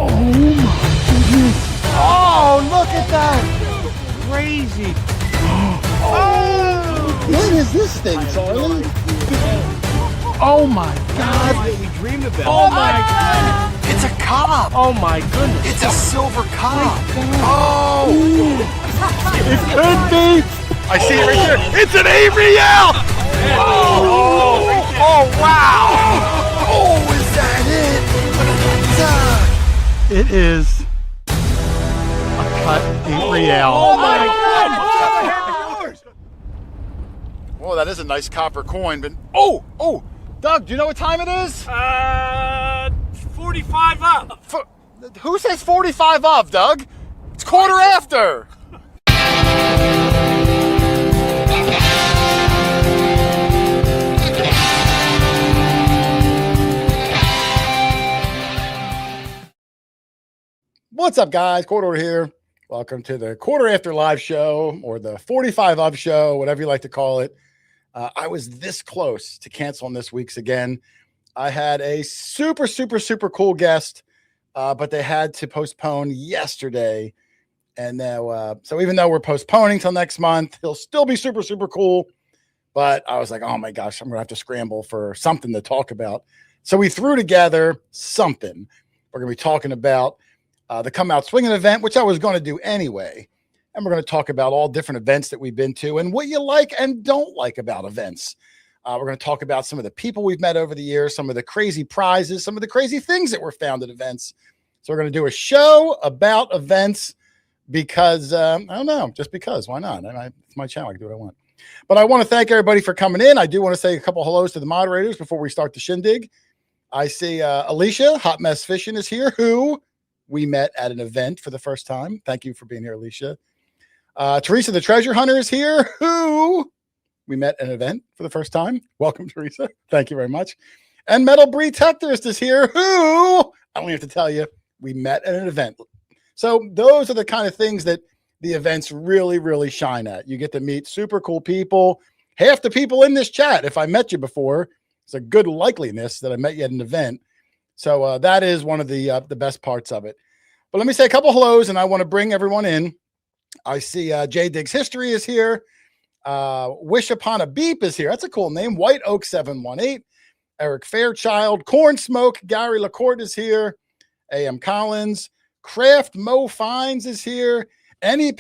Oh, look at that! Crazy! Oh! What is this thing, Charlie? Oh my God! We dreamed about. Oh my God! It's a cob. Oh my goodness! It's a silver cob. Oh! It could be! I see it right there. It's an Ariel. Oh, wow! Oh, is that it? It is a cut Ariel. Oh my God! Well, that is a nice copper coin, but oh, Doug, do you know what time it is? 45 up. Who says 45 of, Doug? It's quarter after. What's up, guys? Hoarder here. Welcome to the quarter after live show, or the 45 of show, whatever you like to call it. I was this close to canceling this week's again. I had a super cool guest, but they had to postpone yesterday. And now, so even though we're postponing till next month, he'll still be super cool. But I was like, oh my gosh, I'm going to have to scramble for something to talk about. So we threw together something. We're going to be talking about the Come Out Swingin event, which I was going to do anyway. And we're going to talk about all different events that we've been to and what you like and don't like about events. We're going to talk about some of the people we've met over the years, some of the crazy prizes, some of the crazy things that were found at events. So we're going to do a show about events because, I don't know, just because. Why not? It's my channel. I can do what I want. But I want to thank everybody for coming in. I do want to say a couple hellos to the moderators before we start the shindig. I see Alicia, Hot Mess Fishing, is here, who we met at an event for the first time. Thank you for being here, Alicia. Teresa, the treasure hunter, is here, who we met at an event for the first time. Welcome, Teresa. Thank you very much. And Metal Bree Tectorist is here, who I don't have to tell you, we met at an event. So those are the kind of things that the events really shine at. You get to meet super cool people. Half the people in this chat, if I met you before, it's a good likeliness that I met you at an event. So that is one of the best parts of it. But let me say a couple hellos, and I want to bring everyone in. I see Jay Diggs History is here. Wish Upon a Beep is here. That's a cool name. White Oak 718. Eric Fairchild. Corn Smoke. Gary LaCourte is here. A.M. Collins. Craft Mo Fines is here. Any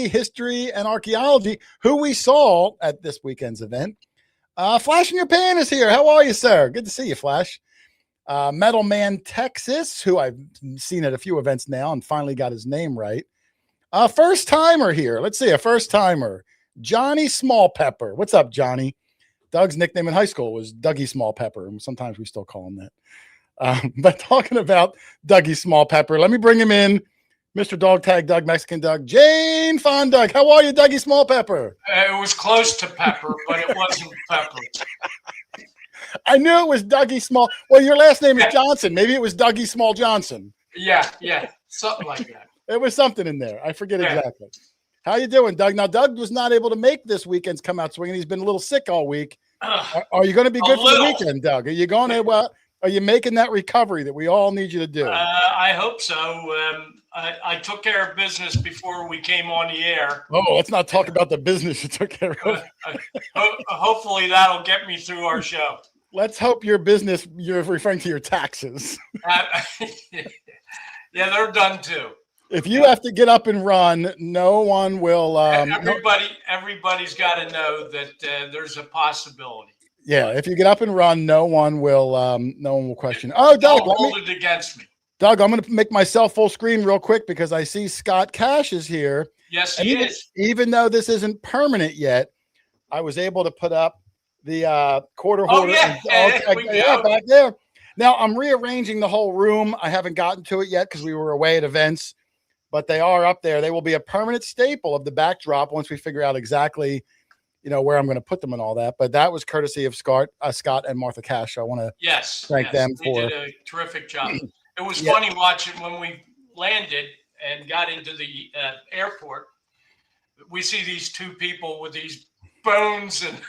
history and archaeology, who we saw at this weekend's event. Flash in Your Pan is here. How are you, sir? Good to see you, Flash. Metal Man Texas, who I've seen at a few events now and finally got his name right. First timer here. Let's see, a first timer. Johnny Small Pepper. What's up, Johnny? Doug's nickname in high school was Dougie Small Pepper. And sometimes we still call him that. But talking about Dougie Small Pepper, let me bring him in. Mr. Dog Tag Doug, Mexican Doug, Jane Fond Doug. How are you, Dougie Small Pepper? It was close to pepper, but it wasn't pepper. I knew it was Dougie Small. Well, your last name is Johnson. Maybe it was Dougie Small Johnson. Yeah, something like that. It was something in there. I forget exactly. How you doing, Doug? Now, Doug was not able to make this weekend's Come Out Swingin. He's been a little sick all week. Are you going to be good for the weekend, Doug? Are you going to? Are you making that recovery that we all need you to do? I hope so. I took care of business before we came on the air. Oh, let's not talk about the business you took care of. Hopefully that'll get me through our show. Let's hope your business, you're referring to your taxes. Yeah, they're done too. If you have to get up and run, no one will. Everybody's got to know that there's a possibility. Yeah, if you get up and run, no one will question. Oh, Doug, hold it against me. Doug, I'm going to make myself full screen real quick because I see Scott Cash is here. Yes, he is. Even though this isn't permanent yet, I was able to put up the quarter hoarder. Back there. Now I'm rearranging the whole room. I haven't gotten to it yet because we were away at events, but they are up there. They will be a permanent staple of the backdrop once we figure out exactly, where I'm going to put them and all that. But that was courtesy of Scott and Martha Cash. So I want to thank them for. They did a terrific job. It was funny watching when we landed and got into the airport. We see these two people with these bones and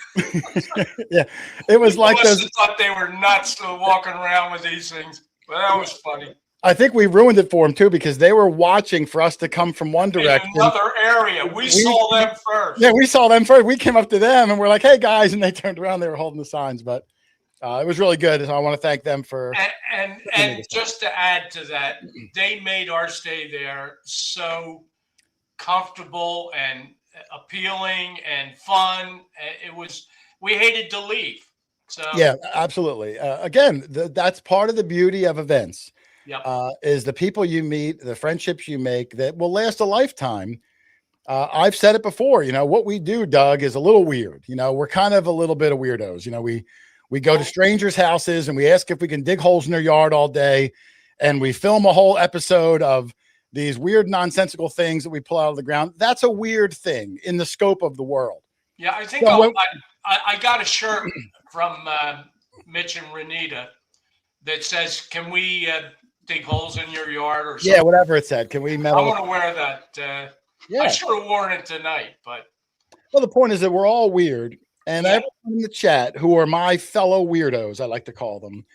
yeah, it was like those. Thought they were nuts walking around with these things. But that was funny. I think we ruined it for them too because they were watching for us to come from one direction. In another area. We saw them first. Yeah, we saw them first. We came up to them and we're like, "Hey guys," and they turned around. They were holding the signs, but it was really good. So I want to thank them for. And just to add to that, they made our stay there so comfortable and appealing and fun. We hated to leave. So Yeah, absolutely. Again, that's part of the beauty of events. Yep. Is the people you meet, the friendships you make that will last a lifetime. I've said it before, what we do, Doug, is a little weird. We're kind of a little bit of weirdos. We go to strangers' houses and we ask if we can dig holes in their yard all day. And we film a whole episode of these weird, nonsensical things that we pull out of the ground. That's a weird thing in the scope of the world. Yeah, I think I got a shirt from Mitch and Renita that says, "Can we dig holes in your yard?" or something. Yeah, whatever it said. Can we meddle? I want to wear that. I should have worn it tonight, but. Well, the point is that we're all weird. And everyone in the chat who are my fellow weirdos, I like to call them.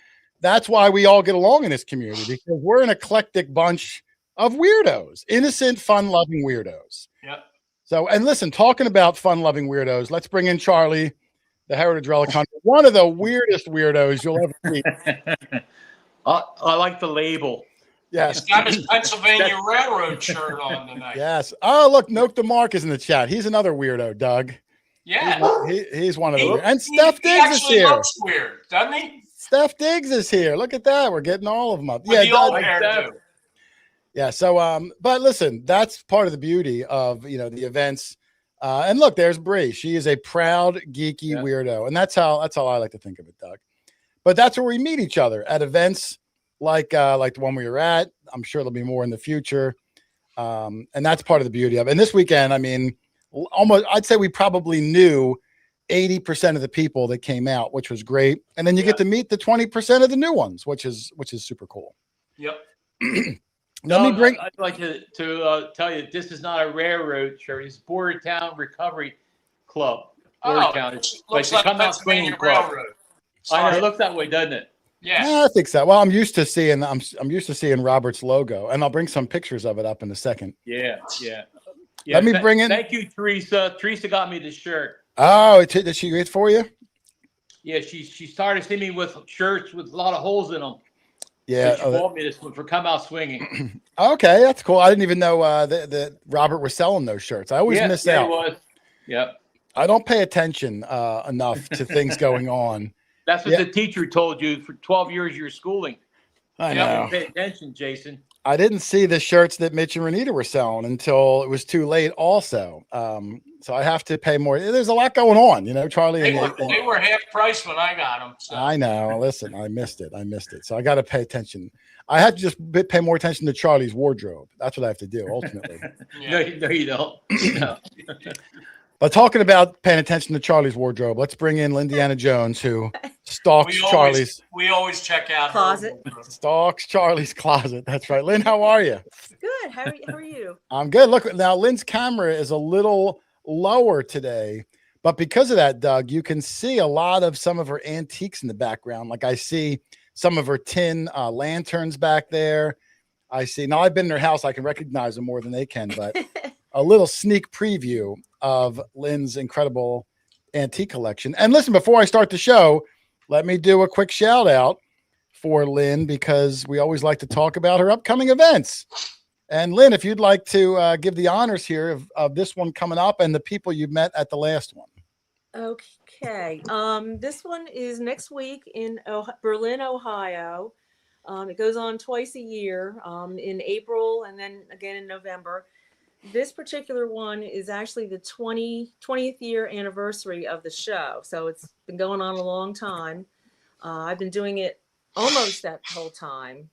That's why we all get along in this community, because we're an eclectic bunch of weirdos, innocent, fun-loving weirdos. Yeah. So, and listen, talking about fun-loving weirdos, let's bring in Charlie, the Heritage Relic Hunter, one of the weirdest weirdos you'll ever meet. I like the label. Yes. He's got his Pennsylvania Railroad shirt on tonight. Yes. Oh, look, Note DeMark is in the chat. He's another weirdo, Doug. Yeah. He's one of the weird. And Steph Diggs is here. Looks weird, doesn't he? Steph Diggs is here. Look at that. We're getting all of them up. With the old hairdo. Yeah. So, but listen, that's part of the beauty of, the events. And look, there's Bree. She is a proud, geeky weirdo. And that's how I like to think of it, Doug. But that's where we meet each other at events like the one we were at. I'm sure there'll be more in the future. And that's part of the beauty of it. And this weekend, I mean, I'd say we probably knew 80% of the people that came out, which was great. And then you get to meet the 20% of the new ones, which is super cool. Yep. I'd like to tell you, this is not a railroad shirt. It's Bordertown Recovery Club. Bordertown. It's looks like the like Come Out Swingin Railroad. I know, it looks that way, doesn't it? Yeah, I think so. Well, I'm used to seeing Robert's logo, and I'll bring some pictures of it up in a second. Yeah. Let me bring in. Thank you, Teresa. Teresa got me this shirt. Oh, did she get it for you? Yeah, she started seeing me with shirts with a lot of holes in them. Yeah, so she bought me this one for Come Out Swingin. Okay, that's cool. I didn't even know that Robert was selling those shirts. I always miss out. He was. Yep. I don't pay attention enough to things going on. That's what the teacher told you for 12 years of your schooling. I know. Pay attention, Jason. I didn't see the shirts that Mitch and Renita were selling until it was too late also. So I have to pay more. There's a lot going on, Charlie. They were half price when I got them. So. I know. Listen, I missed it. So I got to pay attention. I have to just pay more attention to Charlie's wardrobe. That's what I have to do ultimately. No, you don't. No. But talking about paying attention to Charlie's wardrobe, let's bring in Lindiana Jones, who stalks Charlie's. We always check out closet. Stalks Charlie's closet. That's right. Lynn, how are you? Good. How are you? I'm good. Look, now Lynn's camera is a little lower today, but because of that, Doug, you can see a lot of some of her antiques in the background. Like I see some of her tin lanterns back there. Now I've been in her house. I can recognize them more than they can, but a little sneak preview of Lynn's incredible antique collection. And listen, before I start the show, let me do a quick shout out for Lynn, because we always like to talk about her upcoming events. And Lynn, if you'd like to give the honors here of this one coming up and the people you met at the last one. Okay. This one is next week in Berlin, Ohio. It goes on twice a year, in April and then again in November. This particular one is actually the 20th year anniversary of the show. So it's been going on a long time. I've been doing it almost that whole time.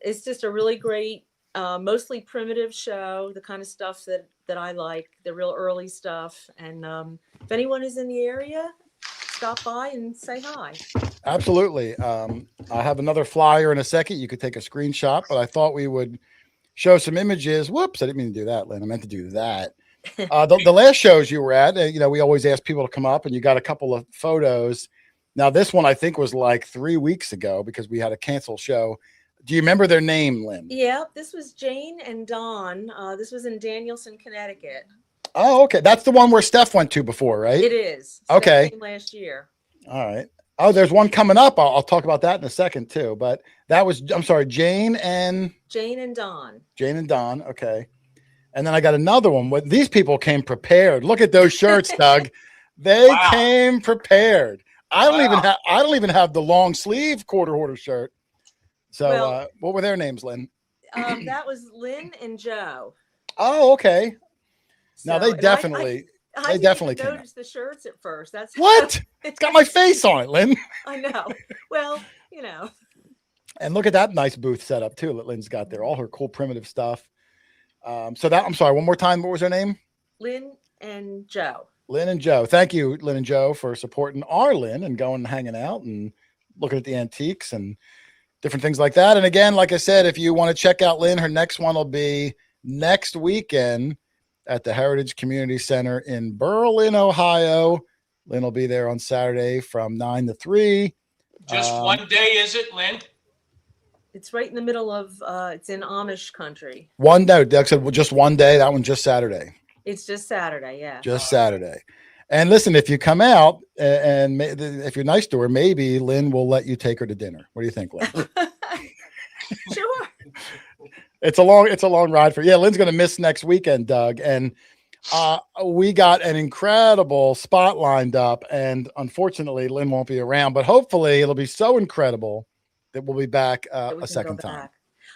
It's just a really great, mostly primitive show, the kind of stuff that I like, the real early stuff. And if anyone is in the area, stop by and say hi. Absolutely. I have another flyer in a second. You could take a screenshot, but I thought we would show some images. Whoops, I didn't mean to do that, Lynn. I meant to do that. The last shows you were at, we always ask people to come up, and you got a couple of photos. Now, this one I think was like 3 weeks ago because we had a canceled show. Do you remember their name, Lynn? Yeah, this was Jane and Don. This was in Danielson, Connecticut. Oh, okay. That's the one where Steph went to before, right? It is. Okay. Steph came last year. All right. Oh, there's one coming up. I'll talk about that in a second too. But that was, I'm sorry, Jane and Don. Okay. And then I got another one. These people came prepared. Look at those shirts, Doug. They came prepared. I don't even have the long sleeve quarter hoarder shirt. So what were their names, Lynn? That was Lynn and Joe. Oh, okay. So, now they definitely came noticed the shirts at first. That's what? It's got my face on it, Lynn. I know. Well, And look at that nice booth setup too that Lynn's got there. All her cool primitive stuff. I'm sorry, one more time. What was her name? Lynn and Joe. Lynn and Joe. Thank you, Lynn and Joe, for supporting our Lynn and going and hanging out and looking at the antiques and different things like that. And again, like I said, if you want to check out Lynn, her next one will be next weekend at the Heritage Community Center in Berlin, Ohio. Lynn will be there on Saturday from 9 to 3. Just one day, is it, Lynn? It's right in the middle of, it's in Amish country. One day. Doug said, well, just one day. That one's just Saturday. It's just Saturday, yeah. Just Saturday. And listen, if you come out and if you're nice to her, maybe Lynn will let you take her to dinner. What do you think, Lynn? Sure. It's a long ride for Lynn's going to miss next weekend, Doug. And we got an incredible spot lined up. And unfortunately, Lynn won't be around, but hopefully it'll be so incredible that we'll be back a second time.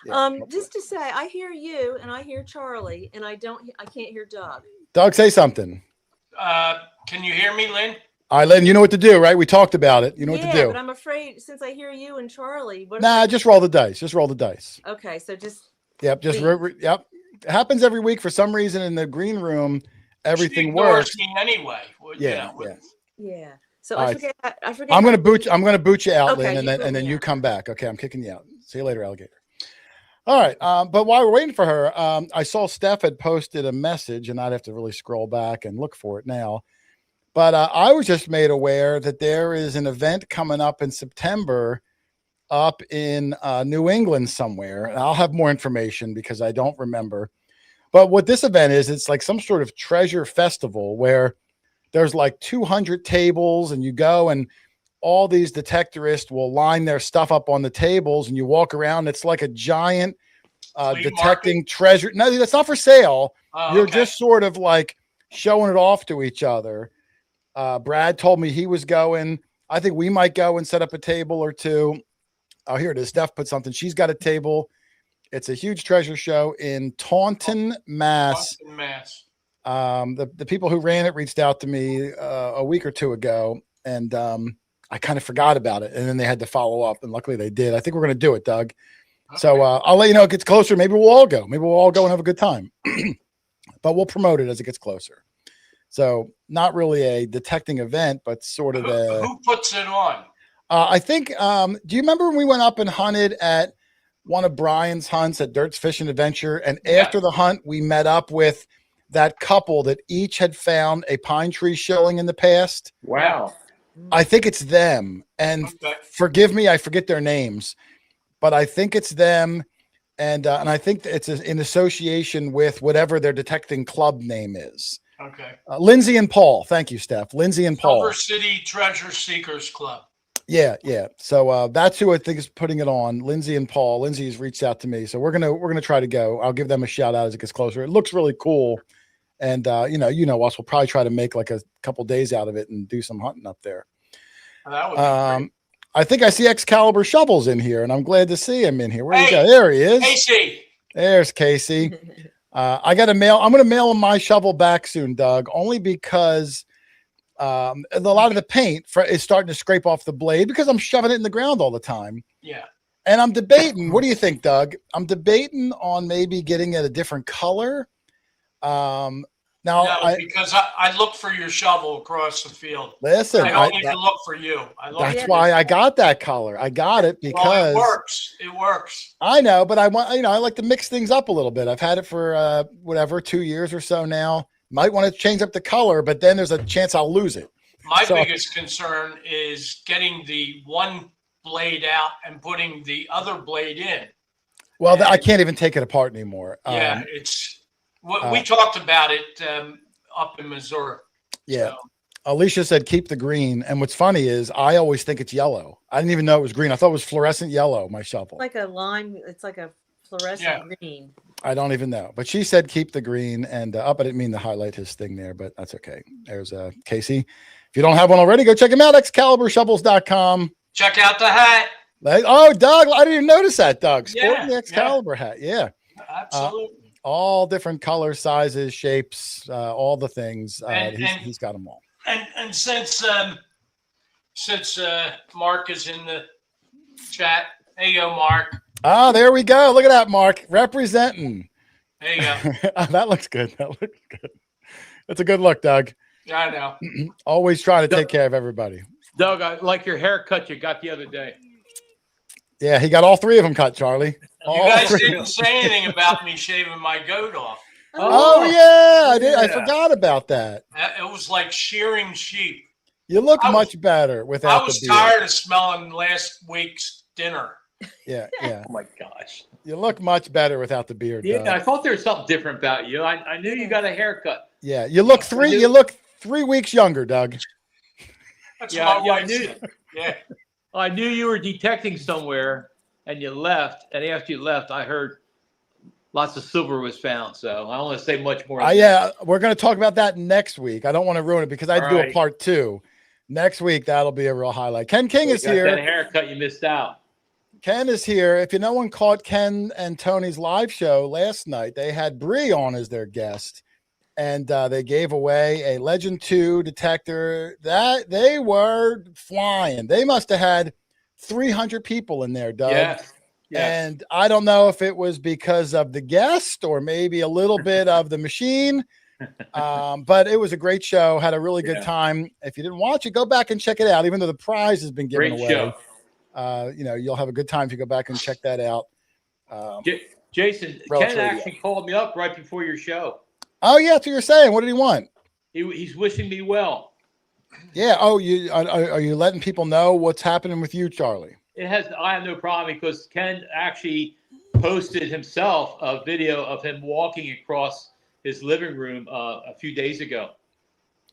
Yeah, just to say, I hear you and I hear Charlie, and I can't hear Doug. Doug, say something. Can you hear me, Lynn? All right, Lynn, you know what to do, right? We talked about it. You know what to do. Yeah, but I'm afraid since I hear you and Charlie. Just roll the dice. Just roll the dice. Okay, so just. Yep, yep. It happens every week for some reason in the green room. Everything works. Me anyway. Well, yeah. So I forget. I'm gonna boot you out, okay, Lynn, and then you come back. Okay, I'm kicking you out. See you later, alligator. All right. But while we're waiting for her, I saw Steph had posted a message, and I'd have to really scroll back and look for it now. But I was just made aware that there is an event coming up in September up in New England somewhere. And I'll have more information because I don't remember. But what this event is, it's like some sort of treasure festival where there's like 200 tables, and you go and all these detectorists will line their stuff up on the tables, and you walk around. It's like a giant detecting treasure. No, that's not for sale. You're just sort of like showing it off to each other. Brad told me he was going. I think we might go and set up a table or two. Oh, here it is. Steph put something. She's got a table. It's a huge treasure show in Taunton, Mass. The people who ran it reached out to me a week or two ago, and I kind of forgot about it. And then they had to follow up, and luckily they did. I think we're going to do it, Doug. Okay. So I'll let you know it gets closer. Maybe we'll all go. Maybe we'll all go and have a good time. But we'll promote it as it gets closer. So not really a detecting event, but sort of who puts it on? I think, do you remember when we went up and hunted at one of Brian's hunts at Dirt's Fishing Adventure? And after the hunt, we met up with that couple that each had found a pine tree shilling in the past. Wow. I think it's them. And forgive me, I forget their names, but I think it's them. And I think it's in association with whatever their detecting club name is. Okay. Lindsay and Paul. Thank you, Steph. Lindsay and Paul. Silver City Treasure Seekers Club. Yeah. So that's who I think is putting it on. Lindsay and Paul. Lindsay's reached out to me, so we're gonna try to go. I'll give them a shout out as it gets closer. It looks really cool, and you know us. We'll probably try to make like a couple days out of it and do some hunting up there. That would be great. I think I see Excalibur Shovels in here, and I'm glad to see him in here. Where you go? There he is. Casey. There's Casey. I got to mail. I'm going to mail him my shovel back soon, Doug, only because a lot of the paint is starting to scrape off the blade because I'm shoving it in the ground all the time. Yeah. And I'm debating. What do you think, Doug? I'm debating on maybe getting it a different color. Because I look for your shovel across the field. Listen, I don't need to look for you. That's why I got that color. I got it because it works. It works. I know, but I like to mix things up a little bit. I've had it for 2 years or so now. Might want to change up the color, but then there's a chance I'll lose it. My biggest concern is getting the one blade out and putting the other blade in. Well, I can't even take it apart anymore. Yeah, we talked about it up in Missouri. Yeah. So. Alicia said, keep the green. And what's funny is I always think it's yellow. I didn't even know it was green. I thought it was fluorescent yellow, my shovel. Like a lime. It's like a fluorescent green. I don't even know. But she said, keep the green. And I didn't mean to highlight his thing there, but that's okay. There's Casey. If you don't have one already, go check him out. ExcaliburShovels.com. Check out the hat. Oh, Doug. I didn't even notice that, Doug. Sporting the Excalibur hat. Yeah. Absolutely. All different colors, sizes, shapes, all the things. He's got them all. And since Mark is in the chat, there you go, Mark. Oh, there we go. Look at that, Mark, representing. There you go. That looks good. That's a good look, Doug. Yeah, I know. Always trying to take care of everybody. Doug, I like your haircut you got the other day. Yeah, he got all three of them cut, Charlie. You guys didn't say anything about me shaving my goat off. Oh yeah, I did. I forgot about that. It was like shearing sheep. You look much better without. I was the beard. tired of smelling last week's dinner. Yeah. Oh my gosh. You look much better without the beard. Yeah, I thought there was something different about you. I knew you got a haircut. Yeah, you look 3 weeks younger, Doug. That's what my wife said. Yeah. I knew you were detecting somewhere, and you left. And after you left, I heard lots of silver was found. So I don't want to say much more. Yeah, we're going to talk about that next week. I don't want to ruin it because I do a part 2 next week. That'll be a real highlight. Ken King is here. That haircut you missed out. Ken is here. If no one caught Ken and Tony's live show last night, they had Bree on as their guest, and they gave away a Legend 2 detector. That they were flying. They must have had 300 people in there, Doug. Yes. And I don't know if it was because of the guest or maybe a little bit of the machine, but it was a great show. Had a really good time. If you didn't watch it, go back and check it out. Even though the prize has been given away. Show. You'll have a good time if you go back and check that out. Jason, Ken actually called me up right before your show. Oh yeah, that's what you're saying. What did he want? He's wishing me well. Yeah. Oh, are you letting people know what's happening with you, Charlie? I have no problem because Ken actually posted himself a video of him walking across his living room a few days ago.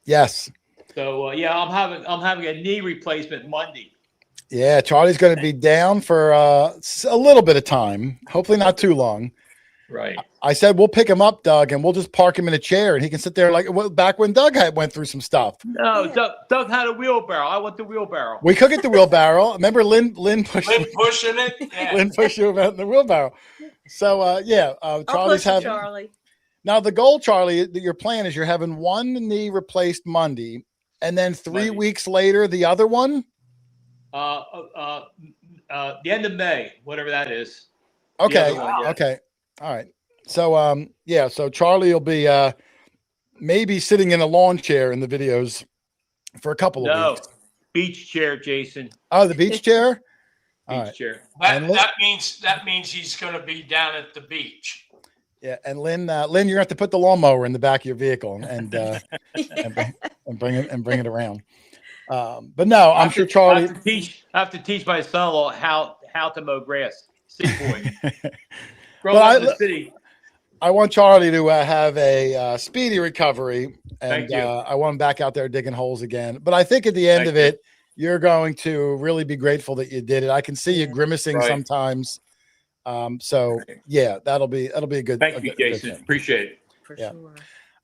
Yes. So I'm having a knee replacement Monday. Yeah, Charlie's going to be down for a little bit of time. Hopefully not too long. Right. I said we'll pick him up, Doug, and we'll just park him in a chair, and he can sit there back when Doug went through some stuff. No, Doug had a wheelbarrow. I want the wheelbarrow. We could get the wheelbarrow. Remember Lynn pushing it? Yeah. Lynn pushed you about the wheelbarrow. So, Charlie's having. Charlie. Now, the goal, Charlie, your plan is you're having one knee replaced Monday, and then 3 weeks later, the other one? The end of May, whatever that is. Okay. Okay. All right. So, so Charlie will be maybe sitting in a lawn chair in the videos for a couple of weeks. Beach chair, Jason. Oh, the beach chair? Beach chair. That means he's going to be down at the beach. Yeah, and Lynn, you're going to have to put the lawnmower in the back of your vehicle and bring it around. But no, I'm sure Charlie. I have to teach my son-in-law how to mow grass. City boy. Growing up in the city. I want Charlie to have a speedy recovery, and I want him back out there digging holes again. But I think at the end of it, you're going to really be grateful that you did it. I can see you grimacing sometimes. That'll be a good. Thank you, Jason. Appreciate it. For sure.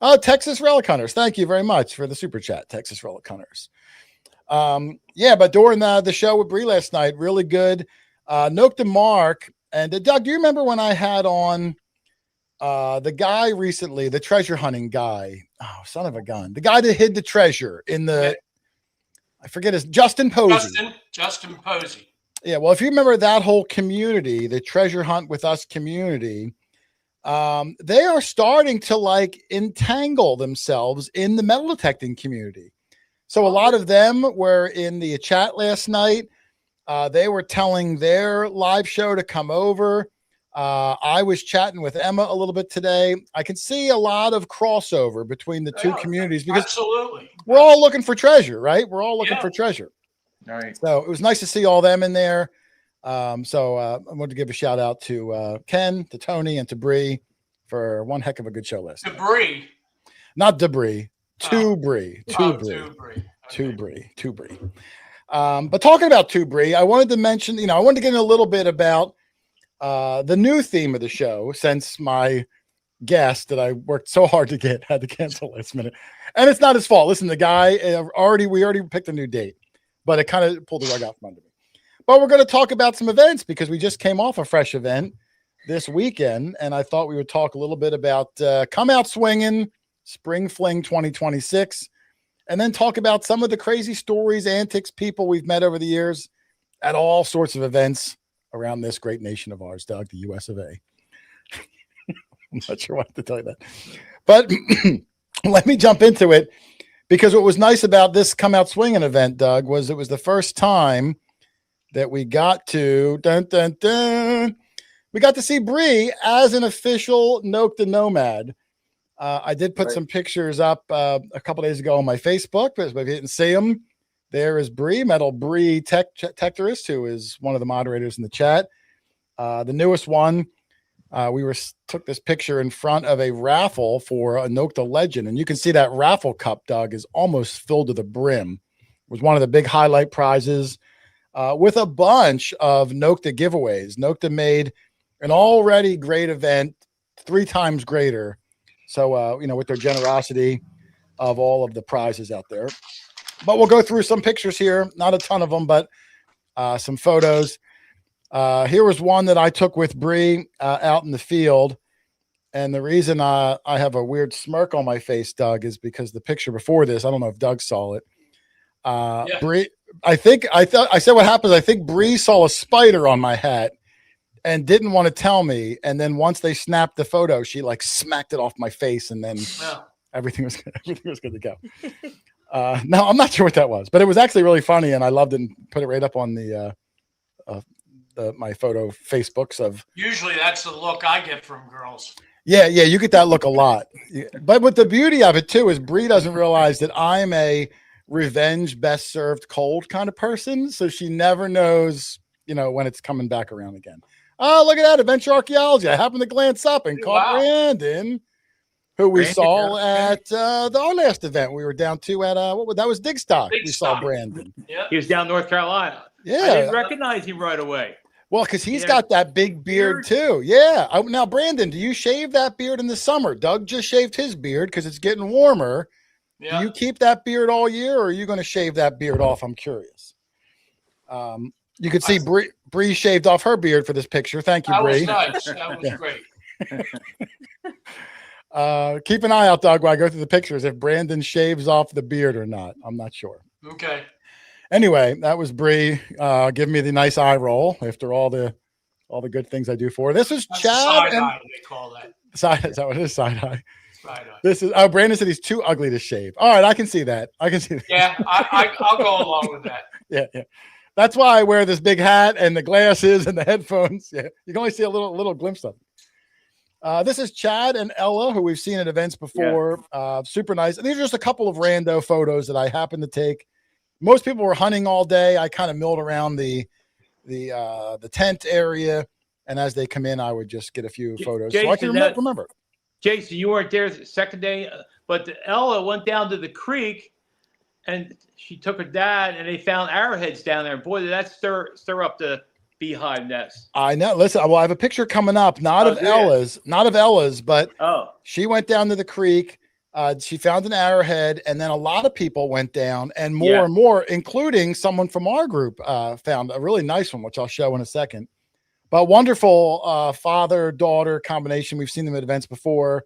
Oh, Texas Relic Hunters. Thank you very much for the super chat, Texas Relic Hunters. But during the show with Bree last night, really good. Nook to Mark and Doug. Do you remember when I had on the guy recently, the treasure hunting guy? Oh, son of a gun! The guy that hid the treasure in the. I forget his Justin Posey. Justin Posey. Yeah, well, if you remember that whole community, the treasure hunt with us community, they are starting to entangle themselves in the metal detecting community. So a lot of them were in the chat last night. They were telling their live show to come over. I was chatting with Emma a little bit today. I can see a lot of crossover between the two communities because absolutely, we're all looking for treasure, right? We're all looking for treasure. All right. So it was nice to see all them in there. I wanted to give a shout out to Ken, to Tony, and to Bree for one heck of a good show list. Debris. Not debris, to Bree. But talking about to Bree, I wanted to mention, I wanted to get in a little bit about the new theme of the show, since my guest that I worked so hard to get had to cancel last minute. And it's not his fault. Listen, the guy we already picked a new date, but it kind of pulled the rug out from under me. But we're going to talk about some events because we just came off a fresh event this weekend, and I thought we would talk a little bit about Come Out Swingin, Spring Fling 2026, and then talk about some of the crazy stories, antics, people we've met over the years at all sorts of events around this great nation of ours, Doug, the US of A. I'm not sure what to tell you that. But let me jump into it, because what was nice about this Come Out Swingin event, Doug, was it was the first time that we got to we got to see Bree as an official Noke the Nomad. I did put some pictures up a couple days ago on my Facebook, but if you didn't see them, there is Bree, Metal Bree Tectorist, who is one of the moderators in the chat. The newest one, took this picture in front of a raffle for a Noke the Legend, and you can see that raffle cup, Doug, is almost filled to the brim. It was one of the big highlight prizes. With a bunch of Noke the giveaways. Noke the made an already great event 3 times greater. So, with their generosity of all of the prizes out there. But we'll go through some pictures here. Not a ton of them, but some photos. Here was one that I took with Bree out in the field. And the reason I have a weird smirk on my face, Doug, is because the picture before this, I don't know if Doug saw it. Bree, I said what happens. I think Bree saw a spider on my hat and didn't want to tell me. And then once they snapped the photo, she like smacked it off my face, and then everything was good to go. No, I'm not sure what that was, but it was actually really funny, and I loved it and put it right up on my photo Facebooks of. Usually that's the look I get from girls. Yeah, you get that look a lot. But what the beauty of it too is Bree doesn't realize that I'm a revenge best served cold kind of person, so she never knows when it's coming back around again. Oh, look at that, adventure archaeology. I happened to glance up and caught Brandon, who we saw at our last event we were down to at that was Digstock. We saw Brandon. Yeah, he was down North Carolina. Yeah, I didn't recognize him right away. Well, because he's got that big beard too. Yeah. Now, Brandon, do you shave that beard in the summer? Doug just shaved his beard because it's getting warmer. Yeah. Do you keep that beard all year, or are you going to shave that beard off? I'm curious. You could see Bree shaved off her beard for this picture. Thank you, Bree. That was nice. That was great. Keep an eye out, Doug, while I go through the pictures, if Brandon shaves off the beard or not. I'm not sure. Okay. Anyway, that was Bree giving me the nice eye roll after all the good things I do for her. This is Chad. Side eye, they call that. Is that what it is? Side eye. Side-eye. This is Brandon said he's too ugly to shave. All right, I can see that. Yeah, I'll go along with that. Yeah. That's why I wear this big hat and the glasses and the headphones. Yeah, you can only see a little glimpse of it. This is Chad and Ella, who we've seen at events before. Yeah. Super nice. And these are just a couple of rando photos that I happened to take. Most people were hunting all day. I kind of milled around the tent area, and as they come in, I would just get a few photos Jason, so I can remember. Jason, you weren't there the second day, but Ella went down to the creek, and she took her dad, and they found arrowheads down there. Boy, did that stir up the beehive nest. I know. Listen, well, I have a picture coming up, not of Ella's, but she went down to the creek. She found an arrowhead, and then a lot of people went down, and more and more, including someone from our group, found a really nice one, which I'll show in a second. But wonderful father-daughter combination. We've seen them at events before.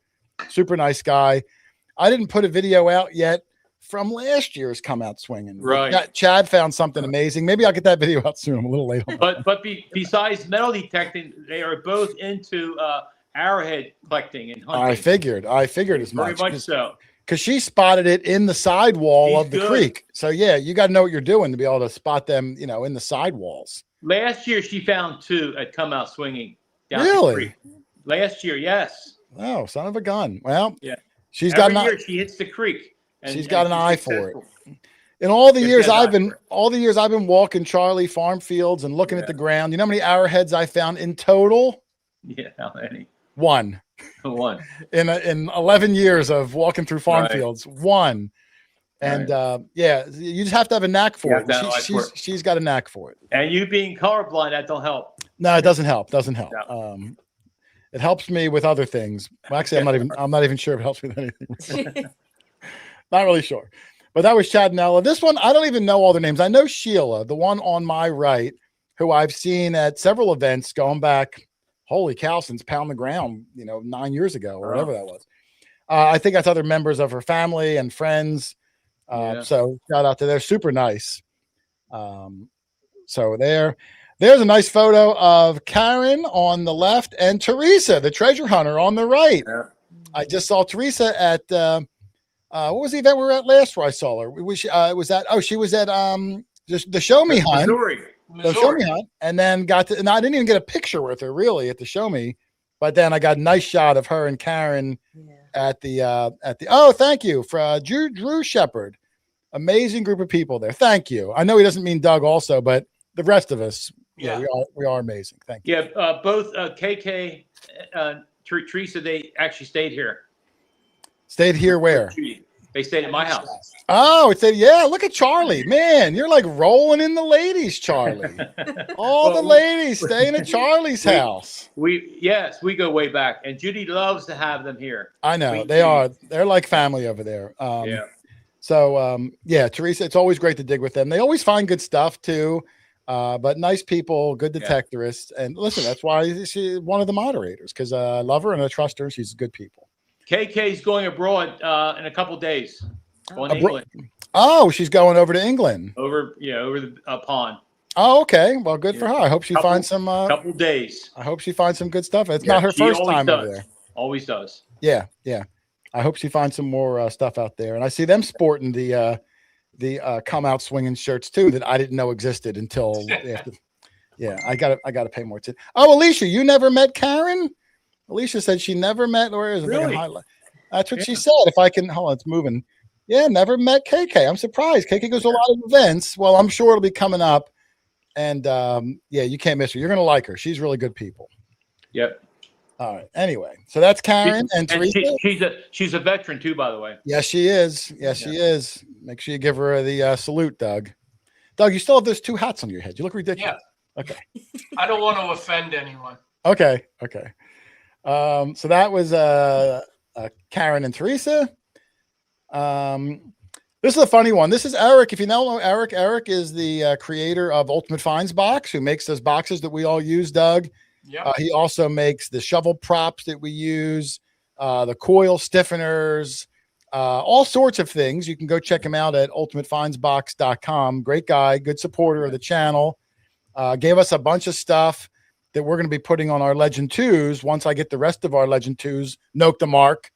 Super nice guy. I didn't put a video out yet from last year's Come Out Swingin. Right. Chad found something amazing. Maybe I'll get that video out soon. I'm a little late on that. But besides metal detecting, they are both into arrowhead collecting and hunting. I figured as much. Very much so. Because she spotted it in the sidewall of the creek. So, yeah, you got to know what you're doing to be able to spot them, in the sidewalls. Last year, she found 2 at Come Out Swinging. Really? Last year, yes. Oh, son of a gun. Well, yeah. She's Every got year she hits the creek. She's got an eye for it. In all the If years you had I've been walking Charlie farm fields and looking at the ground, you know how many arrowheads I found in total? Yeah, how many? One. One. In 11 years of walking through farm Right. fields, one. And yeah, you just have to have a knack for it. She's got a knack for it. And you being colorblind, that don't help. No, it doesn't help. Doesn't help. No. It helps me with other things. Well, actually, I'm not even sure if it helps me with anything. Not really sure. But that was Chad and Ella. This one, I don't even know all their names. I know Sheila, the one on my right, who I've seen at several events going back, holy cow, since Pound the Ground, 9 years ago or whatever that was. I think that's other members of her family and friends. So shout out to them. Super nice. So there's a nice photo of Karen on the left and Teresa, the treasure hunter, on the right. Yeah. I just saw Teresa at what was the event we were at last where I saw her? She was at the Show Me Hunt. The Show Me Hunt, and then I didn't even get a picture with her really at the Show Me, but then I got a nice shot of her and Karen at the thank you for Drew Shepard. Amazing group of people there. Thank you. I know he doesn't mean Doug also, but the rest of us, we are amazing. Thank you. Yeah, both KK, Teresa, they actually stayed here. Stayed here where? They stayed at my house. Oh, it said, look at Charlie. Man, you're like rolling in the ladies, Charlie. All the ladies staying at Charlie's house. We go way back. And Judy loves to have them here. I know. They're like family over there. So, Teresa, it's always great to dig with them. They always find good stuff too. But nice people, good detectorists. And listen, that's why she's one of the moderators, because I love her and I trust her. She's good people. KK's going abroad in a couple days. England. Oh, she's going over to England. Over the pond. Oh, okay. Well, good for her. I hope she finds some. Couple days. I hope she finds some good stuff. It's not her first time over there. Always does. Yeah. I hope she finds some more stuff out there. And I see them sporting the Come Out Swingin shirts too that I didn't know existed until after. Yeah, I got to pay more attention. Oh, Alicia, you never met Karen? Alicia said she never met, or is it? Really? That's what she said. If I can, hold on, it's moving. Yeah, never met KK. I'm surprised. KK goes to a lot of events. Well, I'm sure it'll be coming up. And you can't miss her. You're going to like her. She's really good people. Yep. All right. Anyway, so that's Karen and Teresa. She's a veteran too, by the way. Yes, she is. Yes, she is. Make sure you give her the salute, Doug. Doug, you still have those two hats on your head. You look ridiculous. Yeah. Okay. I don't want to offend anyone. Okay. So that was Karen and Teresa. This is a funny one. This is Eric. If you don't know Eric, Eric is the creator of Ultimate Finds Box, who makes those boxes that we all use, Doug. Yeah. He also makes the shovel props that we use, the coil stiffeners, all sorts of things. You can go check him out at ultimatefindsbox.com. Great guy, good supporter of the channel. Gave us a bunch of stuff that we're going to be putting on our Legend 2s once I get the rest of our Legend 2s, note the mark.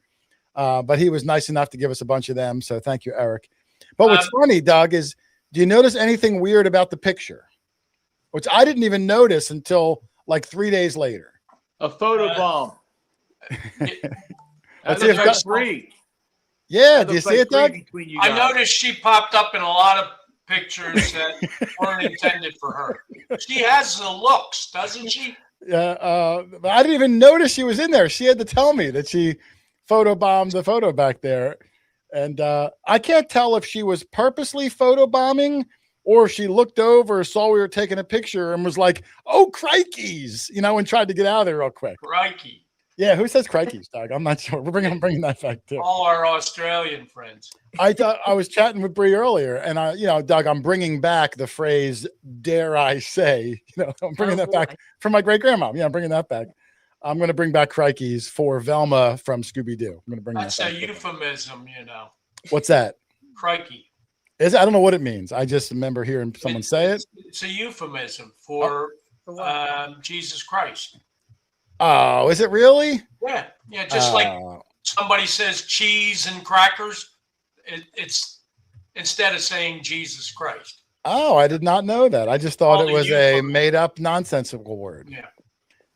But he was nice enough to give us a bunch of them. So thank you, Eric. But what's funny, Doug, is do you notice anything weird about the picture? Which I didn't even notice until like 3 days later. A photo bomb. Let's see if that's free. Yeah, do you see it, Doug? I noticed she popped up in a lot of pictures that weren't intended for her. She has the looks, doesn't she? Yeah, but I didn't even notice she was in there. She had to tell me that she photobombed the photo back there. And I can't tell if she was purposely photobombing or if she looked over, saw we were taking a picture and was like, oh, crikeys, and tried to get out of there real quick. Crikey. Yeah, who says crikeys, Doug? I'm not sure. I'm bringing that back too. All our Australian friends. I was chatting with Bree earlier, and Doug, I'm bringing back the phrase "dare I say." I'm bringing that back from my great grandma. Yeah, I'm bringing that back. I'm going to bring back crikeys for Velma from Scooby Doo. I'm going to bring that's that back. That's a euphemism, What's that? Crikey. I don't know what it means. I just remember hearing someone say it. It's a euphemism for Jesus Christ. Oh, is it really? Yeah. Just like somebody says cheese and crackers, it's instead of saying Jesus Christ. Oh, I did not know that. I just thought it was a made-up, nonsensical word. Yeah.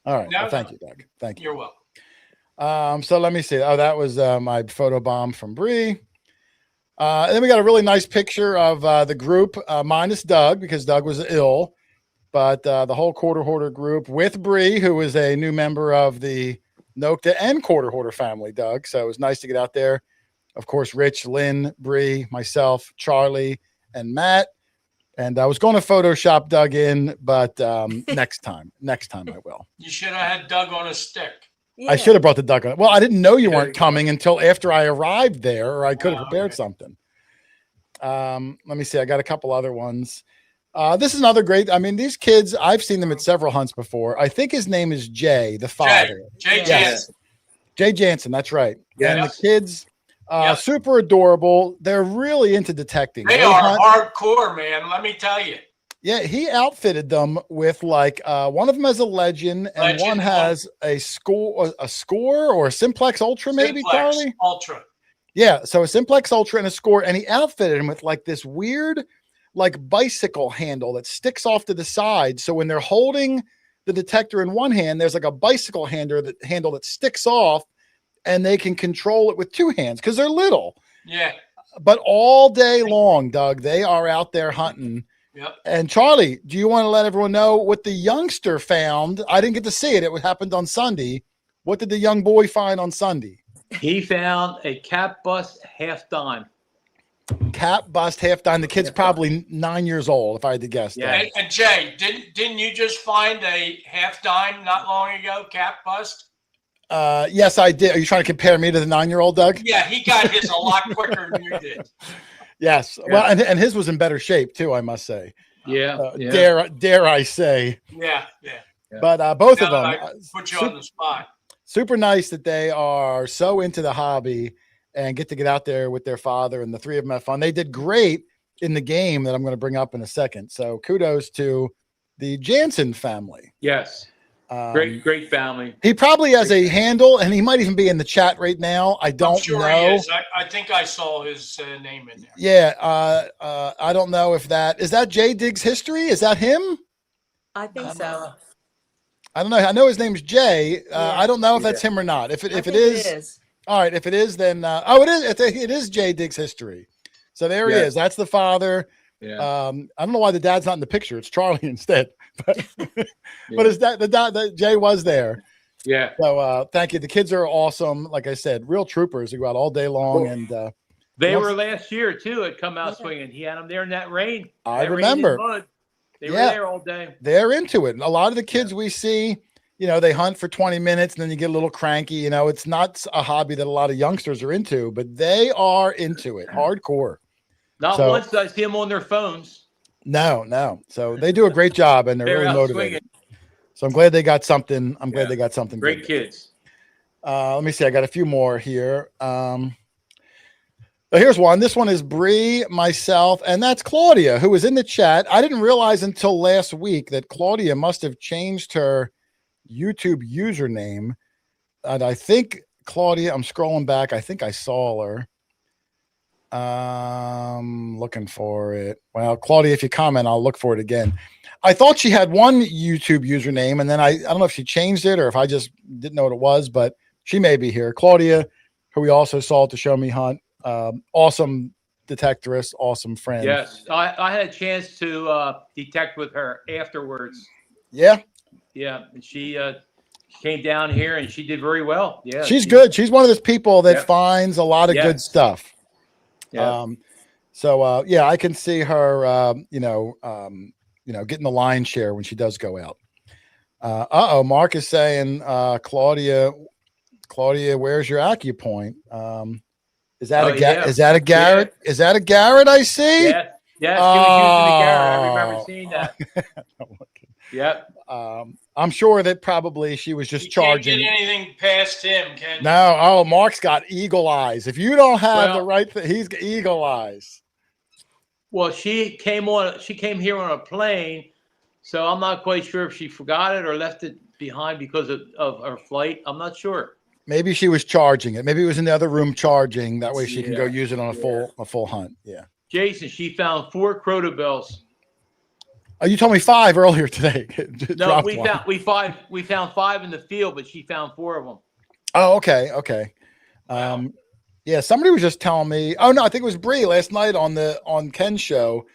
All right. Well, thank you, Doug. Thank you. You're welcome. So let me see. Oh, that was my photo bomb from Bree. And then we got a really nice picture of the group, minus Doug, because Doug was ill. But the whole Quarter Hoarder group with Bree, who is a new member of the Nokta and Quarter Hoarder family, Doug. So it was nice to get out there. Of course, Rich, Lynn, Bree, myself, Charlie, and Matt. And I was going to Photoshop Doug in, but next time I will. You should have had Doug on a stick. Yeah. I should have brought the Doug on. Well, I didn't know you weren't coming until after I arrived there, or I could have prepared something. Let me see. I got a couple other ones. This is another great. I mean, these kids, I've seen them at several hunts before. I think his name is Jay, the father. Jay Yes. Jansen. Jay Jansen, that's right. Yes. And the kids, Yep. super adorable. They're really into detecting. They are hardcore, man. Let me tell you. Yeah, he outfitted them with like one of them has a legend, and Legend, one has a score or a Simplex Ultra, maybe, Simplex Charlie? Ultra. Yeah, so a Simplex Ultra and a score, and he outfitted him with like this weird, like bicycle handle that sticks off to the side. So when they're holding the detector in one hand, there's like a bicycle handle that sticks off, and they can control it with two hands because they're little. Yeah. But all day long, Doug, they are out there hunting. Yep. And Charlie, do you want to let everyone know what the youngster found? I didn't get to see it. It happened on Sunday. What did the young boy find on Sunday? He found a cap bust half dime. Cap bust half dime. The kid's probably 9 years old, if I had to guess. Yeah. Doug. And Jay, didn't you just find a half dime not long ago, cap bust? Yes, I did. Are you trying to compare me to the 9-year-old, Doug? Yeah, he got his a lot quicker than you did. Yes. Yeah. Well, and his was in better shape too, I must say. Yeah. Yeah. Dare I say? Yeah. But both Now of that them, I put you on the spot. super nice that they are so into the hobby and get to get out there with their father, and the three of them have fun. They did great in the game that I'm going to bring up in a second. So kudos to the Jansen family. Yes. Great family. He probably has a handle, and he might even be in the chat right now. I don't I'm sure know. he is. I think I saw his name in there. Yeah, I don't know if that is that Jay Diggs History. Is that him? I think so. I don't know. I know his name's Jay. Yeah. I don't know if that's him or not. If I it think is, all right. If it is, then it is. It is Jay Diggs History. So there he Yeah. is. That's the father. Yeah. I don't know why the dad's not in the picture. It's Charlie instead. But but is that the dad that Jay was there? Yeah. So thank you. The kids are awesome. Like I said, real troopers. They go out all day long, and They were last year too at Come Out Swingin. He had them there in that rain. I That rain and remember. mud. They were Yeah. there all day. They're into it. And a lot of the kids we see, they hunt for 20 minutes and then you get a little cranky. It's not a hobby that a lot of youngsters are into, but they are into it hardcore. Not So- once did I see them on their phones. No. So they do a great job, and they're They're really out motivated. swinging. So I'm glad they got something. I'm glad Yeah. they got something Great good. kids. Let me see. I got a few more here. Here's one. This one is Bree, myself, and that's Claudia, who was in the chat. I didn't realize until last week that Claudia must have changed her YouTube username. And I think Claudia, I'm scrolling back. I think I saw her. Looking for it. Well, Claudia, if you comment, I'll look for it again. I thought she had one YouTube username, and then I don't know if she changed it or if I just didn't know what it was, but she may be here. Claudia, who we also saw at the Show Me Hunt. Awesome detectorist, awesome friend. Yes. I had a chance to detect with her afterwards. Yeah. Yeah. And she came down here and she did very well. Yeah. She's good. She's one of those people that Yeah. finds a lot of Yeah. good stuff. Yeah. Yeah, I can see her, getting the lion's share when she does go out. Mark is saying, Claudia, where's your acupoint? Is that is that a Garrett? Yeah. Is that a Garrett I see? Yeah. Yeah. She was using the Garrett. I remember seeing that. Yep. I'm sure that probably she was just You charging. can't get anything past him, can you? No, Mark's got eagle eyes. If you don't have the Well- right thing, he's got eagle eyes. Well, she came here on a plane, so I'm not quite sure if she forgot it or left it behind because of her flight. I'm not sure. Maybe she was charging it. Maybe it was in the other room charging. That way she can go Yeah. use it on a full hunt. Yeah. Jason, she found 4 crotobells. Oh, you told me 5 earlier today. No, Dropped we one. found 5 in the field, but she found 4 of them. Oh, okay. Yeah, somebody was just telling me. Oh no, I think it was Bree last night on Ken's show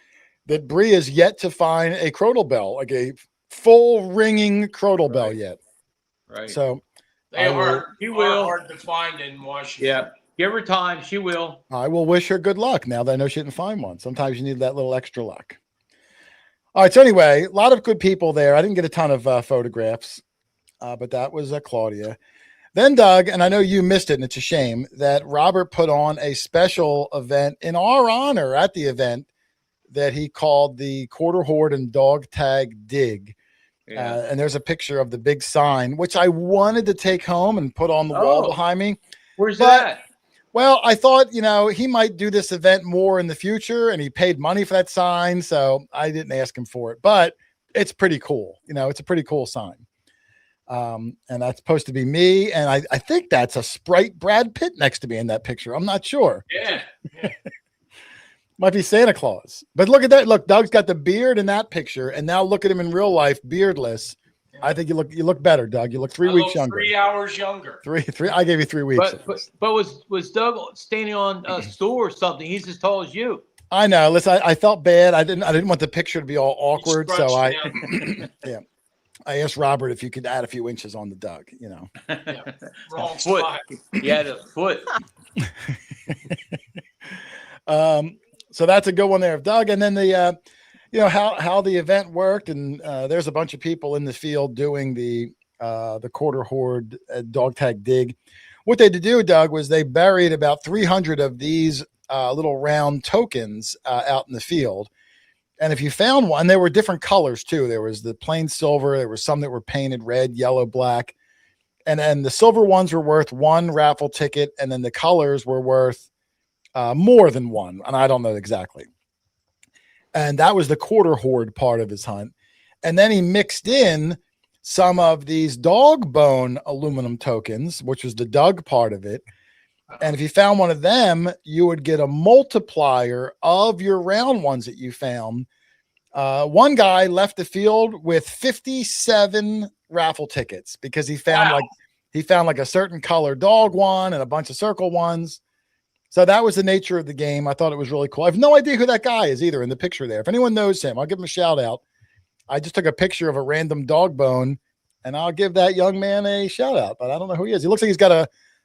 that Bree is yet to find a crotal bell, like a full ringing crotal bell Right. yet. Right. So They I will- are He will. hard to find in Washington. Yeah. Give her time. She will. I will wish her good luck now that I know she didn't find one. Sometimes you need that little extra luck. All right. So anyway, a lot of good people there. I didn't get a ton of photographs, but that was Claudia. Then Doug, and I know you missed it, and it's a shame that Robert put on a special event in our honor at the event that he called the Quarter Horde and Dog Tag Dig. Yeah. And there's a picture of the big sign, which I wanted to take home and put on the wall behind me. Where's but- that? Well, I thought, he might do this event more in the future, and he paid money for that sign, so I didn't ask him for it. But it's pretty cool. It's a pretty cool sign. And that's supposed to be me, and I think that's a Sprite Brad Pitt next to me in that picture. I'm not sure. Yeah. Might be Santa Claus. But look at that. Look, Doug's got the beard in that picture, and now look at him in real life, beardless. I think you look better, Doug. You look 3 weeks younger. 3 hours younger. Three. I gave you 3 weeks. But was Doug standing on a stool or something? He's as tall as you. I know. Listen, I felt bad. I didn't want the picture to be all awkward, so Yeah. I asked Robert if you could add a few inches on the Doug. Wrong Foot. spot. He had a foot. So that's a good one there of Doug. And then the how the event worked, and there's a bunch of people in the field doing the Quarter Horde Dog Tag Dig. What they had to do, Doug, was they buried about 300 of these little round tokens out in the field. And if you found one, there were different colors too. There was the plain silver. There were some that were painted red, yellow, black. And then the silver ones were worth one raffle ticket. And then the colors were worth more than one. And I don't know exactly. And that was the Quarter Horde part of his hunt. And then he mixed in some of these dog bone aluminum tokens, which was the Doug part of it. And if you found one of them, you would get a multiplier of your round ones that you found. One guy left the field with 57 raffle tickets because he found like a certain color dog one and a bunch of circle ones. So that was the nature of the game. I thought it was really cool. I have no idea who that guy is either in the picture there. If anyone knows him, I'll give him a shout out. I just took a picture of a random dog bone, and I'll give that young man a shout out, but I don't know who he is. He looks like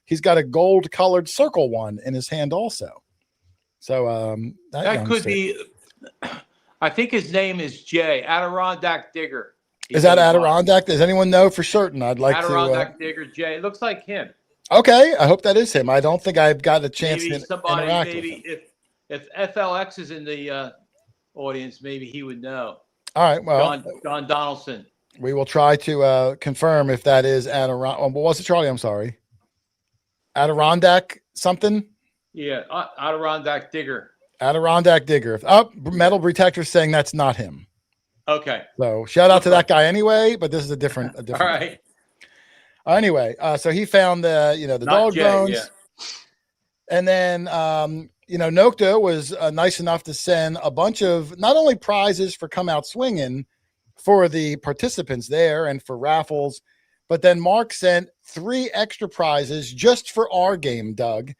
he's got a gold colored circle one in his hand also. So that could be, I think his name is Jay, Adirondack Digger. Is that Adirondack? Does anyone know for certain? I'd like Adirondack Digger Jay. It looks like him. Okay, I hope that is him. I don't think I've got a chance Maybe to somebody, interact maybe with him. if FLX is in the audience, maybe he would know. All right, well, John Donaldson. We will try to confirm if that is Adirondack. What was it, Charlie? I'm sorry. Adirondack something? Yeah, Adirondack Digger. Adirondack Digger. Oh, Metal Detector saying that's not him. Okay. So shout out to that guy anyway, but this is a different. All right. Anyway, so he found the Not dog Jay, bones, yeah. and then Nokta was nice enough to send a bunch of not only prizes for Come Out Swingin for the participants there and for raffles, but then Mark sent 3 extra prizes just for our game, Doug.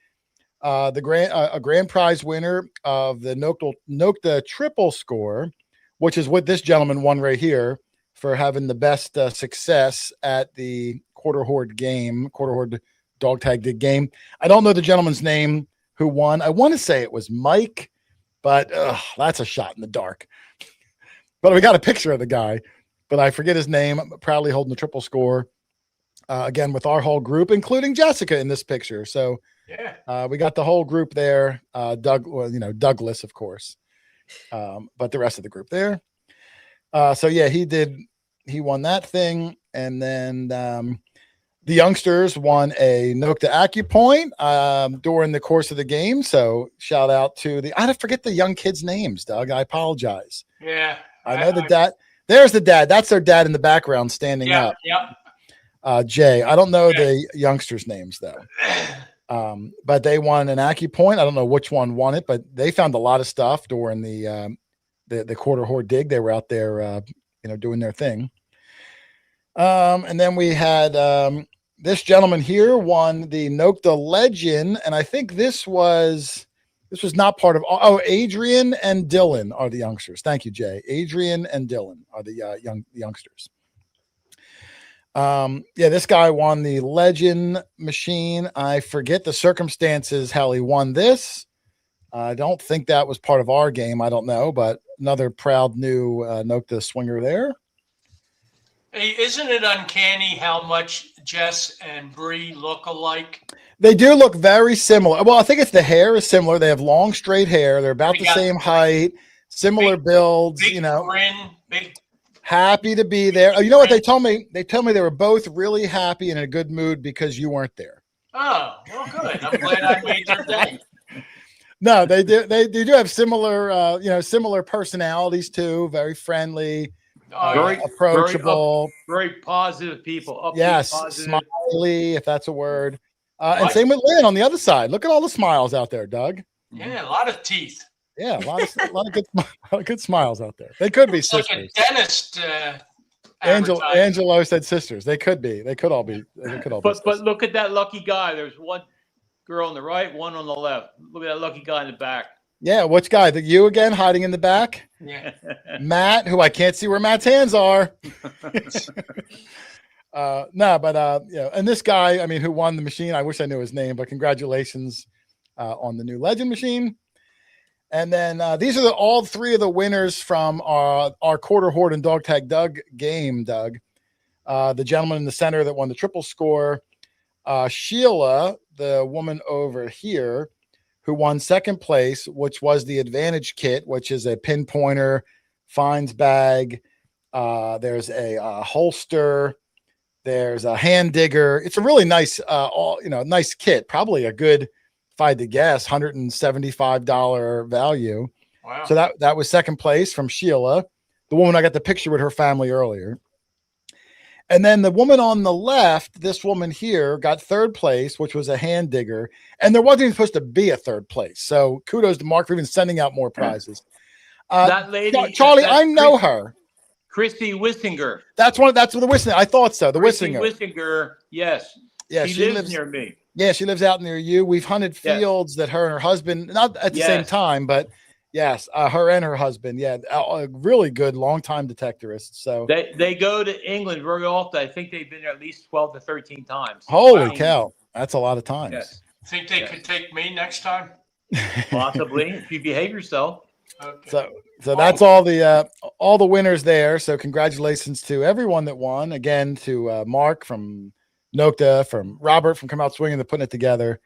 A grand prize winner of the Nokta triple score, which is what this gentleman won right here for having the best success at the Quarter Horde Dog Tag Dig game. I don't know the gentleman's name who won. I want to say it was Mike, but that's a shot in the dark. But we got a picture of the guy, but I forget his name. I'm proudly holding the triple score again with our whole group, including Jessica in this picture. So yeah, we got the whole group there. Douglas, of course, but the rest of the group there. So yeah, he won that thing, and then the youngsters won a Nokta AccuPoint during the course of the game. So shout out to I forget the young kids' names, Doug. I apologize. yeah. I know the dad. There's the dad. That's their dad in the background standing up. Yep. Jay. I don't know the youngsters' names though. But they won an AccuPoint. I don't know which one won it, but they found a lot of stuff during the Quarter Horde dig. They were out there, doing their thing. And then we had this gentleman here won the Nokta Legend, and I think this was not part of. Oh, Adrian and Dylan are the youngsters. Thank you, Jay. Adrian and Dylan are the youngsters. This guy won the Legend machine. I forget the circumstances how he won this. I don't think that was part of our game. I don't know, but another proud new Nokta swinger there. Hey, isn't it uncanny how much Jess and Bree look alike? They do look very similar. Well, I think it's the hair is similar. They have long, straight hair. They're about the same height, similar builds. Big grin, big. Happy to be there. Oh, you know what they told me? They told me they were both really happy and in a good mood because you weren't there. Oh, well, good. I'm glad I made their day. No, they do. They do have similar, similar personalities too. Very friendly, Very approachable, very positive people. Upbeat, yes, positive. smiley, if that's a word. And same with Lynn on the other side. Look at all the smiles out there, Doug. Yeah, a lot of teeth. Yeah, a lot of good smiles out there. They could be It's sisters. like a dentist. Angelo said sisters. They could be. They could all be. But look at that lucky guy. There's one girl on the right, one on the left. Look at that lucky guy in the back. Yeah, which guy? You again, hiding in the back? Yeah. Matt, who I can't see where Matt's hands are. And this guy, I mean, who won the machine? I wish I knew his name, but congratulations on the new Legend machine. And then these are all three of the winners from our quarter Hoard and Dog Tag Doug game, Doug. The gentleman in the center that won the triple score, Sheila, the woman over here, who won second place, which was the Advantage Kit, which is a pinpointer, finds bag. There's a holster. There's a hand digger. It's a really nice, nice kit. Probably a good, if I had to guess, $175 value. Wow. So that was second place from Sheila, the woman I got the picture with her family earlier. And then the woman on the left, this woman here, got third place, which was a hand digger. And there wasn't even supposed to be a third place. So kudos to Mark for even sending out more prizes. That lady, Charlie, I know her. Christy Wissinger. That's the Wissinger. I thought so. The Christy Wissinger. Wissinger, yes. Yeah, she lives near me. Yeah, she lives out near you. We've hunted fields that her and her husband, not at the same time, but yes, her and her husband. Yeah, a really good longtime detectorist. So they go to England very often. I think they've been there at least 12 to 13 times. Holy cow. That's a lot of times. Yes. Think they could take me next time? Possibly, if you behave yourself. Okay. So that's all the winners there. So congratulations to everyone that won. Again, to Mark from Nokta, from Robert from Come Out Swingin, they're putting it together.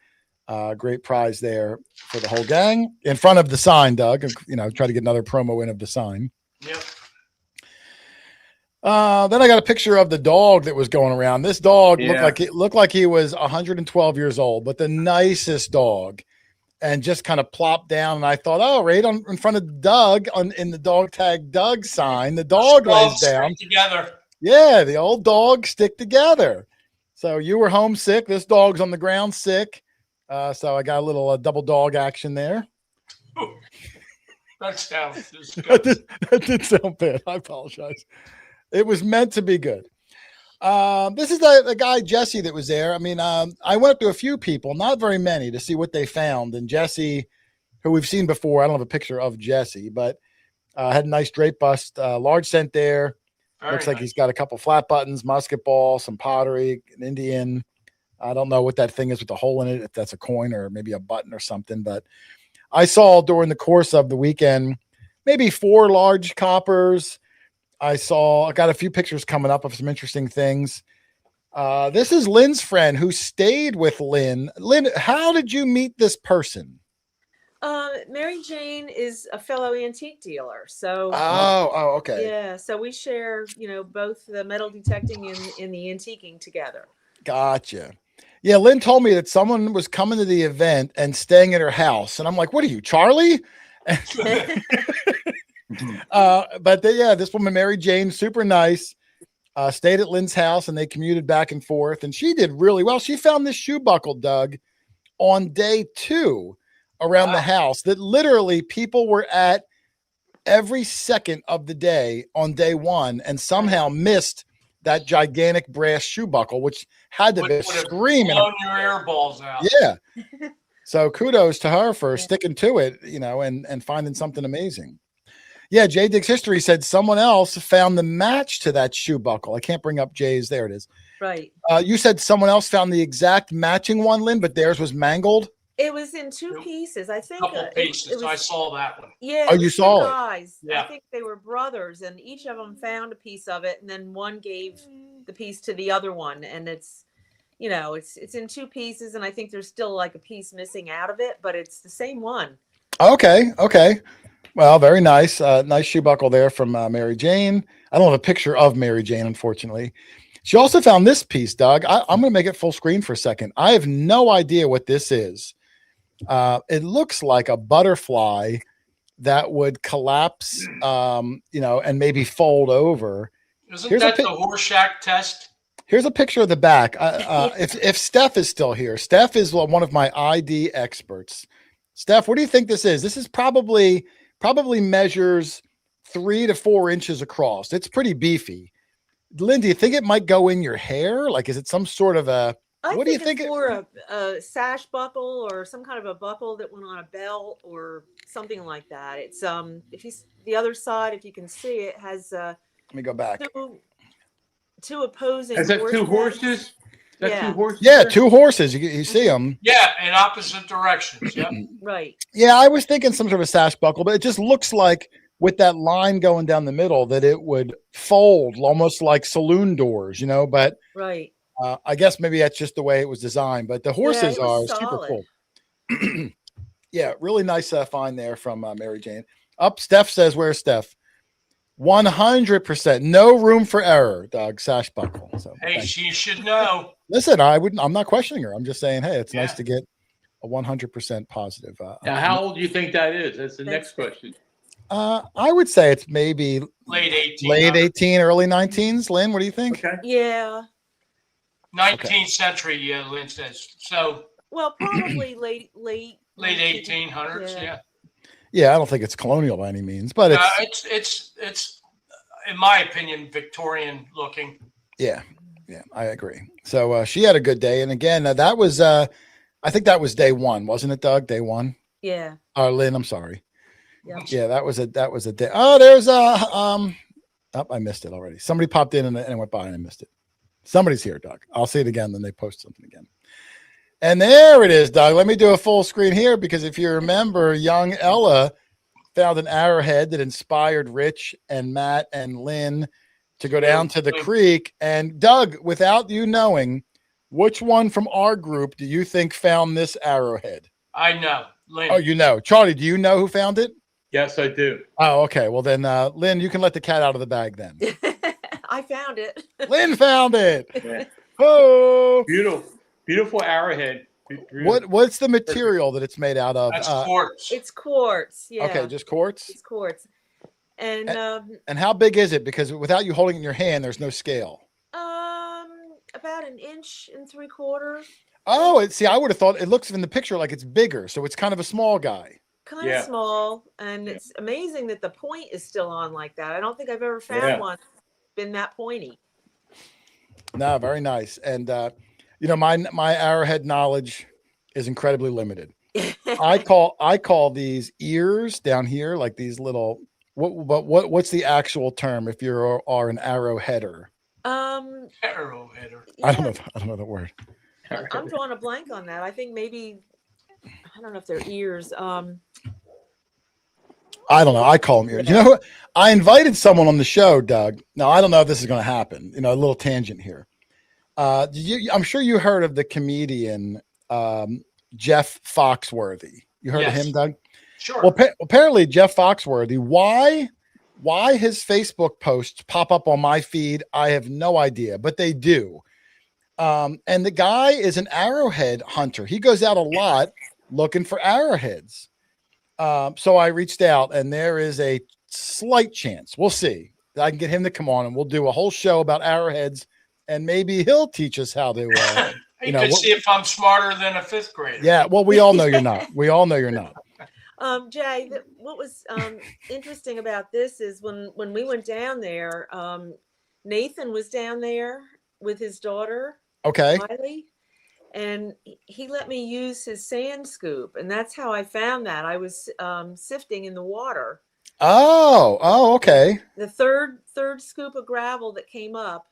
Great prize there for the whole gang in front of the sign, Doug. Try to get another promo in of the sign. Yep. Then I got a picture of the dog that was going around. This dog looked like he was 112 years old, but the nicest dog. And just kind of plopped down, and I thought, oh, right in front of Doug in the Dog Tag Doug sign, the dog lays down. Together. Yeah, the old dogs stick together. So you were homesick. This dog's on the ground sick. So I got a little double dog action there. Ooh, that sounds disgusting. That did sound bad. I apologize. It was meant to be good. This is the guy, Jesse, that was there. I mean, I went up to a few people, not very many, to see what they found. And Jesse, who we've seen before, I don't have a picture of Jesse, but had a nice drape bust, large scent there. Looks like he's got a couple flat buttons, musket ball, some pottery, an Indian. I don't know what that thing is with the hole in it, if that's a coin or maybe a button or something. But I saw during the course of the weekend, maybe 4 large coppers. I got a few pictures coming up of some interesting things. This is Lynn's friend who stayed with Lynn. Lynn, how did you meet this person? Mary Jane is a fellow antique dealer. So okay. Yeah, so we share, both the metal detecting and the antiquing together. Gotcha. Yeah, Lynn told me that someone was coming to the event and staying at her house. And I'm like, what are you, Charlie? This woman, Mary Jane, super nice, stayed at Lynn's house and they commuted back and forth. And she did really well. She found this shoe buckle, Doug, on day 2 around the house that literally people were at every second of the day on day 1 and somehow missed that gigantic brass shoe buckle, which had to be Would have screaming. blown your earballs out. Yeah. So kudos to her for sticking to it, and finding something amazing. Yeah, Jay Diggs History said someone else found the match to that shoe buckle. I can't bring up Jay's. There it is. Right. You said someone else found the exact matching one, Lynn, but theirs was mangled. It was in two pieces. I think. Couple pieces. It was, I saw that one. Yeah. Oh, it you was saw two it? guys. Yeah. I think they were brothers, and each of them found a piece of it, and then one gave the piece to the other one, and it's in two pieces, and I think there's still like a piece missing out of it, but it's the same one. Okay. Well, very nice. Nice shoe buckle there from Mary Jane. I don't have a picture of Mary Jane, unfortunately. She also found this piece, Doug. I'm going to make it full screen for a second. I have no idea what this is. It looks like a butterfly that would collapse, and maybe fold over. Isn't that the Horseshack test? Here's a picture of the back. If Steph is still here, Steph is one of my ID experts. Steph, what do you think this is? This is probably measures 3 to 4 inches across. It's pretty beefy. Lynn, do you think it might go in your hair? Like, is it some sort of a? What do you think? It's for a sash buckle or some kind of a buckle that went on a belt or something like that. It's the other side, if you can see it, has Let me go back. two opposing. Is that two horse horses? Is that Yeah. two horses? Yeah, there? 2 horses. You see them. Yeah, in opposite directions. Yep. Right. Yeah, I was thinking some sort of sash buckle, but it just looks like with that line going down the middle that it would fold almost like saloon doors, but Right. I guess maybe that's just the way it was designed, but the horses it are was super solid. cool. Yeah, really nice find there from Mary Jane. Steph says, where's Steph? 100%. No room for error, Doug. Sash buckle. So, Hey, she should know. listen, I'm not questioning her. I'm just saying, hey, it's nice to get a 100% positive. Now, how old do you think that is? That's the Thanks. next question. I would say it's maybe Late 18. late 18, early 19s. Lynn, what do you think? Okay. Yeah. 19th century, Lynn says. So Well, probably late 1800s, yeah. Yeah, I don't think it's colonial by any means, but It's in my opinion, Victorian looking. Yeah, I agree. So she had a good day, and again, that was I think that was day one, wasn't it, Doug? Day one. Yeah. Lynn, I'm sorry. Yep. Yeah, that was a day. Oh, there's I missed it already. Somebody popped in and went by and I missed it. Somebody's here, Doug. I'll see it again. Then they post something again. And there it is, Doug. Let me do a full screen here because if you remember, young Ella found an arrowhead that inspired Rich and Matt and Lynn to go down to the creek. And Doug, without you knowing, which one from our group do you think found this arrowhead? I know. Lynn. Oh, you know. Charlie, do you know who found it? Yes, I do. Oh, okay. Well, then, Lynn, you can let the cat out of the bag then. I found it. Lynn found it. Yeah. Oh, Beautiful arrowhead. what's the material that it's made out of? That's quartz. It's quartz. Yeah. Okay, just quartz. It's quartz. And And how big is it? Because without you holding it in your hand, there's no scale. about 1 3/4 inches. Oh, see, I would have thought it looks in the picture like it's bigger, so it's kind of a small guy. Kind of small, and it's amazing that the point is still on like that. I don't think I've ever found one been that pointy. No, very nice. And my arrowhead knowledge is incredibly limited. I call these ears down here like these little. What's the actual term if you are an arrowheader? Arrowheader. I don't know the word. I'm drawing a blank on that. I think maybe I don't know if they're ears. I don't know. I call them ears. You know, I invited someone on the show, Doug. Now, I don't know if this is going to happen. A little tangent here. I'm sure you heard of the comedian Jeff Foxworthy. You heard of him, Doug? Sure. Well, apparently Jeff Foxworthy. Why his Facebook posts pop up on my feed, I have no idea, but they do. And the guy is an arrowhead hunter. He goes out a lot looking for arrowheads. So I reached out, and there is a slight chance. We'll see. I can get him to come on, and we'll do a whole show about arrowheads, and maybe he'll teach us how to. You could see if I'm smarter than a 5th grader. Yeah. Well, we all know you're not. We all know you're not. Jay, what was interesting about this is when we went down there, Nathan was down there with his daughter, Okay. Riley, and he let me use his sand scoop, and that's how I found that. I was sifting in the water. Oh, okay. The third scoop of gravel that came up,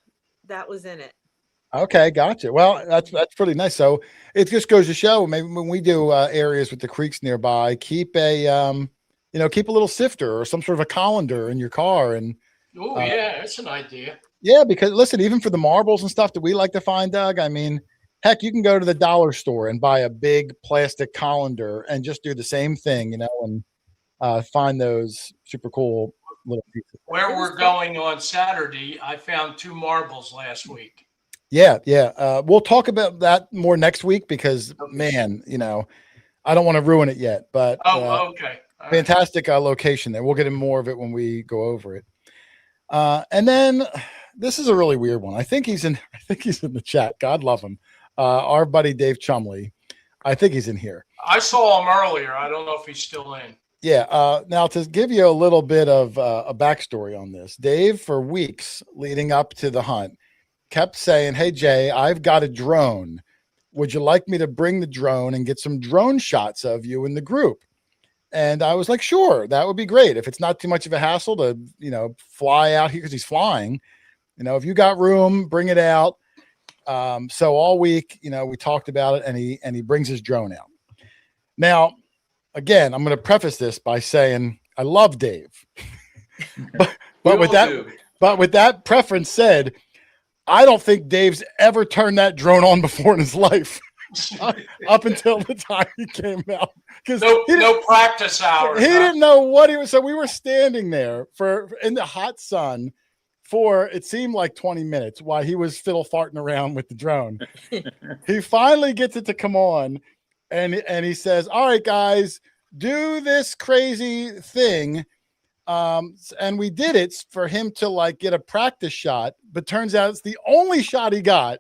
that was in it. Okay, gotcha. Well, that's pretty nice. So it just goes to show, maybe when we do areas with the creeks nearby, keep a keep a little sifter or some sort of a colander in your car. And Oh yeah, that's an idea. yeah, because listen, even for the marbles and stuff that we like to find, Doug, I mean, heck, you can go to the dollar store and buy a big plastic colander and just do the same thing, and find those super cool little pieces. Where we're going on Saturday, I found 2 marbles last week. Yeah. We'll talk about that more next week because, man, I don't want to ruin it yet. But okay. All right. fantastic location there. We'll get in more of it when we go over it. And then this is a really weird one. I think he's in the chat. God love him. Our buddy Dave Chumley. I think he's in here. I saw him earlier. I don't know if he's still in. Yeah. Now, to give you a little bit of a backstory on this, Dave, for weeks leading up to the hunt, kept saying, "Hey, Jay, I've got a drone. Would you like me to bring the drone and get some drone shots of you in the group?" And I was like, "Sure, that would be great. If it's not too much of a hassle to, fly out here because he's flying, if you got room, bring it out." So all week, we talked about it, and he brings his drone out. Now, again, I'm going to preface this by saying I love Dave, but with that preference said, I don't think Dave's ever turned that drone on before in his life, up until the time he came out. Because no practice hours. He didn't know what he was. So we were standing there in the hot sun for, it seemed like 20 minutes while he was fiddle farting around with the drone. He finally gets it to come on, and he says, "All right, guys, do this crazy thing." And we did it for him to get a practice shot, but turns out it's the only shot he got.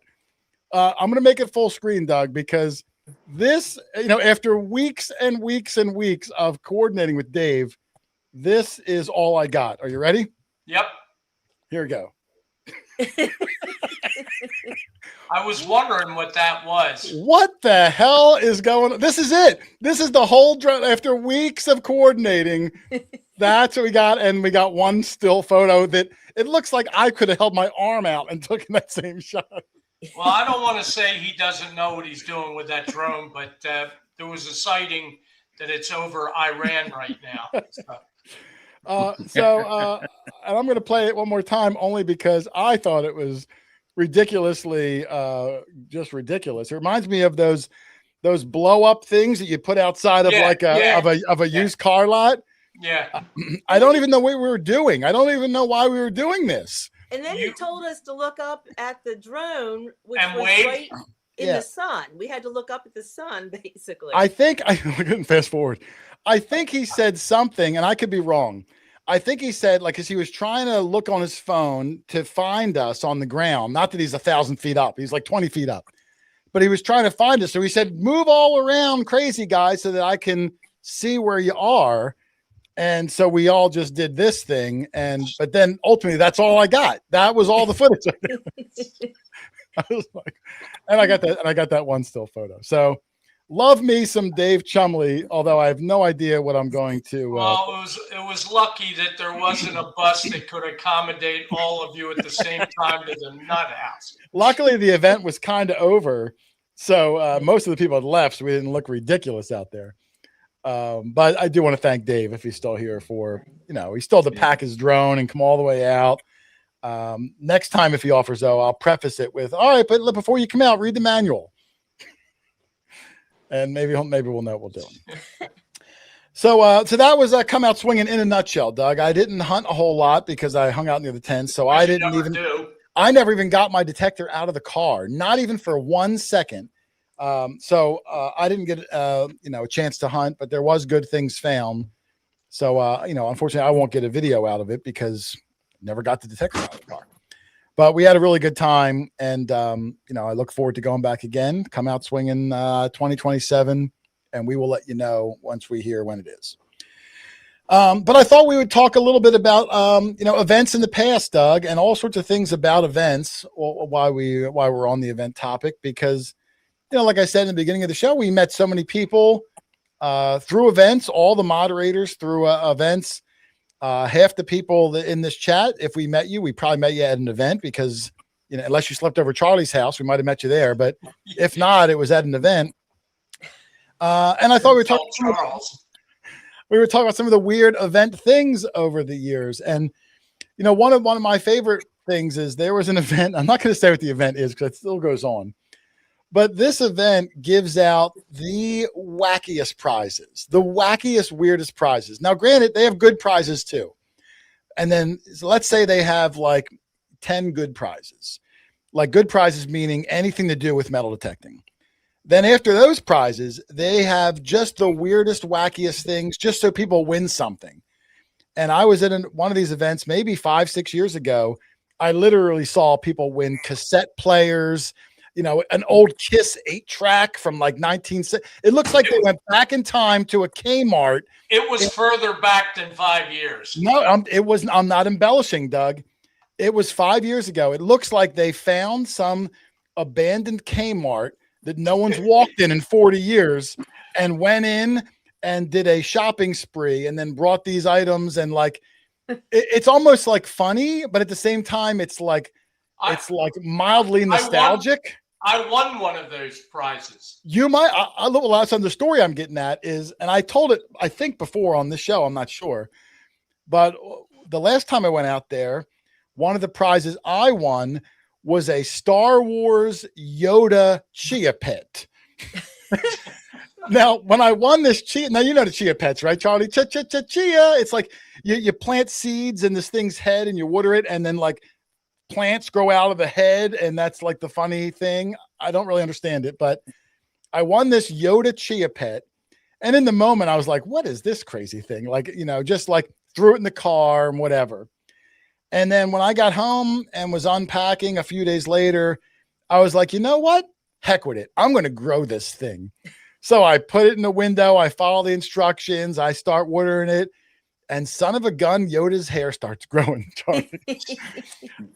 I'm going to make it full screen, Doug, because this, after weeks and weeks and weeks of coordinating with Dave, this is all I got. Are you ready? Yep. Here we go. I was wondering what that was. What the hell is going on? This is it. This is the whole drone. After weeks of coordinating, that's what we got. And we got one still photo that it looks like I could have held my arm out and took that same shot. Well, I don't want to say he doesn't know what he's doing with that drone, but there was a sighting that it's over Iran right now. And I'm going to play it one more time only because I thought it was ridiculously, just ridiculous. It reminds me of those blow up things that you put outside of a used car lot. Yeah. I don't even know what we were doing. I don't even know why we were doing this. And then he told us to look up at the drone, which and was wait. right in the sun. We had to look up at the sun, basically. I couldn't fast forward. I think he said something, and I could be wrong. I think he said, because he was trying to look on his phone to find us on the ground. Not that he's 1,000 feet up. He's like 20 feet up. But he was trying to find us. So he said, "Move all around, crazy guys, so that I can see where you are." And so we all just did this thing. But then ultimately, that's all I got. That was all the footage. I was like, and I got that one still photo. So love me some Dave Chumley, although I have no idea what I'm going to. Well, it was lucky that there wasn't a bus that could accommodate all of you at the same time to the nut house. Luckily, the event was kind of over. So most of the people had left, so we didn't look ridiculous out there. But I do want to thank Dave if he's still here for, he still had to pack his drone and come all the way out. Next time, if he offers, though, I'll preface it with, "All right, but before you come out, read the manual." And maybe we'll know what we'll do. So that was Come Out Swingin' in a nutshell, Doug. I didn't hunt a whole lot because I hung out near the tent. So I never even got my detector out of the car, not even for 1 second. So I didn't get, a chance to hunt, but there was good things found. So, unfortunately I won't get a video out of it because I never got the detector out of the car, but we had a really good time. And, I look forward to going back again, Come Out Swingin' 2027. And we will let you know once we hear when it is. But I thought we would talk a little bit about events in the past, Doug, and all sorts of things about events. Why we're on the event topic, because like I said in the beginning of the show, we met so many people through events. All the moderators through events. Half the people in this chat, if we met you, we probably met you at an event, because unless you slept over Charlie's house, we might have met you there. But if not, it was at an event. And I thought we were talking about some of the weird event things over the years. And, one of my favorite things is there was an event. I'm not going to say what the event is because it still goes on. But this event gives out the wackiest prizes, the wackiest, weirdest prizes. Now, granted, they have good prizes too. And then let's say they have like 10 good prizes, like good prizes meaning anything to do with metal detecting. Then after those prizes, they have just the weirdest, wackiest things just so people win something. And I was at one of these events maybe 5-6 years ago. I literally saw people win cassette players, an old Kiss 8-track from like 1960. It looks like they went back in time to a Kmart. It was further back than 5 years. No, it was. I'm not embellishing, Doug. It was 5 years ago. It looks like they found some abandoned Kmart that no one's walked in 40 years and went in and did a shopping spree and then brought these items. And like, it's almost like funny, but at the same time, it's like mildly nostalgic. I won one of those prizes. You might. I look. Well, that's on the story I'm getting at is, and I told it, I think before on this show, I'm not sure, but the last time I went out there, one of the prizes I won was a Star Wars Yoda chia pet. Now, when I won this chia, now you know the chia pets, right, Charlie? Chia. It's like you plant seeds in this thing's head and you water it, and then like plants grow out of the head, and that's like the funny thing. I don't really understand it, but I won this Yoda chia pet, and in the moment I was like, "What is this crazy thing?" Like, just like threw it in the car and whatever. And then when I got home and was unpacking a few days later, I was like, you know what? Heck with it. I'm going to grow this thing. So I put it in the window. I follow the instructions. I start watering it. And son of a gun, Yoda's hair starts growing, Charlie.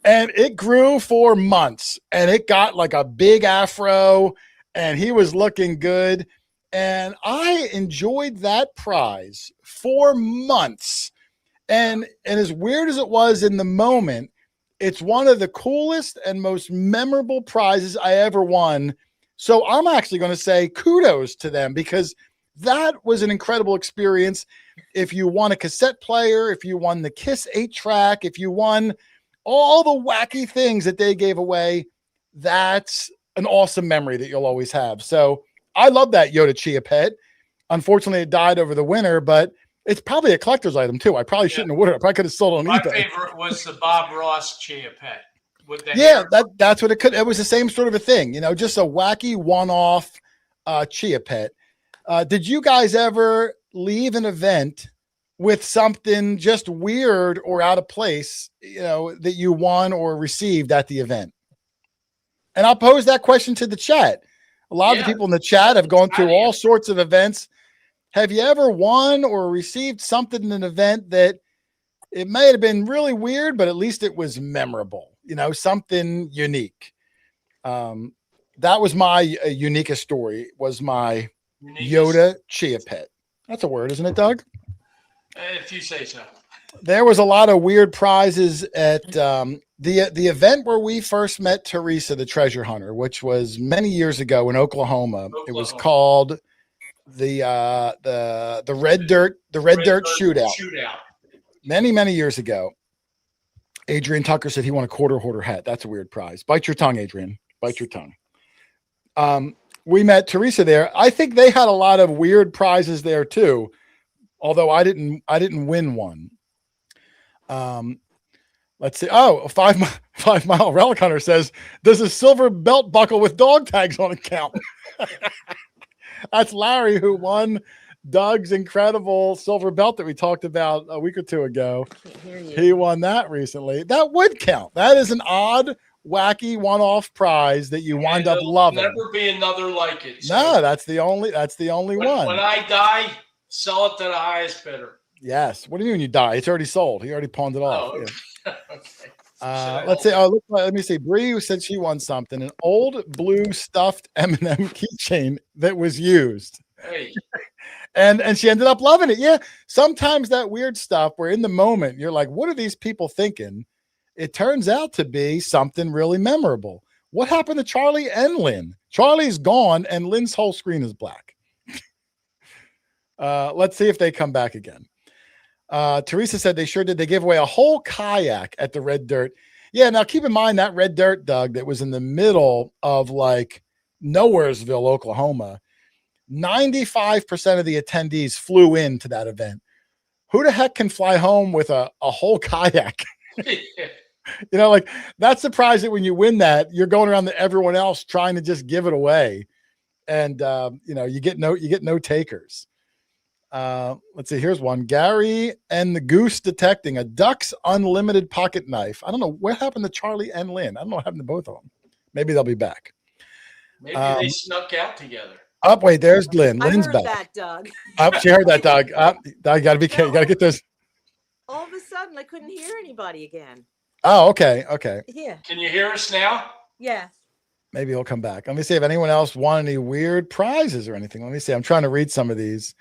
And it grew for months. And it got like a big afro. And he was looking good. And I enjoyed that prize for months. And as weird as it was in the moment, it's one of the coolest and most memorable prizes I ever won. So I'm actually going to say kudos to them, because that was an incredible experience. If you won a cassette player, if you won the Kiss 8-track, if you won all the wacky things that they gave away, that's an awesome memory that you'll always have. So I love that Yoda chia pet. Unfortunately, it died over the winter, but it's probably a collector's item too. I probably shouldn't have ordered it. I probably could have sold it on eBay. My favorite was the Bob Ross chia pet. That's what it could. It was the same sort of a thing, just a wacky one-off chia pet. Did you guys ever leave an event with something just weird or out of place, that you won or received at the event? And I'll pose that question to the chat. A lot of the people in the chat have gone through all sorts of events. Have you ever won or received something in an event that it may have been really weird, but at least it was memorable, something unique? That was my uniquest story, was my Yoda chia pet. That's a word, isn't it, Doug? If you say so. There was a lot of weird prizes at the event where we first met Teresa, the treasure hunter, which was many years ago in Oklahoma. It was called the red dirt shootout. Many years ago. Adrian Tucker said he won a quarter hoarder hat. That's a weird prize. Bite your tongue, Adrian. Bite your tongue. We met Teresa there. I think they had a lot of weird prizes there too, although I didn't win one. Let's see. Oh, a 5 mile relic hunter says, does a silver belt buckle with dog tags on it count? That's Larry, who won Doug's incredible silver belt that we talked about a week or two ago. He won that recently. That would count. That is an odd, wacky one-off prize that you wind up loving. Never be another like it. So no, that's the only one. When I die, sell it to the highest bidder. Yes. What do you mean you die? It's already sold. He already pawned it off. Oh, Yeah. okay. Let's see. Let me see. Bree said she won something. An old blue stuffed M&M keychain that was used. Hey, And she ended up loving it. Yeah. Sometimes that weird stuff where in the moment you're like, what are these people thinking? It turns out to be something really memorable. What happened to Charlie and Lynn? Charlie's gone and Lynn's whole screen is black. Let's see if they come back again. Teresa said they sure did. They gave away a whole kayak at the Red Dirt. Yeah, now keep in mind that Red Dirt, Doug, that was in the middle of like Nowheresville, Oklahoma. 95% of the attendees flew into that event. Who the heck can fly home with a whole kayak? You know, like that's surprised that when you win that, you're going around to everyone else trying to just give it away. And you know, you get no takers. Let's see, here's one. Gary and the Goose detecting a Duck's unlimited pocket knife. I don't know what happened to Charlie and Lynn. I don't know what happened to both of them. Maybe they'll be back. Maybe they snuck out together. Up, wait, there's Lynn. I Lynn's heard back. that, Doug. Up, she heard that, Doug. Up, Doug, you gotta be careful. You gotta get those. All of a sudden, I couldn't hear anybody again. Oh, okay. Yeah. Can you hear us now? Yeah. Maybe he'll come back. Let me see if anyone else won any weird prizes or anything. Let me see. I'm trying to read some of these.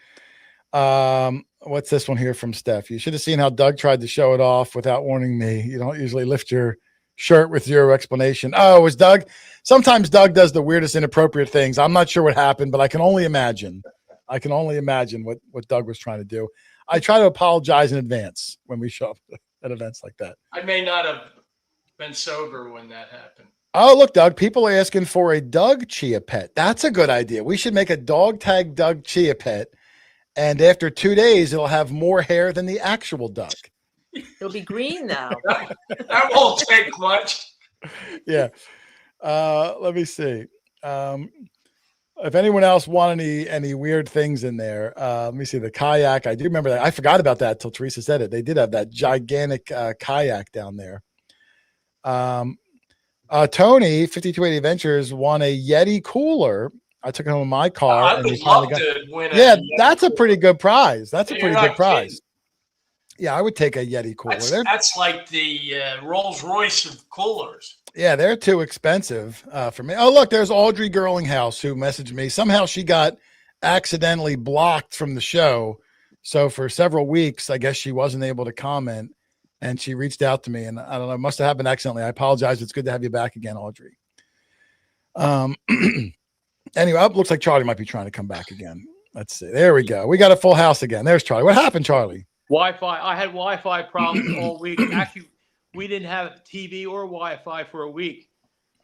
What's this one here from Steph? You should have seen how Doug tried to show it off without warning me. You don't usually lift your shirt with zero explanation. Oh, it was Doug. Sometimes Doug does the weirdest inappropriate things. I'm not sure what happened, but I can only imagine. What Doug was trying to do. I try to apologize in advance when we show up at events like that. I may not have been sober when that happened. Oh, look, Doug, people are asking for a Doug Chia pet. That's a good idea. We should make a dog tag Doug Chia pet. And after 2 days, it'll have more hair than the actual duck. It'll be green though. That won't take much. Yeah. Let me see. If anyone else want any weird things in there, let me see the kayak. I do remember that. I forgot about that till Teresa said it. They did have that gigantic kayak down there. Tony, 5280 Adventures, won a Yeti cooler. I took it home in my car. I and would he finally love to win. Yeah, that's a pretty good prize. That's a You're pretty not good prize. kidding. Yeah, I would take a Yeti cooler. That's like the Rolls Royce of coolers. Yeah, they're too expensive for me. Oh, look, there's Audrey Girlinghouse who messaged me. Somehow she got accidentally blocked from the show. So for several weeks, I guess she wasn't able to comment. And she reached out to me. And I don't know, it must have happened accidentally. I apologize. It's good to have you back again, Audrey. Anyway, it looks like Charlie might be trying to come back again. Let's see. There we go. We got a full house again. There's Charlie. What happened, Charlie? Wi-Fi. I had Wi-Fi problems all week. Actually, we didn't have TV or Wi-Fi for a week.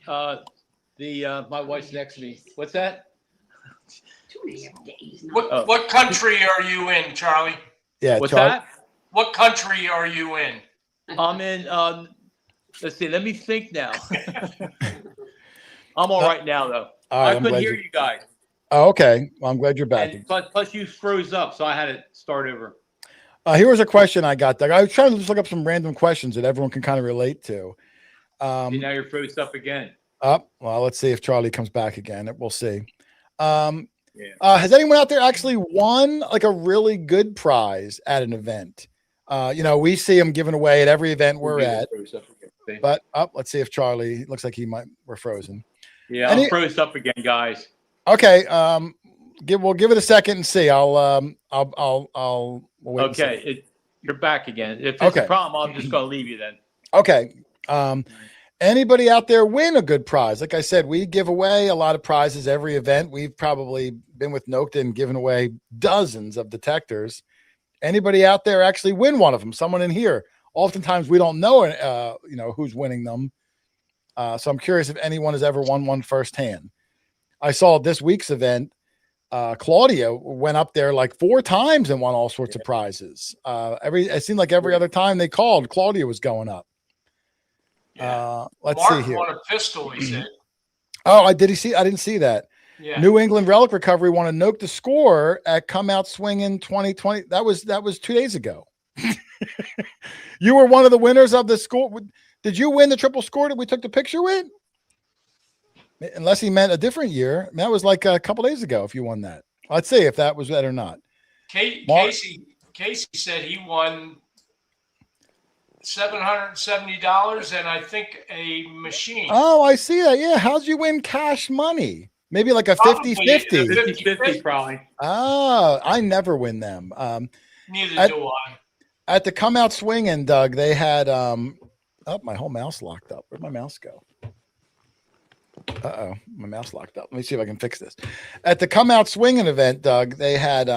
My wife's next to me. What's that? 2.5 days. What country are you in, Charlie? Yeah. What's Charlie. that? What country are you in? I'm in. Let's see. Let me think now. I'm all right now, though. All right, I couldn't hear you guys. Oh, okay. Well, I'm glad you're back. And plus, you froze up, so I had to start over. Here was a question I got, Doug. I was trying to just look up some random questions that everyone can kind of relate to. See, now you're froze up again. Well, let's see if Charlie comes back again. We'll see. Has anyone out there actually won like a really good prize at an event? We see them giving away at every event we're at. But let's see if Charlie looks like we're frozen. Yeah, I'm froze up again, guys. Okay. We'll give it a second and see. We'll wait. Okay, you're back again. If it's a problem, I'm just going to leave you then. Okay. Anybody out there win a good prize? Like I said, we give away a lot of prizes every event. We've probably been with Nokta and given away dozens of detectors. Anybody out there actually win one of them? Someone in here. Oftentimes we don't know, who's winning them. So I'm curious if anyone has ever won one firsthand. I saw this week's event. Claudia went up there like 4 times and won all sorts of prizes. It seemed like every other time they called, Claudia was going up. Yeah. Let's Mark see here. won a pistol, he said. Oh, I didn't see that. Yeah. New England Relic Recovery won a Note to Score at Come Out Swingin 2020. That was 2 days ago. You were one of the winners of the score. Did you win the triple score that we took the picture with? Unless he meant a different year. That was like a couple days ago if you won that. Let's see if that was that or not. Casey Casey said he won $770 and I think a machine. Oh, I see that. Yeah. How'd you win cash money? Maybe like a Probably 50-50. 50-50 probably. Oh, I never win them. Neither do I. At the Come Out Swingin, Doug, they had my whole mouse locked up. Where'd my mouse go? Uh-oh, my mouse locked up. Let me see if I can fix this. At the Come Out Swingin event, Doug, they had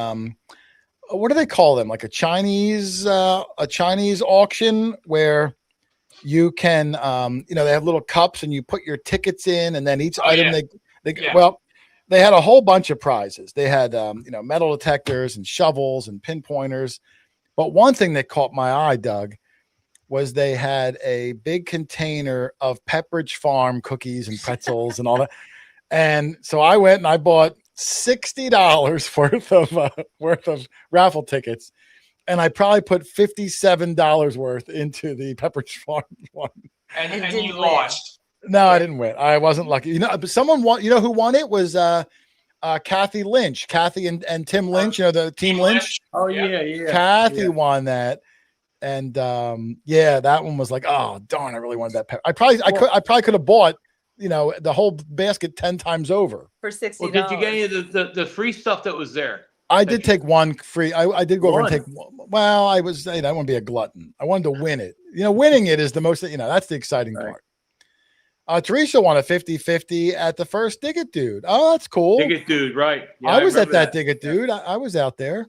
what do they call them? Like a Chinese auction where you can they have little cups and you put your tickets in, and then each item they had a whole bunch of prizes. They had metal detectors and shovels and pinpointers. But one thing that caught my eye, Doug, was they had a big container of Pepperidge Farm cookies and pretzels and all that. And so I went and I bought $60 worth of raffle tickets, and I probably put $57 worth into the Pepperidge Farm one. And you lost. No, I didn't win. I wasn't lucky. But someone won. You know who won it was Kathy Lynch. Kathy and Tim Lynch. The Team Lynch. Oh yeah. Kathy won that. And that one was like, oh darn, I really wanted that. I probably could have bought, the whole basket 10 times over For $60. Well, did you get any of the free stuff that was there? I did take one free. I did go over and take. Well, I want to be a glutton. I wanted to win it. Winning it is the most. That's the exciting part. Teresa won a 50-50 at the first Dig It Dude. Oh, that's cool. Dig It Dude, right? Yeah, I was at that Dig It Dude. I was out there.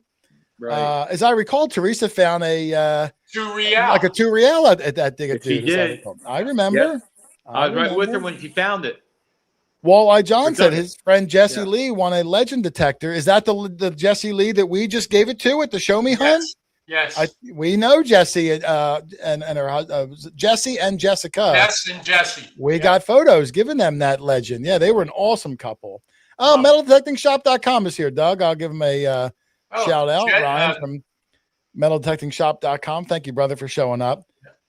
Right. As I recall, Teresa found a $2 like a $2 at that Dig It Dude. She did. I remember. Yep. I was right with her when she found it. Walleye John said his friend Jesse Lee won a legend detector. Is that the Jesse Lee that we just gave it to at the Show Me Hunt? Yes. We know Jesse and her Jesse and Jessica. Jess and Jesse. We got photos giving them that legend. Yeah, they were an awesome couple. Oh, metaldetectingshop.com is here, Doug. I'll give them a shout out. Ryan from metaldetectingshop.com. Thank you, brother, for showing up.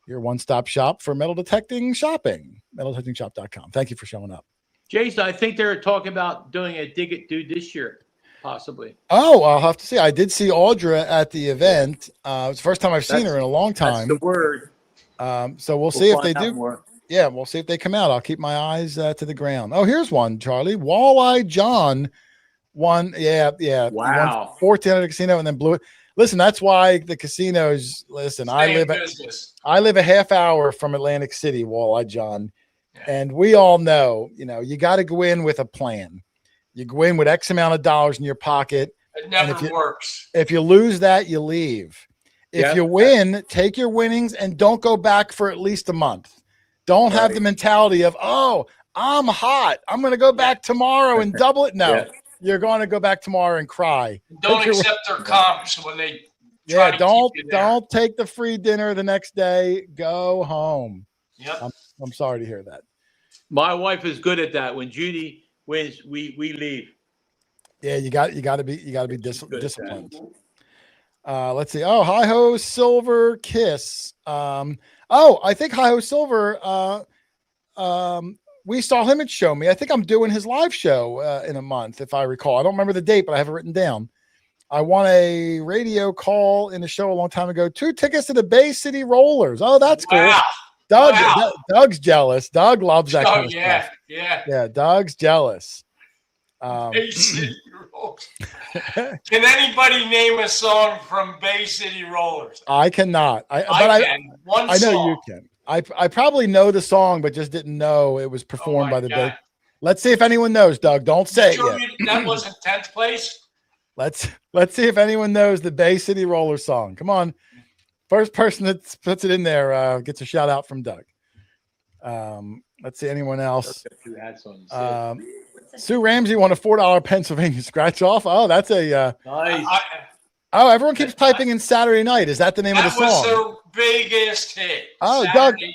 Your one-stop shop for metal detecting shopping. Metaldetectingshop.com. Thank you for showing up. Jason, I think they're talking about doing a Dig It Dude this year, possibly. Oh, I'll have to see. I did see Audra at the event. It's the first time I've seen her in a long time. That's the word. So we'll see if they do. More. Yeah, we'll see if they come out. I'll keep my eyes to the ground. Oh, here's one, Charlie. Walleye John won. Yeah. Wow. 14 at a casino and then blew it. Listen, that's why the casinos. Listen, I live a half hour from Atlantic City, Walleye John. And we all know, you got to go in with a plan. You go in with X amount of dollars in your pocket. It never works. If you lose that, you leave. If you win, take your winnings and don't go back for at least a month. Don't have the mentality of, oh, I'm hot. I'm going to go back tomorrow and double it. No, you're going to go back tomorrow and cry. Don't accept their comps when they try to don't keep you there. Don't take the free dinner the next day. Go home. Yep. I'm sorry to hear that. My wife is good at that. When Judy wins, we leave. Yeah, you got to be disciplined. Let's see. Oh, Hi Ho Silver Kiss. I think Hi Ho Silver. We saw him at Show Me. I think I'm doing his live show in a month, if I recall. I don't remember the date, but I have it written down. I won a radio call in the show a long time ago. 2 tickets to the Bay City Rollers. Oh, that's cool. Wow. Doug's jealous. Doug loves that kind of stuff. Yeah. Doug's jealous. Bay City Rollers. Can anybody name a song from Bay City Rollers? I cannot. I can. I know you can. I probably know the song, but just didn't know it was performed by the Bay. Let's see if anyone knows, Doug. Don't say it yet. That wasn't 10th place. Let's see if anyone knows the Bay City Rollers song. Come on. First person that puts it in there gets a shout out from Doug. Let's see anyone else. Sue Ramsey won a $4 Pennsylvania scratch off. Oh, that's a nice. Everyone keeps typing in Saturday Night. Is that the name of the song? That was their biggest hit. Oh, Saturday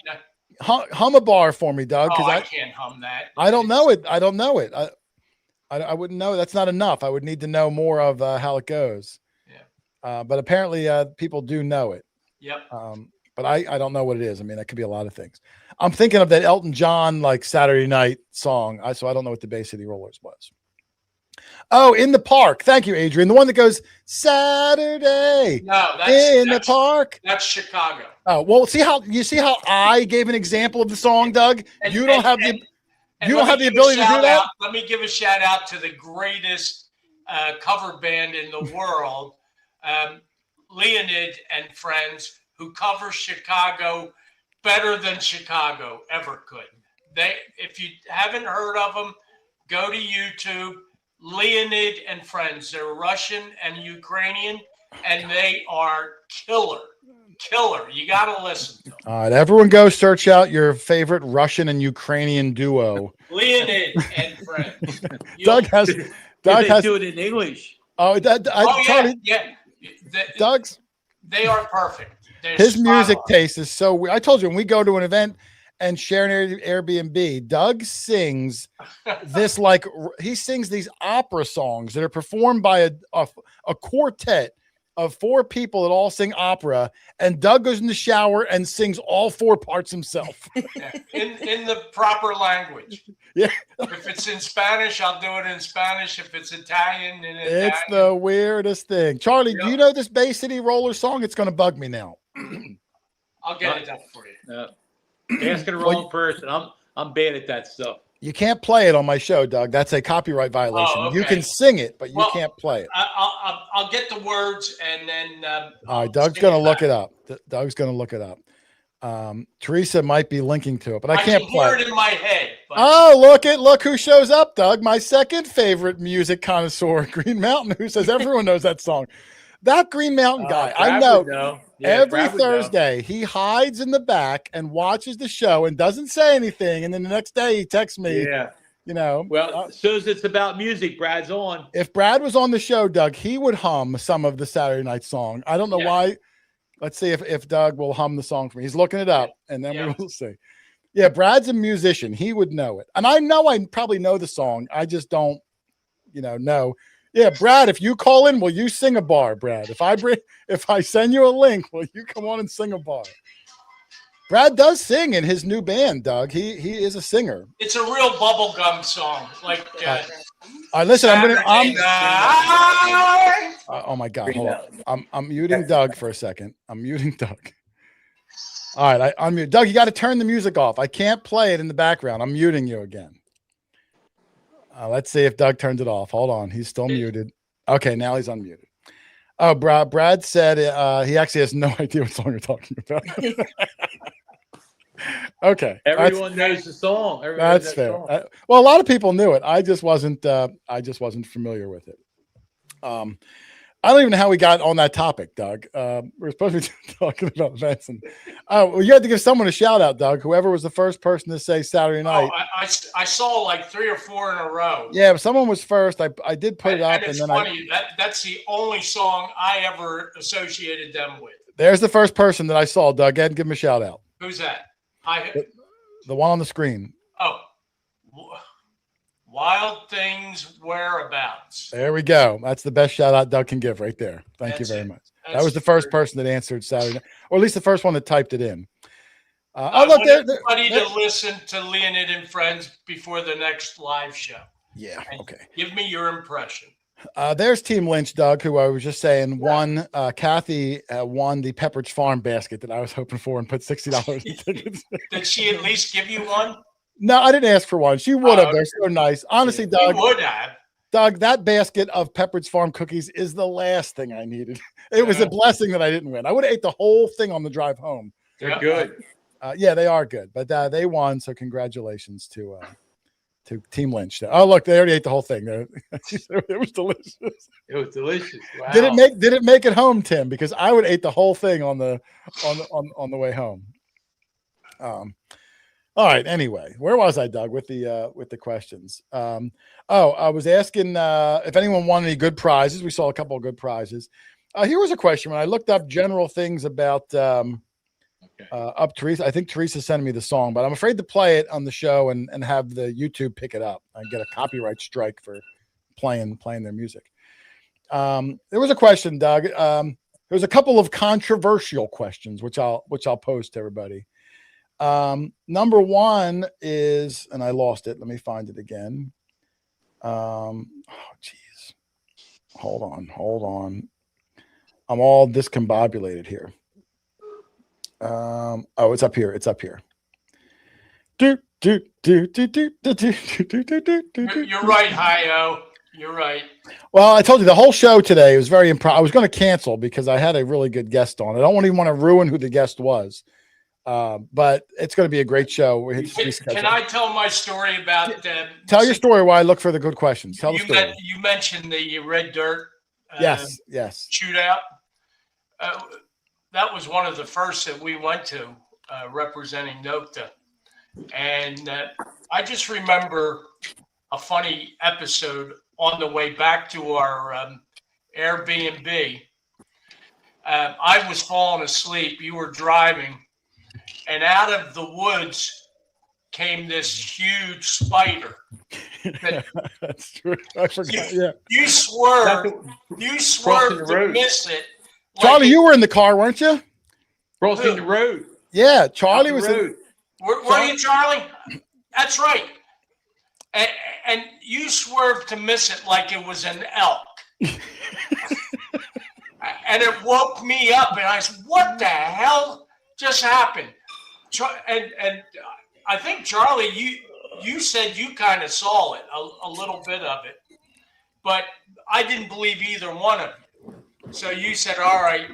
Doug, hum a bar for me, Doug. Oh, I can't hum that. I don't know it. I wouldn't know. That's not enough. I would need to know more of how it goes. Yeah. But apparently people do know it. Yep. But I don't know what it is. I mean, that could be a lot of things. I'm thinking of that Elton John like Saturday Night song. So I don't know what the Bay City Rollers was. Oh, In the Park. Thank you, Adrian. The one that goes Saturday No, in the park. That's Chicago. Oh, well, see how I gave an example of the song, Doug? And- You don't and- have and- the and you let don't me have the give a ability to do shout that? out- Let me give a shout out to the greatest cover band in the world, Leonid and Friends, who cover Chicago better than Chicago ever could. If you haven't heard of them, go to YouTube. Leonid and Friends. They're Russian and Ukrainian, and they are killer. You got to listen to them. All right, everyone go search out your favorite Russian and Ukrainian duo. Leonid and Friends. Doug has They do it in English. Charlie, yeah. Doug's They are perfect. They're his spot music on. taste is so weird. I told you when we go to an event and share an Airbnb, Doug sings this he sings these opera songs that are performed by a quartet of 4 people that all sing opera, and Doug goes in the shower and sings all 4 parts himself. Yeah. In the proper language. Yeah. If it's in Spanish, I'll do it in Spanish. If it's Italian, in Italian. It's the weirdest thing. Charlie, do you know this Bay City Roller song? It's going to bug me now. I'll get it done for you. Asking the wrong person. I'm bad at that stuff. You can't play it on my show, Doug. That's a copyright violation. Oh, okay. You can sing it, but you can't play it. I'll get the words and then. All right, Doug's going to look it up. Doug's going to look it up. Teresa might be linking to it, but I can't play hear it in my head. But... Oh, look who shows up, Doug. My second favorite music connoisseur, Green Mountain, who says everyone knows that song. That Green Mountain guy, I know. Yeah, every Thursday, he hides in the back and watches the show and doesn't say anything. And then the next day, he texts me. Yeah. You know. Well, as soon as it's about music, Brad's on. If Brad was on the show, Doug, he would hum some of the Saturday night song. I don't know why. Let's see if Doug will hum the song for me. He's looking it up, and then we will see. Yeah, Brad's a musician. He would know it. And I know I probably know the song. I just don't, know. Yeah, Brad, if you call in, will you sing a bar, Brad? If I send you a link, will you come on and sing a bar? Brad does sing in his new band, Doug. He is a singer. It's a real bubblegum song. Like all right, listen, night. Oh my God, hold on. I'm muting Doug for a second. I'm muting Doug. All right, I unmute. Doug, you got to turn the music off. I can't play it in the background. I'm muting you again. Let's see if Doug turns it off. Hold on. He's still muted. Okay, now he's unmuted. Oh, Brad said he actually has no idea what song you're talking about. Okay. Everyone knows the song. That's fair. Well, a lot of people knew it. I just wasn't familiar with it. I don't even know how we got on that topic, Doug. We're supposed to be talking about events. And you had to give someone a shout out, Doug. Whoever was the first person to say Saturday night. I saw like 3 or 4 in a row. Yeah, but someone was first. I did put it up, and it's then funny. That's the only song I ever associated them with. There's the first person that I saw, Doug. Go ahead and give him a shout out. Who's that? The one on the screen. Oh, Wild Things Whereabouts. There we go. That's the best shout out Doug can give right there. Thank you very much. That was the first person that answered Saturday night, or at least the first one that typed it in. I want everybody to listen to Leonid and Friends before the next live show. Yeah. Okay. Give me your impression. There's Team Lynch, Doug, who I was just saying won. Kathy won the Pepperidge Farm basket that I was hoping for and put $60 in tickets. Did she at least give you one? No, I didn't ask for one. She would have. They're so nice. Honestly, Doug. She would have. Doug, that basket of Pepperidge Farm cookies is the last thing I needed. It was a blessing that I didn't win. I would have ate the whole thing on the drive home. They're good. Yeah, they are good. But they won, so congratulations to Team Lynch. Oh, look, they already ate the whole thing. It was delicious. It was delicious. Wow. Did it make it home, Tim? Because I would have ate the whole thing on the way home. All right. Anyway, where was I, Doug, with the questions? I was asking if anyone won any good prizes. We saw a couple of good prizes. Here was a question when I looked up general things about up Teresa. I think Teresa sent me the song, but I'm afraid to play it on the show and have the YouTube pick it up and get a copyright strike for playing their music. There was a question, Doug. There was a couple of controversial questions, which I'll post to everybody. Number one is, and I lost it. Let me find it again. Oh, geez. Hold on. I'm all discombobulated here. Oh, it's up here. You're right, Hi-O. You're right. Well, I told you the whole show today was very I was going to cancel because I had a really good guest on. I don't even want to ruin who the guest was, but it's going to be a great show. Can I tell my story about? Tell your story while I look for the good questions. Tell the story. You mentioned the red dirt. Yes. Shootout. That was one of the first that we went to, representing NOPTA, and I just remember a funny episode on the way back to our Airbnb. I was falling asleep. You were driving, and out of the woods came this huge spider. That's true. I forgot. You swerved to miss it. Charlie, you were in the car, weren't you? Crossing the road. Yeah, Charlie was. Were you, Charlie? That's right. And you swerved to miss it like it was an elk. And it woke me up, and I said, what the hell just happened? And I think, Charlie, you said you kind of saw it, a little bit of it. But I didn't believe either one of you. So you said, all right,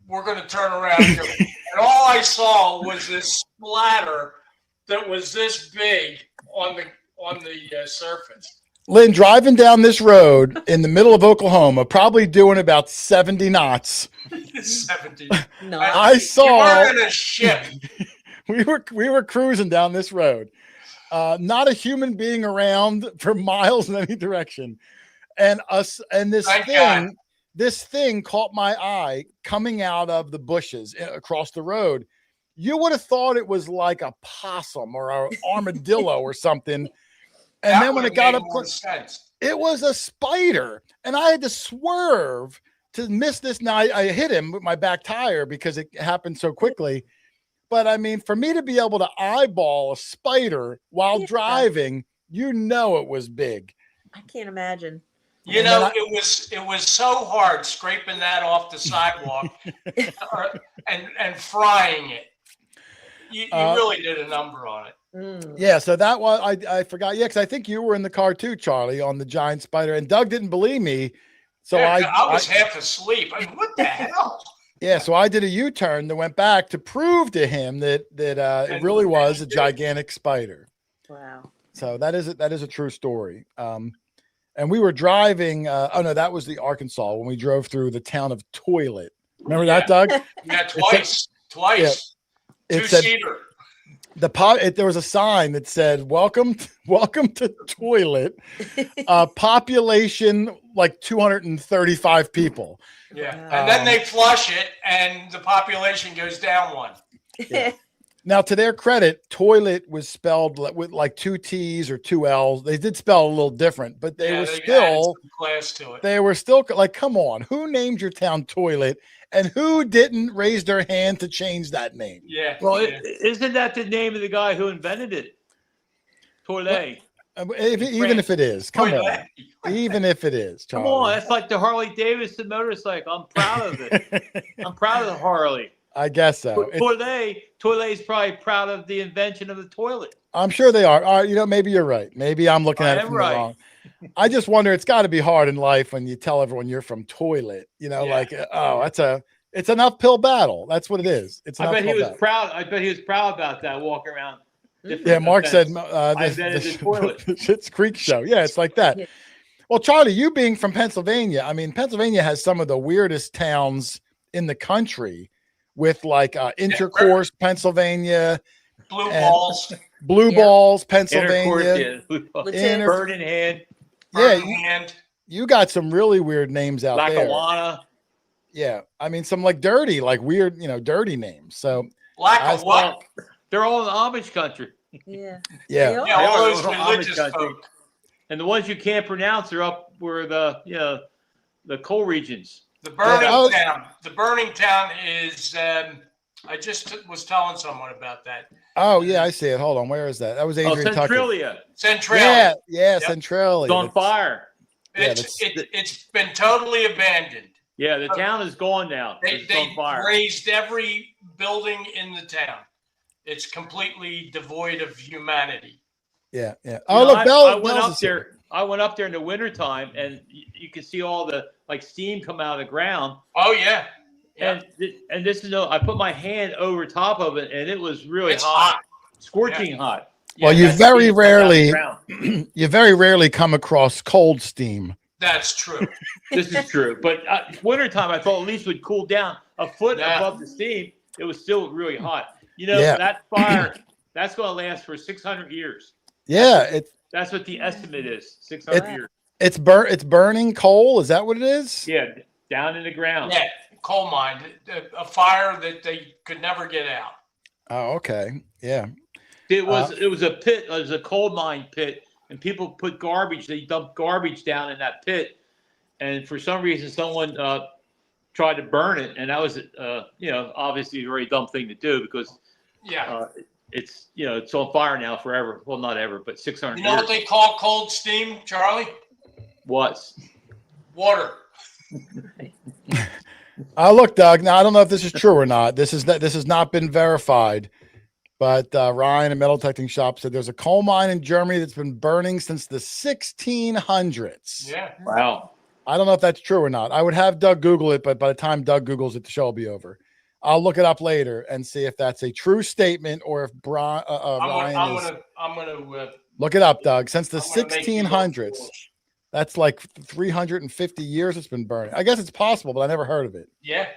we're going to turn around here. And all I saw was this splatter that was this big on the surface. Lynn, driving down this road in the middle of Oklahoma, probably doing about 70 knots. 70. No. I saw. You were in a ship. we were cruising down this road. Not a human being around for miles in any direction, and this thing caught my eye coming out of the bushes across the road. You would have thought it was like a possum or an armadillo or something. And then when it got up close, it was a spider, and I had to swerve to miss this. Now I hit him with my back tire because it happened so quickly. But I mean, for me to be able to eyeball a spider while driving, it was big. I can't imagine. It was so hard scraping that off the sidewalk and frying it. You really did a number on it. Yeah, so that was I forgot. Yeah, because I think you were in the car too, Charlie, on the giant spider, and Doug didn't believe me. So I was half asleep. I mean, what the hell? Yeah, so I did a U-turn that went back to prove to him that it really was a gigantic spider. Wow. So that is a true story. And we were driving. That was the Arkansas when we drove through the town of Toilet. Remember that, Doug? Yeah, twice. Yeah. Two-seater. There was a sign that said welcome to Toilet, population like 235 people. Yeah, and then they flush it and the population goes down one. Yeah. Now, to their credit, Toilet was spelled with like 2 T's or 2 L's. They did spell a little different, but they were still class to it. They were still like, come on, who named your town Toilet? And who didn't raise their hand to change that name? Yeah. Well, isn't that the name of the guy who invented it? Toilet. Even if it is, come on. Even if it is, Charlie. Come on, that's like the Harley Davidson motorcycle. I'm proud of it. I'm proud of the Harley. I guess so. Toilet is probably proud of the invention of the toilet. I'm sure they are. All right, maybe you're right. Maybe I'm looking at it from the wrong. I just wonder, it's got to be hard in life when you tell everyone you're from Toilet. It's an uphill battle. That's what it is. I bet he was proud. I bet he was proud about that, walking around. Yeah, Mark said the toilet. Schitt's Creek show. Yeah, it's like that. Yeah. Well, Charlie, you being from Pennsylvania, I mean, Pennsylvania has some of the weirdest towns in the country with like Intercourse, Pennsylvania. Blue Balls, Pennsylvania. Bird in Hand. Yeah, you got some really weird names out there. Lackawanna. Yeah, I mean, some like dirty, like weird, dirty names. So Lackawanna. They're all in the Amish country. Yeah. All those religious folk. And the ones you can't pronounce are up where the coal regions. The burning town. The burning town is. I just was telling someone about that. Oh yeah, I see it. Hold on, where is that? That was Adrian Tucker. Centralia. Yeah, Centralia. It's on fire. It's been totally abandoned. Yeah, the town is gone now. They on fire. razed every building in the town. It's completely devoid of humanity. Yeah, yeah. Oh, look, I went up there. I went up there in the wintertime, and you can see all the steam come out of the ground. Oh yeah. And this is I put my hand over top of it, and it was really It's hot. Scorching hot. Well, Yeah, you very rarely come across cold steam. That's true. This is true. But wintertime, I thought at least would cool down a foot above the steam. It was still really hot. That fire, that's going to last for 600 years. Yeah, that's what the estimate is. 600 years. It's burning coal. Is that what it is? Yeah, down in the ground. Yeah, coal mine, a fire that they could never get out. Oh, okay. Yeah. It was a pit. It was a coal mine pit, and people put garbage. They dumped garbage down in that pit, and for some reason, someone tried to burn it, and that was obviously a very dumb thing to do because it's it's on fire now forever. Well, not ever, but 600 You know what they call cold steam, Charlie? What? Water. Look, Doug. Now I don't know if this is true or not. This has not been verified, but Ryan at Metal Detecting Shop said there's a coal mine in Germany that's been burning since the 1600s. Yeah. Wow. I don't know if that's true or not. I would have Doug Google it, but by the time Doug Googles it, the show will be over. I'll look it up later and see if that's a true statement or if Ryan I'm gonna look it up, Doug. Since the 1600s, that's like 350 years it's been burning. I guess it's possible, but I never heard of it. Yeah.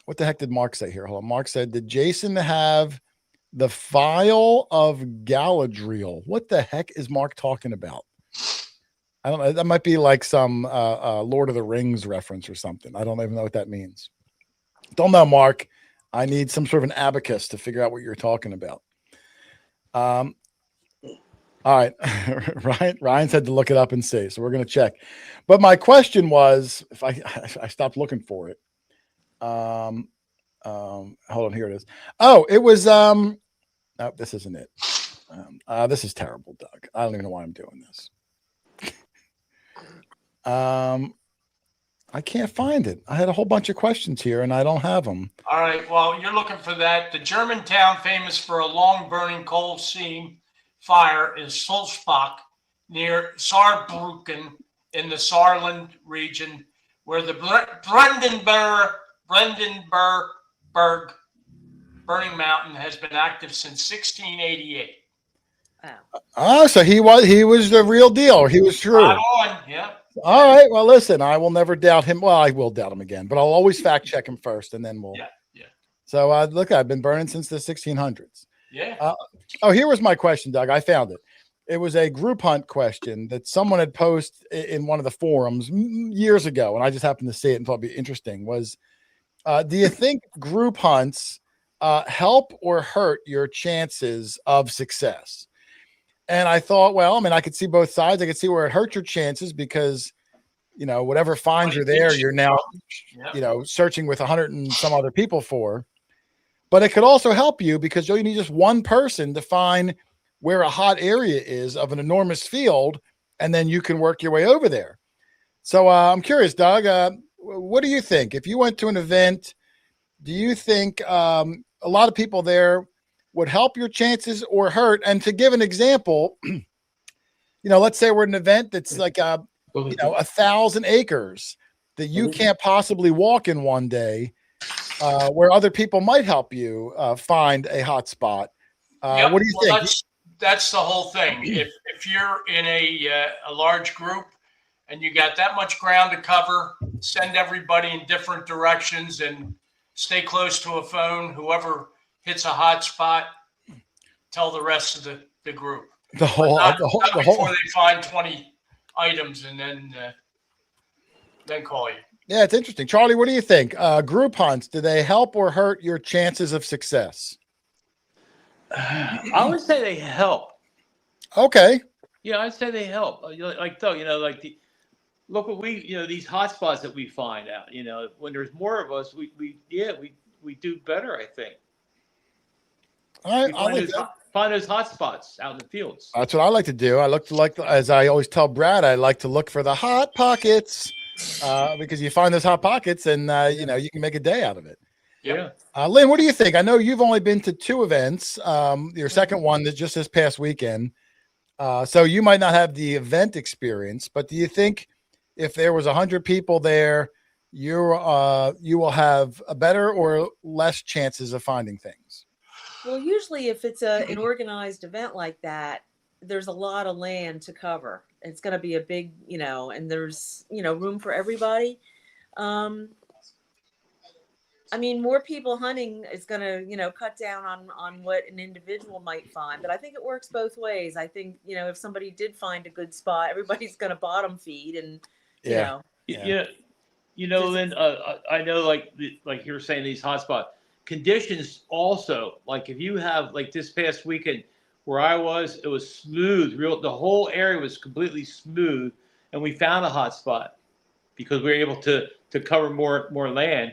What the heck did Mark say here? Hold on. Mark said, did Jason have the phial of Galadriel? What the heck is Mark talking about? I don't know. That might be like some Lord of the Rings reference or something. I don't even know what that means. Don't know, Mark. I need some sort of an abacus to figure out what you're talking about. All right. Ryan said to look it up and see. So we're going to check. But my question was, if I stopped looking for it. Hold on, here it is. Oh, it was no, this isn't it. This is terrible, Doug. I don't even know why I'm doing this. I can't find it. I had a whole bunch of questions here and I don't have them. All right. Well, you're looking for that. The German town famous for a long burning coal seam fire is Sulzbach near Saarbrücken in the Saarland region, where the Brandenburg burning mountain has been active since 1688. Oh, so he was the real deal. He was true. Right on, yeah. All right. Well, listen, I will never doubt him. Well, I will doubt him again, but I'll always fact check him first, and then we'll. Yeah. So look, I've been burning since the 1600s. Yeah. Here was my question, Doug. I found it. It was a group hunt question that someone had posted in one of the forums years ago, and I just happened to see it and thought it'd be interesting. Was do you think group hunts help or hurt your chances of success? And I thought, well, I mean, I could see both sides. I could see where it hurts your chances because, whatever finds are there, you're now, searching with 100 and some other people for. But it could also help you because you need just one person to find where a hot area is of an enormous field, and then you can work your way over there. So I'm curious, Doug, what do you think? If you went to an event, do you think a lot of people there would help your chances or hurt? And to give an example, let's say we're at an event that's like 1,000 acres that you can't possibly walk in one day, where other people might help you find a hot spot. What do you think? That's the whole thing. If you're in a large group and you got that much ground to cover, send everybody in different directions and stay close to a phone. Whoever hits a hot spot, tell the rest of the group. Before they find 20 items and then call you. Yeah, it's interesting. Charlie, what do you think? Group hunts, do they help or hurt your chances of success? I would say they help. Okay. Yeah, I'd say they help. Like Doug, look what these hot spots that we find out. When there's more of us, we do better, I think. All right, find those hot spots out in the fields. That's what I like to do. I look to as I always tell Brad, I like to look for the hot pockets because you find those hot pockets and you can make a day out of it. Yeah. Lynn, what do you think? I know you've only been to 2 events. Your second one is just this past weekend. So you might not have the event experience, but do you think if there was 100 people there, you will have a better or less chances of finding things? Well, usually if it's an organized event like that, there's a lot of land to cover. It's going to be a big, and there's, room for everybody. I mean, more people hunting is going to, cut down on what an individual might find. But I think it works both ways. I think, if somebody did find a good spot, everybody's going to bottom feed and, Yeah. Lynn, I know like you were saying, these hotspot conditions also, like if you have like this past weekend where I was, it was smooth. The whole area was completely smooth. And we found a hot spot because we were able to cover more land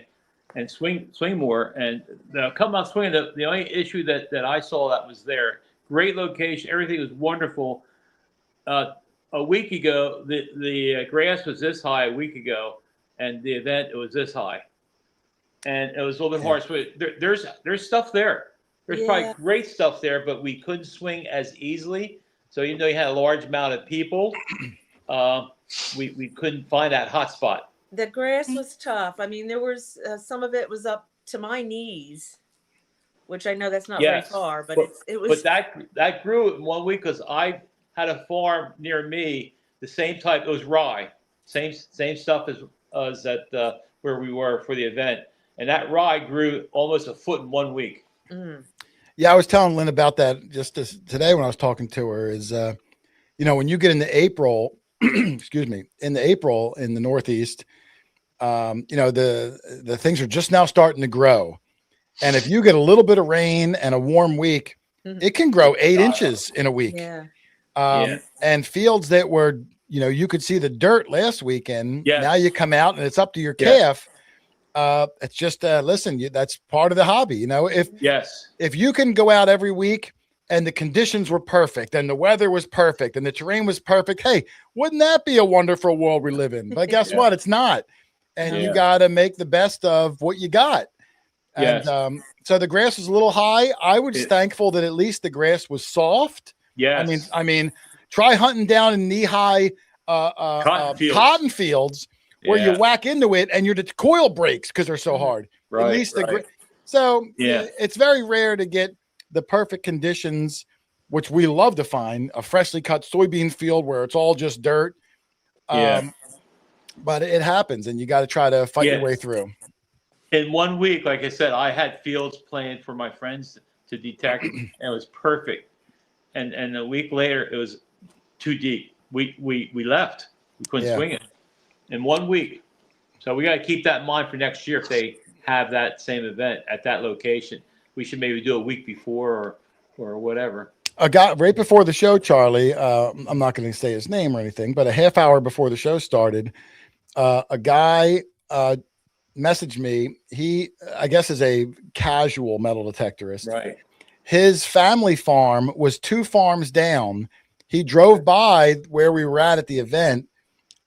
and swing more. And the Come Out Swingin, the only issue that I saw that was there, great location, everything was wonderful. A week ago, the grass was this high a week ago, and the event, it was this high. And it was a little bit hard. So there's stuff there. There's probably great stuff there, but we couldn't swing as easily. So even though you had a large amount of people, we couldn't find that hot spot. The grass was tough. I mean, there was some of it was up to my knees, which I know that's not very far, but it was. But that grew in 1 week because I had a farm near me, the same type. It was rye, same stuff as at where we were for the event, and that rye grew almost a foot in 1 week. Mm. Yeah, I was telling Lynn about that just today when I was talking to her. Is when you get into April, excuse me, in the Northeast. The things are just now starting to grow. And if you get a little bit of rain and a warm week, it can grow 8 inches in a week. Yeah. And fields that were, you could see the dirt last weekend. Yes. Now you come out and it's up to your calf. It's just, listen, that's part of the hobby. If you can go out every week and the conditions were perfect and the weather was perfect and the terrain was perfect, hey, wouldn't that be a wonderful world we live in? But guess what? It's not. And you got to make the best of what you got. And so the grass was a little high. I was thankful that at least the grass was soft. Yes. I mean, try hunting down in knee-high cotton fields where you whack into it and the coil breaks because they're so hard. Right. At least it's very rare to get the perfect conditions, which we love to find, a freshly cut soybean field where it's all just dirt. But it happens, and you got to try to fight your way through. In 1 week, like I said, I had fields planned for my friends to detect, and it was perfect. And a week later, it was too deep. We left. We couldn't swing it in 1 week. So we got to keep that in mind for next year if they have that same event at that location. We should maybe do a week before or whatever. A guy right before the show, Charlie, I'm not going to say his name or anything, but a half hour before the show started, a guy messaged me. He, I guess, is a casual metal detectorist. Right. His family farm was 2 farms down. He drove by where we were at the event,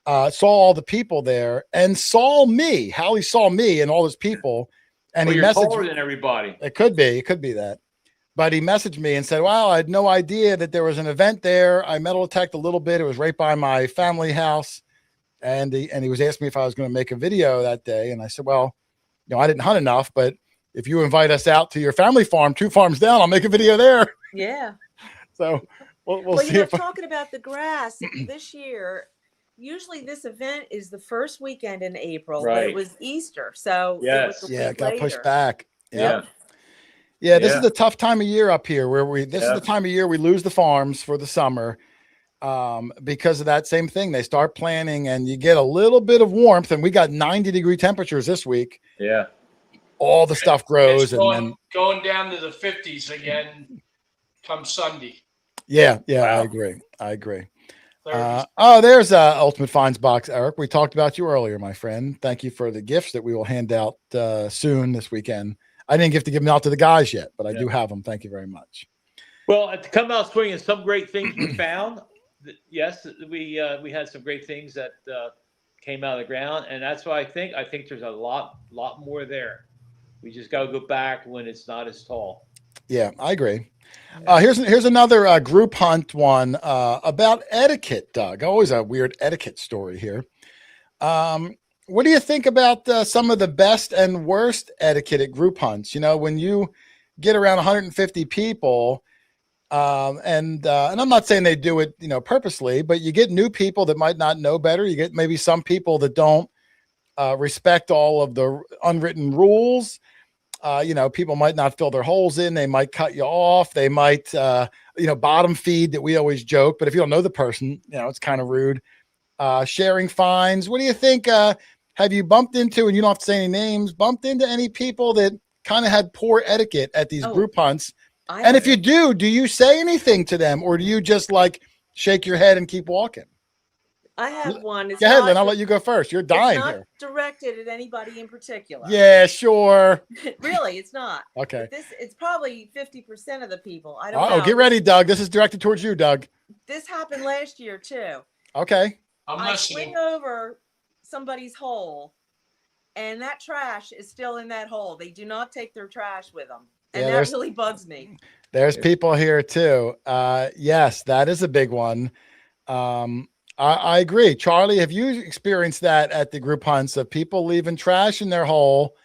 saw all the people there, and saw me. Hallie saw me and all his people. And he you're messaged taller than everybody. It could be that. But he messaged me and said, wow, I had no idea that there was an event there. I metal detect a little bit. It was right by my family house. And he was asking me if I was going to make a video that day. And I said, well, I didn't hunt enough, but if you invite us out to your family farm, 2 farms down, I'll make a video there. Yeah. So we'll see. Talking about the grass this year, usually this event is the first weekend in April, but it was Easter. So it got pushed back. Yeah. Yeah, this is the tough time of year up here where this is the time of year we lose the farms for the summer because of that same thing. They start planning and you get a little bit of warmth, and we got 90-degree temperatures this week. Yeah. All the stuff grows and going down to the 50s again come Sunday. Yeah, wow. I agree. There's Ultimate Finds box, Eric. We talked about you earlier, my friend. Thank you for the gifts that we will hand out soon this weekend. I didn't get to give them out to the guys yet, but I do have them. Thank you very much. Well, at the Come Out Swingin, some great things were found. Yes, we had some great things that came out of the ground, and that's why I think there's a lot more there. We just got to go back when it's not as tall. Yeah, I agree. Here's another group hunt one about etiquette, Doug. Always a weird etiquette story here. What do you think about some of the best and worst etiquette at group hunts? You know, when you get around 150 people, and I'm not saying they do it, you know, purposely, but you get new people that might not know better. You get maybe some people that don't respect all of the unwritten rules. You know, people might not fill their holes in. They might cut you off. They might, you know, bottom feed, that we always joke. But if you don't know the person, you know, it's kind of rude. Sharing fines. What do you think? Have you bumped into, and you don't have to say any names, bumped into any people that kind of had poor etiquette at these group hunts? And if you do you say anything to them, or do you just like shake your head and keep walking? I have one. It's Go ahead, not, Lynn. I'll let you go first. You're dying it's not here. directed at anybody in particular. Yeah, sure. Really, it's not. Okay. It's probably 50% of the people. I don't know. Get ready, Doug. This is directed towards you, Doug. This happened last year too. Okay. I'm I listening. swing over somebody's hole, and that trash is still in that hole. They do not take their trash with them, and Yeah, that really bugs me. There's people here too. Yes, that is a big one. I agree. Charlie, have you experienced that at the group hunts of people leaving trash in their hole,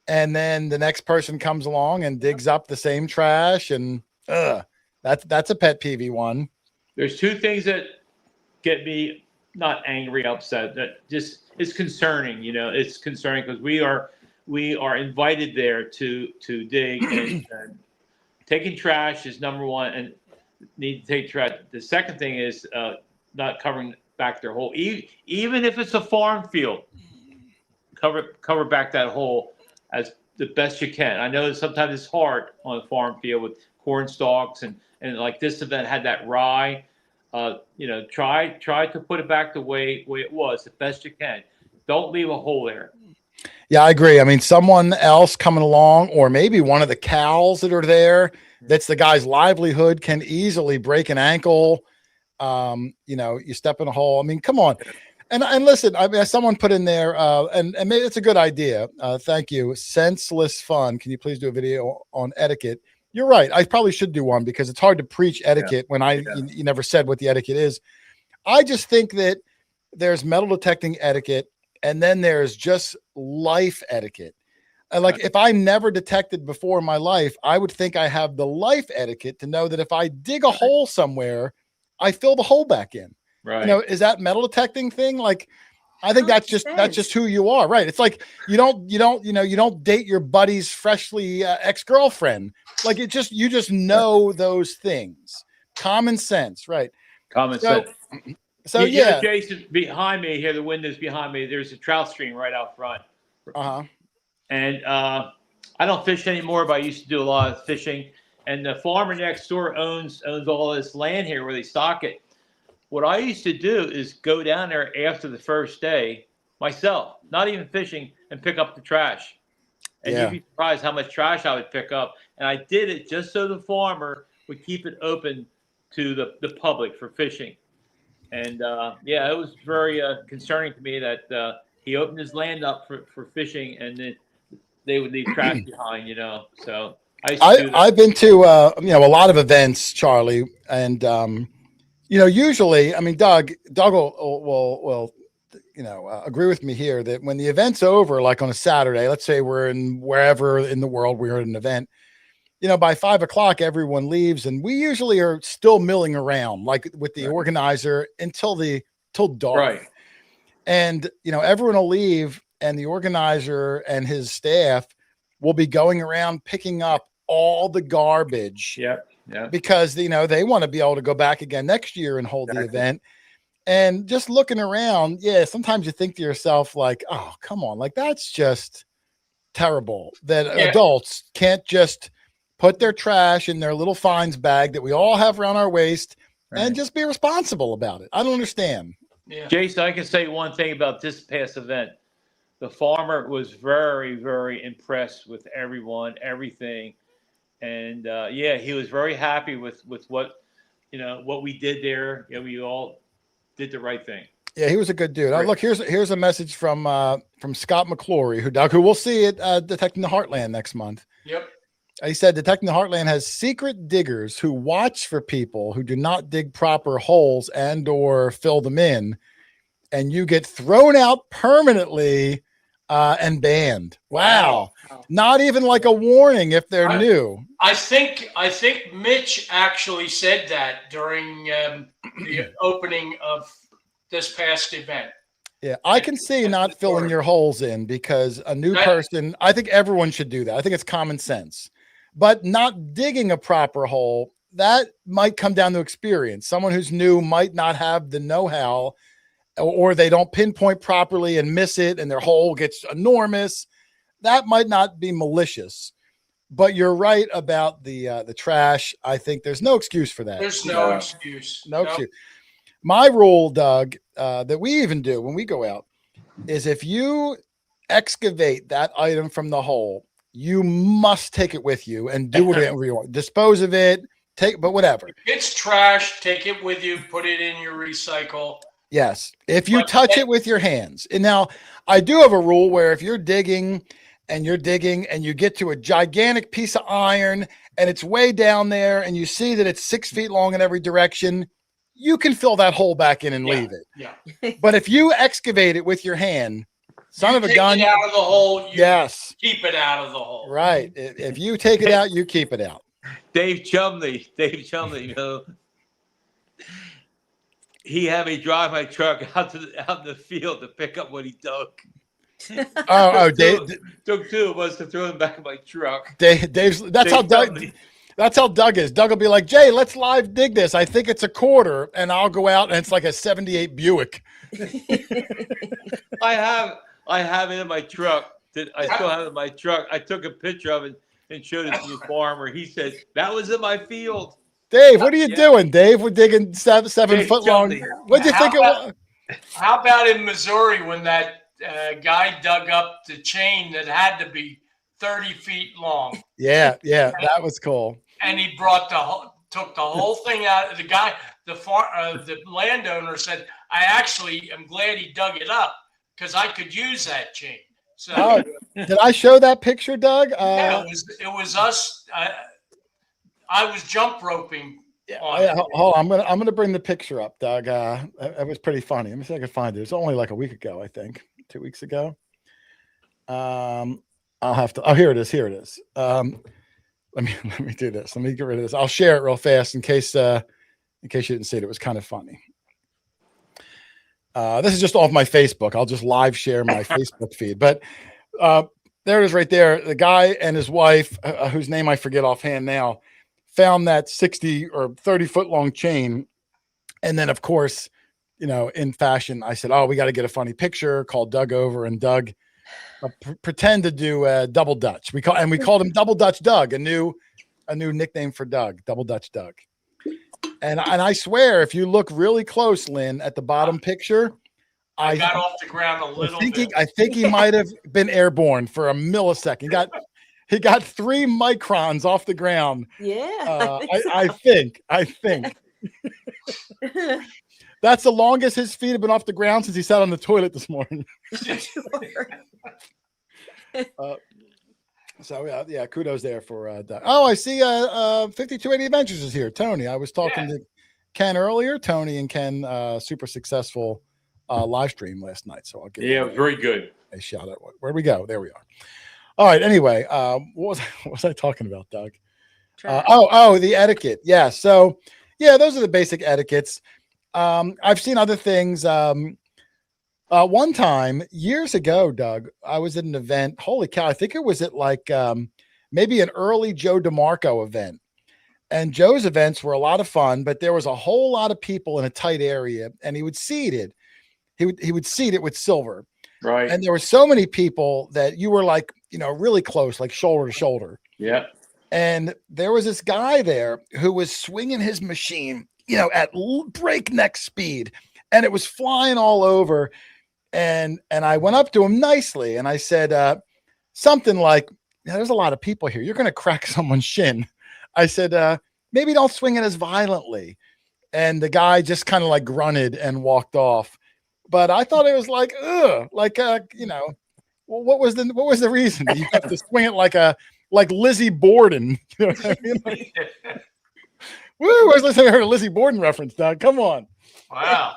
and then the next person comes along and digs up the same trash? And that's a pet peeve one. There's two things that get me not angry, upset. That just is concerning. You know, it's concerning because we are invited there to dig, and taking trash is number one, and need to take trash. The second thing is not covering back their hole, even if it's a farm field. Cover back that hole as the best you can. I know that sometimes it's hard on a farm field with corn stalks, and like this event had that rye. You know, try to put it back the way it was, the best you can. Don't leave a hole there. Yeah, I agree. I mean, someone else coming along, or maybe one of the cows that are there, that's the guy's livelihood, can easily break an ankle. You know, you step in a hole. I mean, come on. And listen, I mean, someone put in there, and maybe it's a good idea. Thank you. Senseless Fun. Can you please do a video on etiquette? You're right. I probably should do one, because it's hard to preach etiquette when you never said what the etiquette is. I just think that there's metal detecting etiquette, and then there's just life etiquette. And like, if I never detected before in my life, I would think I have the life etiquette to know that if I dig a hole somewhere, I fill the hole back in. Right. You know, is that metal detecting thing? Like, I think that's just who you are, right? It's like you don't date your buddy's freshly ex-girlfriend. Like, you just know those things. Common sense, right? Common sense. So you yeah, know, Jason, behind me here, the windows behind me, there's a trout stream right out front. And I don't fish anymore, but I used to do a lot of fishing. And the farmer next door owns all this land here where they stock it. What I used to do is go down there after the first day myself, not even fishing, and pick up the trash. And you'd be surprised how much trash I would pick up. And I did it just so the farmer would keep it open to the public for fishing. And it was very concerning to me that he opened his land up for fishing, and then they would leave trash behind, you know. So I've been to a lot of events, Charlie, and you know, usually, I mean, Doug will agree with me here that when the event's over, like on a Saturday, let's say we're in wherever in the world we're at an event, you know, by 5 o'clock, everyone leaves, and we usually are still milling around, like with the organizer till dark. Right. And, you know, everyone will leave, and the organizer and his staff will be going around picking up all the garbage. Yeah. Because, you know, they want to be able to go back again next year and hold the event. And just looking around, sometimes you think to yourself, like, oh, come on, like, that's just terrible that adults can't just put their trash in their little fines bag that we all have around our waist and just be responsible about it. I don't understand. Yeah. Jason, I can say one thing about this past event. The farmer was very, very impressed with everyone, everything. And yeah, he was very happy with what what we did there. We all did the right thing. Yeah, he was a good dude. Look, here's a message from Scott McClory, who we'll see at Detecting the Heartland next month. Yep. He said Detecting the Heartland has secret diggers who watch for people who do not dig proper holes and or fill them in, and you get thrown out permanently and banned. Wow. Not even like a warning if they're new. I think Mitch actually said that during the opening of this past event. Yeah, I can see not filling your holes in because a new person, I think everyone should do that. I think it's common sense. But not digging a proper hole, that might come down to experience. Someone who's new might not have the know-how, or they don't pinpoint properly and miss it and their hole gets enormous. That might not be malicious. But you're right about the trash. I think there's no excuse for that. There's no excuse. No excuse. My rule, Doug, that we even do when we go out is if you excavate that item from the hole, you must take it with you and do whatever you want. Dispose of it, but whatever. If it's trash, take it with you, put it in your recycle. Yes. If you touch it with your hands. And now I do have a rule where if you're digging and you get to a gigantic piece of iron and it's way down there and you see that it's 6 feet long in every direction, you can fill that hole back in and leave it. Yeah. But if you excavate it with your hand, son of a gun. Take it out of the hole. Yes. Keep it out of the hole. Right. If you take it out, you keep it out. Dave Chumley, he had me drive my truck out in the field to pick up what he dug. Dave took 2 of us to throw them back in my truck. Dave's that's how Doug. That's how Doug is. Doug will be like, Jay, let's live dig this. I think it's a quarter, and I'll go out and it's like a '78 Buick. I have it in my truck. I still have it in my truck. I took a picture of it and showed it to the farmer. He said, that was in my field. Dave, what are you doing, Dave? We're digging 7 foot long. What do you think it was? How about in Missouri when that guy dug up the chain that had to be 30 feet long? Yeah, that was cool. And he took the whole thing out. The landowner said, I actually am glad he dug it up because I could use that chain. So did I show that picture, Doug? Yeah, it was us. I was jump roping. Hold on, I'm gonna bring the picture up, Doug. It was pretty funny. Let me see if I can find it. It was only like a week ago, I think, 2 weeks ago. I'll have to. Oh, here it is. Here it is. Let me do this. Let me get rid of this. I'll share it real fast in case you didn't see it. It was kind of funny. This is just off my Facebook. I'll just live share my Facebook feed. But there it is right there. The guy and his wife, whose name I forget offhand now, found that 60 or 30 foot long chain. And then, of course, in fashion, I said, we got to get a funny picture, called Doug over, and Doug pretend to do Double Dutch. We called him Double Dutch Doug, a new nickname for Doug, Double Dutch Doug. And I swear, if you look really close, Lynn, at the bottom picture, I got off the ground a little bit. I think he might have been airborne for a millisecond. He got 3 microns off the ground. Yeah. I think. That's the longest his feet have been off the ground since he sat on the toilet this morning. So yeah, kudos there for Doug. I see 5280 Adventures is here. Tony, I was talking to Ken earlier. Tony and Ken super successful live stream last night. So I'll give very good. A shout out. Where'd we go? There we are. All right. Anyway, what was I talking about, Doug? The etiquette. Yeah. So yeah, those are the basic etiquettes. I've seen other things. One time years ago, Doug, I was at an event. Holy cow. I think it was at like maybe an early Joe DeMarco event. And Joe's events were a lot of fun, but there was a whole lot of people in a tight area, and he would seed it. He would seed it with silver. Right. And there were so many people that you were like, really close, like shoulder to shoulder. Yeah. And there was this guy there who was swinging his machine, at breakneck speed, and it was flying all over. And I went up to him nicely and I said something like, there's a lot of people here. You're going to crack someone's shin. I said, maybe don't swing it as violently. And the guy just kind of like grunted and walked off. But I thought it was like, ugh, like, you know, well, what was the reason? You have to swing it like Lizzie Borden. You know what I mean? Like, woo, where's I heard a Lizzie Borden reference, Doug? Come on. Wow.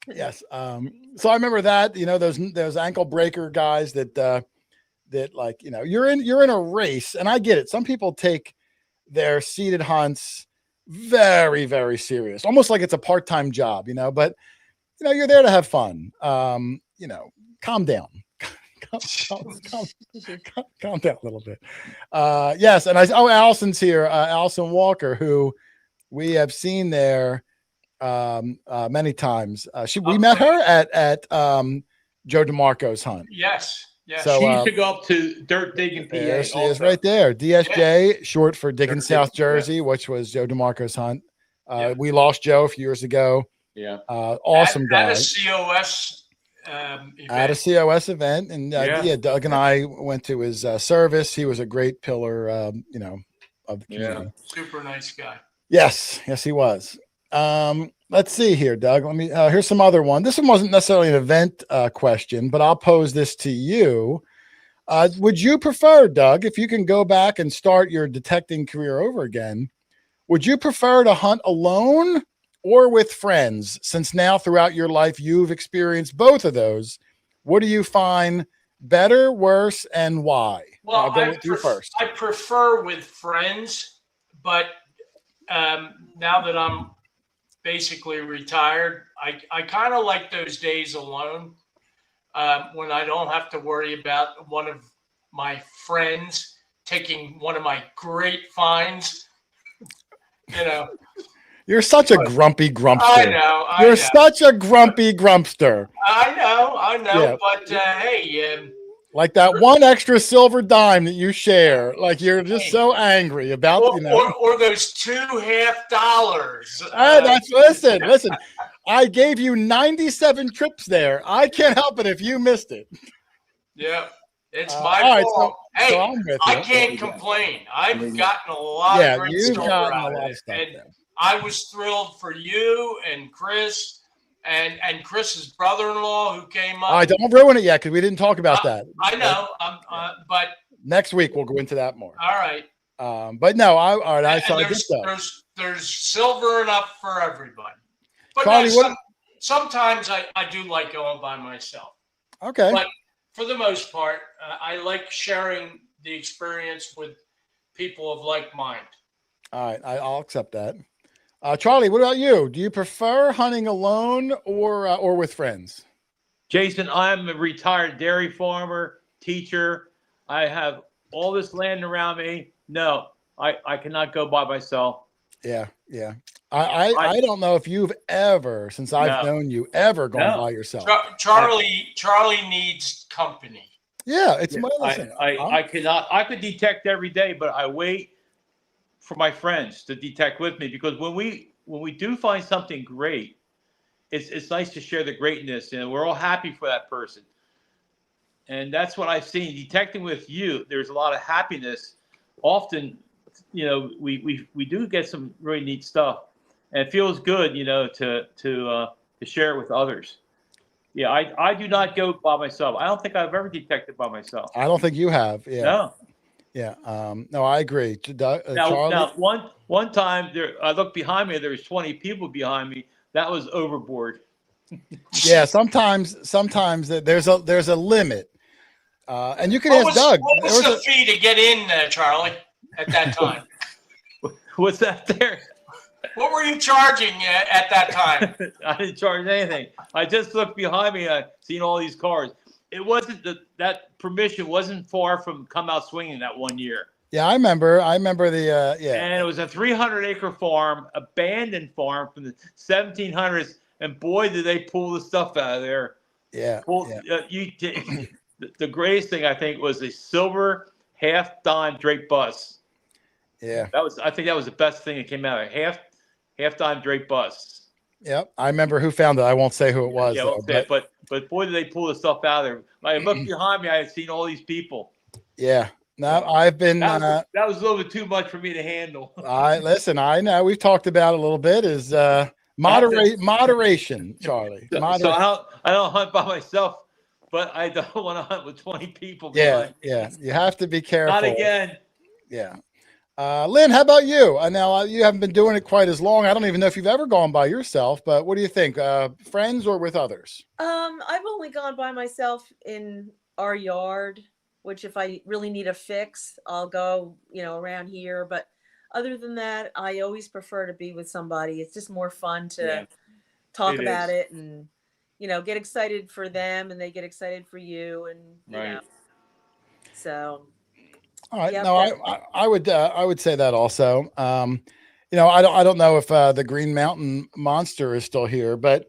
Yes. So I remember that, you know, those ankle breaker guys that like, you know, you're in a race, and I get it. Some people take their seated hunts very, very serious, almost like it's a part-time job, you know, but you know, you're there to have fun. You know, calm down. Calm down a little bit. Yes, and Allison's here, Allison Walker, who we have seen there many times. We met her at Joe DeMarco's hunt. Yes. Yes. So, She used to go up to Dirt Digging, PA. There she is also. right there. DSJ, short for Digging Dirt South Digging, yeah. Jersey, which was Joe DeMarco's hunt. Yeah. We lost Joe a few years ago. Yeah. Awesome guy. At a COS event. At a COS event. And Yeah. Doug and I went to his service. He was a great pillar, you know, of the community. Super nice guy. Yes, he was. Let's see here, Doug. Let me here's some other one. This one wasn't necessarily an event question, but I'll pose this to you. Would you prefer, Doug, if you can go back and start your detecting career over again, would you prefer to hunt alone or with friends? Since now throughout your life you've experienced both of those, what do you find better, worse, and why? Well, I'll go with you first. I prefer with friends, but now that I'm basically retired, I kind of like those days alone when I don't have to worry about one of my friends taking one of my great finds. You know, You're such a grumpy grumpster. I know. You're such a grumpy grumpster. I know. Yeah. But hey, Like that one extra silver dime that you share. Like you're just so angry about, you know. or those $2 half. Listen. I gave you 97 trips there. I can't help it if you missed it. Yeah, it's all my right, fault. Hey, so I'm with I you. can't complain. I've gotten a lot of great you've stuff gotten out a lot of of it. stuff And there. I was thrilled for you and Chris and Chris's brother-in-law who came up. All right, don't ruin it yet because we didn't talk about that. I know, but Next week we'll go into that more. all right. But no, all right. I And saw good stuff. there's silver enough for everybody. But Charlie, no, sometimes I do like going by myself. Okay. But for the most part, I like sharing the experience with people of like mind. All right, I'll accept that. Charlie, what about you? Do you prefer hunting alone or with friends? Jason, I'm a retired dairy farmer, teacher. I have all this land around me. No, I cannot go by myself. Yeah. I don't know if you've ever, since I've known you, ever gone by yourself. Charlie needs company. Yeah, it's my listen. I cannot. I could detect every day, but I wait for my friends to detect with me, because when we do find something great, it's nice to share the greatness, and we're all happy for that person. And that's what I've seen detecting with you. There's a lot of happiness. Often, you know, we do get some really neat stuff, and it feels good, you know, to share it with others. Yeah, I do not go by myself. I don't think I've ever detected by myself. I don't think you have. Yeah. No. Yeah. No, I agree. Charlie? Now, one time I looked behind me. There was 20 people behind me. That was overboard. Yeah. Sometimes there's a limit, and you can ask Doug. What was the fee to get in, Charlie, at that time? What's that there? What were you charging at that time? I didn't charge anything. I just looked behind me. I seen all these cars. It wasn't that permission wasn't far from Come Out Swingin that one year. Yeah, I remember the And it was a 300-acre farm, abandoned farm from the 1700s. And boy, did they pull the stuff out of there. Yeah. The greatest thing I think was a silver half-dime draped bus. Yeah. I think that was the best thing that came out of it. Half-dime draped bus. Yep. I remember who found it. I won't say who it was. Yeah, but boy, did they pull the stuff out of there. I looked behind me. I had seen all these people. Yeah. No, I've been. That was a little bit too much for me to handle. Listen. I know we've talked about it a little bit. Is moderation, Charlie. So I don't hunt by myself, but I don't want to hunt with 20 people. Yeah, behind me. You have to be careful. Not again. Yeah. Lynn, how about you? Now you haven't been doing it quite as long. I don't even know if you've ever gone by yourself, but what do you think? Friends or with others? I've only gone by myself in our yard, which if I really need a fix, I'll go, around here. But other than that, I always prefer to be with somebody. It's just more fun to talk about it and, get excited for them and they get excited for you. And, you know, so. All right. No, I would say that also. I don't know if the Green Mountain Monster is still here, but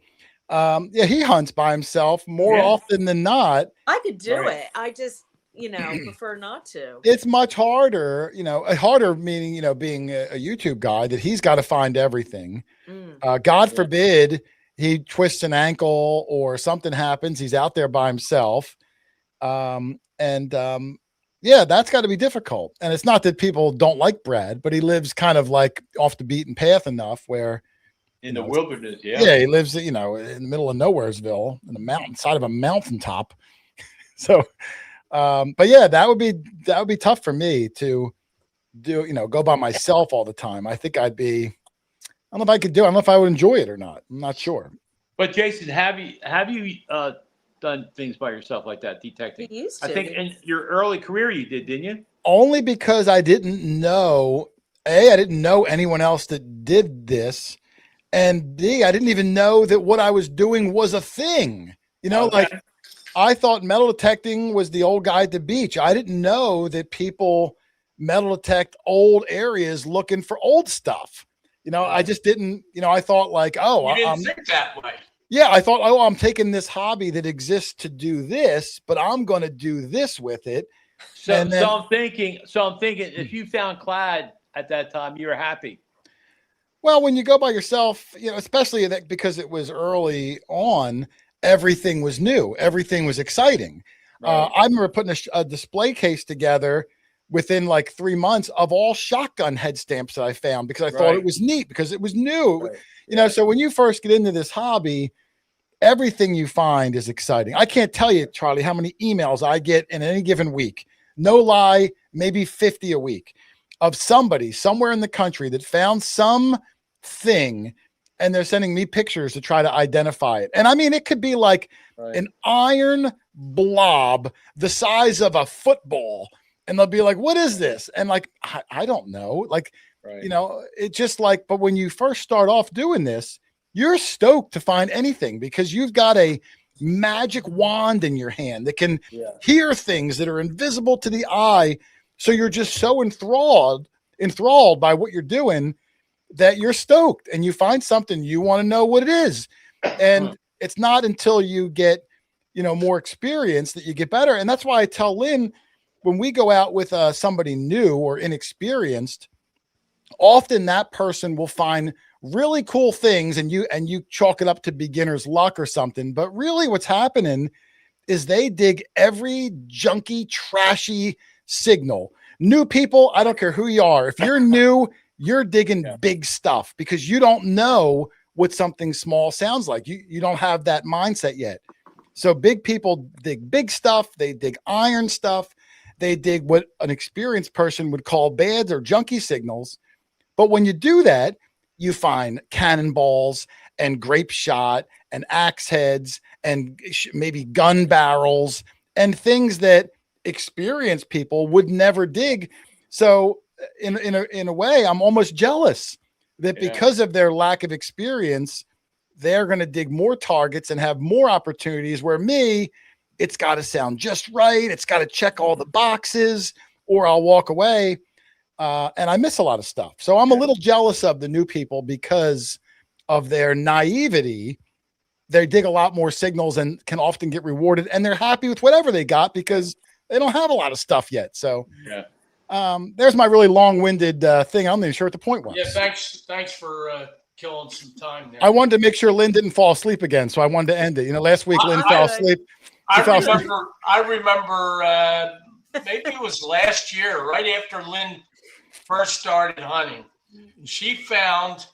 he hunts by himself more often than not. I could do it. I just, prefer not to. It's much harder, harder meaning, being a YouTube guy that he's got to find everything. God forbid he twists an ankle or something happens. He's out there by himself. Yeah, that's got to be difficult. And it's not that people don't like Brad, but he lives kind of like off the beaten path enough where in the wilderness. Yeah, he lives, in the middle of Nowheresville, in the mountain side of a mountaintop. So, but yeah, that would be tough for me to do, go by myself all the time. I think I don't know if I could do it. I don't know if I would enjoy it or not. I'm not sure. But Jason, have you done things by yourself like that, detecting? You used to. I think in your early career you did, didn't you? Only because I didn't know, I didn't know anyone else that did this, and B, I didn't even know that what I was doing was a thing. Like I thought metal detecting was the old guy at the beach. I didn't know that people metal detect old areas looking for old stuff. I just didn't, I thought like, you didn't think that way. Yeah, I thought, I'm taking this hobby that exists to do this, but I'm going to do this with it. So I'm thinking, if you found clad at that time, you were happy. Well, when you go by yourself, especially because it was early on, everything was new, everything was exciting. Right. I remember putting a display case together within like 3 months of all shotgun head stamps that I found because I thought it was neat because it was new. Right. So when you first get into this hobby, everything you find is exciting. I can't tell you, Charlie, how many emails I get in any given week. No lie, maybe 50 a week of somebody somewhere in the country that found something and they're sending me pictures to try to identify it. And I mean, it could be like an iron blob the size of a football. And they'll be like, what is this? And like, I don't know. Like, it's just like, but when you first start off doing this, you're stoked to find anything because you've got a magic wand in your hand that can hear things that are invisible to the eye. So you're just so enthralled by what you're doing that you're stoked and you find something, you want to know what it is. And it's not until you get, more experience that you get better. And that's why I tell Lynn, when we go out with somebody new or inexperienced, often that person will find really cool things and you chalk it up to beginner's luck or something. But really what's happening is they dig every junky, trashy signal. New people, I don't care who you are. If you're new, you're digging big stuff because you don't know what something small sounds like. You don't have that mindset yet. So big people dig big stuff. They dig iron stuff. They dig what an experienced person would call bads or junky signals. But when you do that, you find cannonballs and grape shot and axe heads and maybe gun barrels and things that experienced people would never dig. So in a way, I'm almost jealous that because of their lack of experience, they're going to dig more targets and have more opportunities where me, it's got to sound just right. It's got to check all the boxes or I'll walk away. And I miss a lot of stuff. So I'm a little jealous of the new people because of their naivety. They dig a lot more signals and can often get rewarded. And they're happy with whatever they got because they don't have a lot of stuff yet. So there's my really long-winded thing. I'm not even sure what the point was. Yeah, thanks for killing some time there. I wanted to make sure Lynn didn't fall asleep again. So I wanted to end it. Last week Lynn fell asleep. I remember maybe it was last year, right after Lynn first started hunting. She found,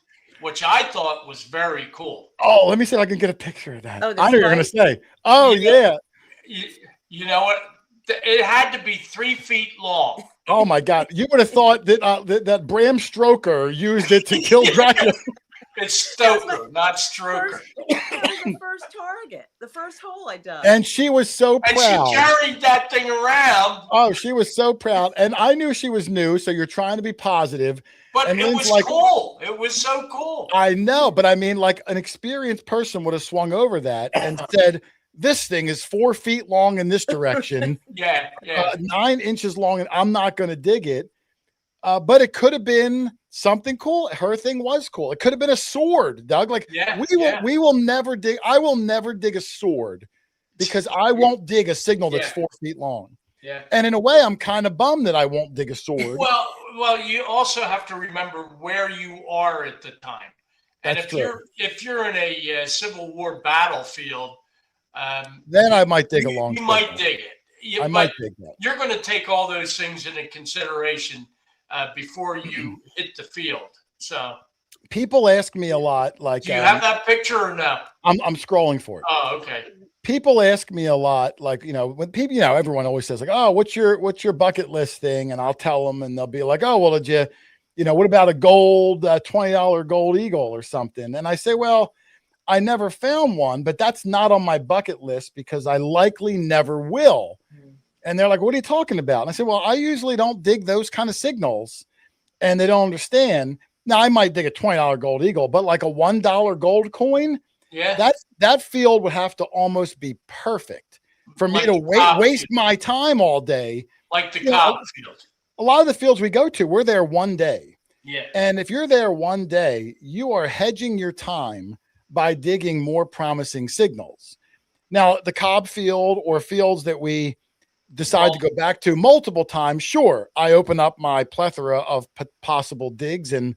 which I thought was very cool. Oh, let me see if I can get a picture of that. Oh, the I know you're going to spike? say. Oh, You know- yeah. You know what? It had to be 3 feet long. Oh my God! You would have thought that that Bram Stoker used it to kill Dracula. It's Stoker, not Stroker. That was the first target, the first hole I dug. And she was so And proud. she carried that thing around. Oh, she was so proud. And I knew she was new, so you're trying to be positive. But And it Lynn's was like- cool. It was so cool. I know, but I mean, like an experienced person would have swung over that and said, "This thing is 4 feet long in this direction, Yeah. 9 inches long, and I'm not going to dig it." But it could have been something cool. Her thing was cool. It could have been a sword, Doug. Like we will never dig. I will never dig a sword because I won't dig a signal that's 4 feet long. Yeah. And in a way, I'm kind of bummed that I won't dig a sword. Well, you also have to remember where you are at the time. And That's if you're in a Civil War battlefield, then I might dig a long. You might dig it. I might dig that. You're going to take all those things into consideration before you hit the field. So People ask me a lot, like, do you have that picture or no? I'm scrolling for it. Oh, okay. People ask me a lot, like, when people, everyone always says like, "Oh, what's your bucket list thing?" And I'll tell them, and they'll be like, "Oh, well, did you, what about a gold $20 gold eagle or something?" And I say, well, I never found one, but that's not on my bucket list because I likely never will. And they're like, "What are you talking about?" And I said, well, I usually don't dig those kind of signals, and they don't understand. Now I might dig a $20 gold eagle, but like a $1 gold coin, Yeah. that field would have to almost be perfect for me Like to the Cobb waste field. my time all day. Like the You know, Cobb field. A lot of the fields we go to, we're there one day. Yeah. And if you're there one day, you are hedging your time by digging more promising signals. Now, the Cobb field or fields that we decide to go back to multiple times, sure, I open up my plethora of possible digs and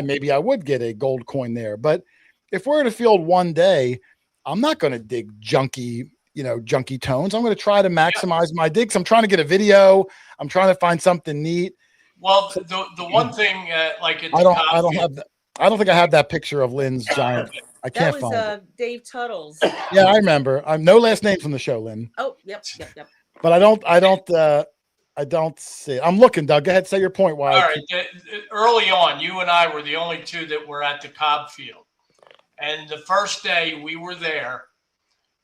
maybe I would get a gold coin there. But if we're in a field one day, I'm not going to dig junky tones. I'm going to try to maximize my digs. I'm trying to get a video. I'm trying to find something neat. Well, the one thing, like at the I don't Cobb have that. I don't think I have that picture of Lynn's giant. I can't That find was it. Dave Tuttle's. Yeah, I remember. I'm no last names on the show, Lynn. Oh, yep. But I don't see it. I'm looking, Doug. Go ahead, say your point. Why? All right. Early on, you and I were the only two that were at the Cobb field. And the first day we were there,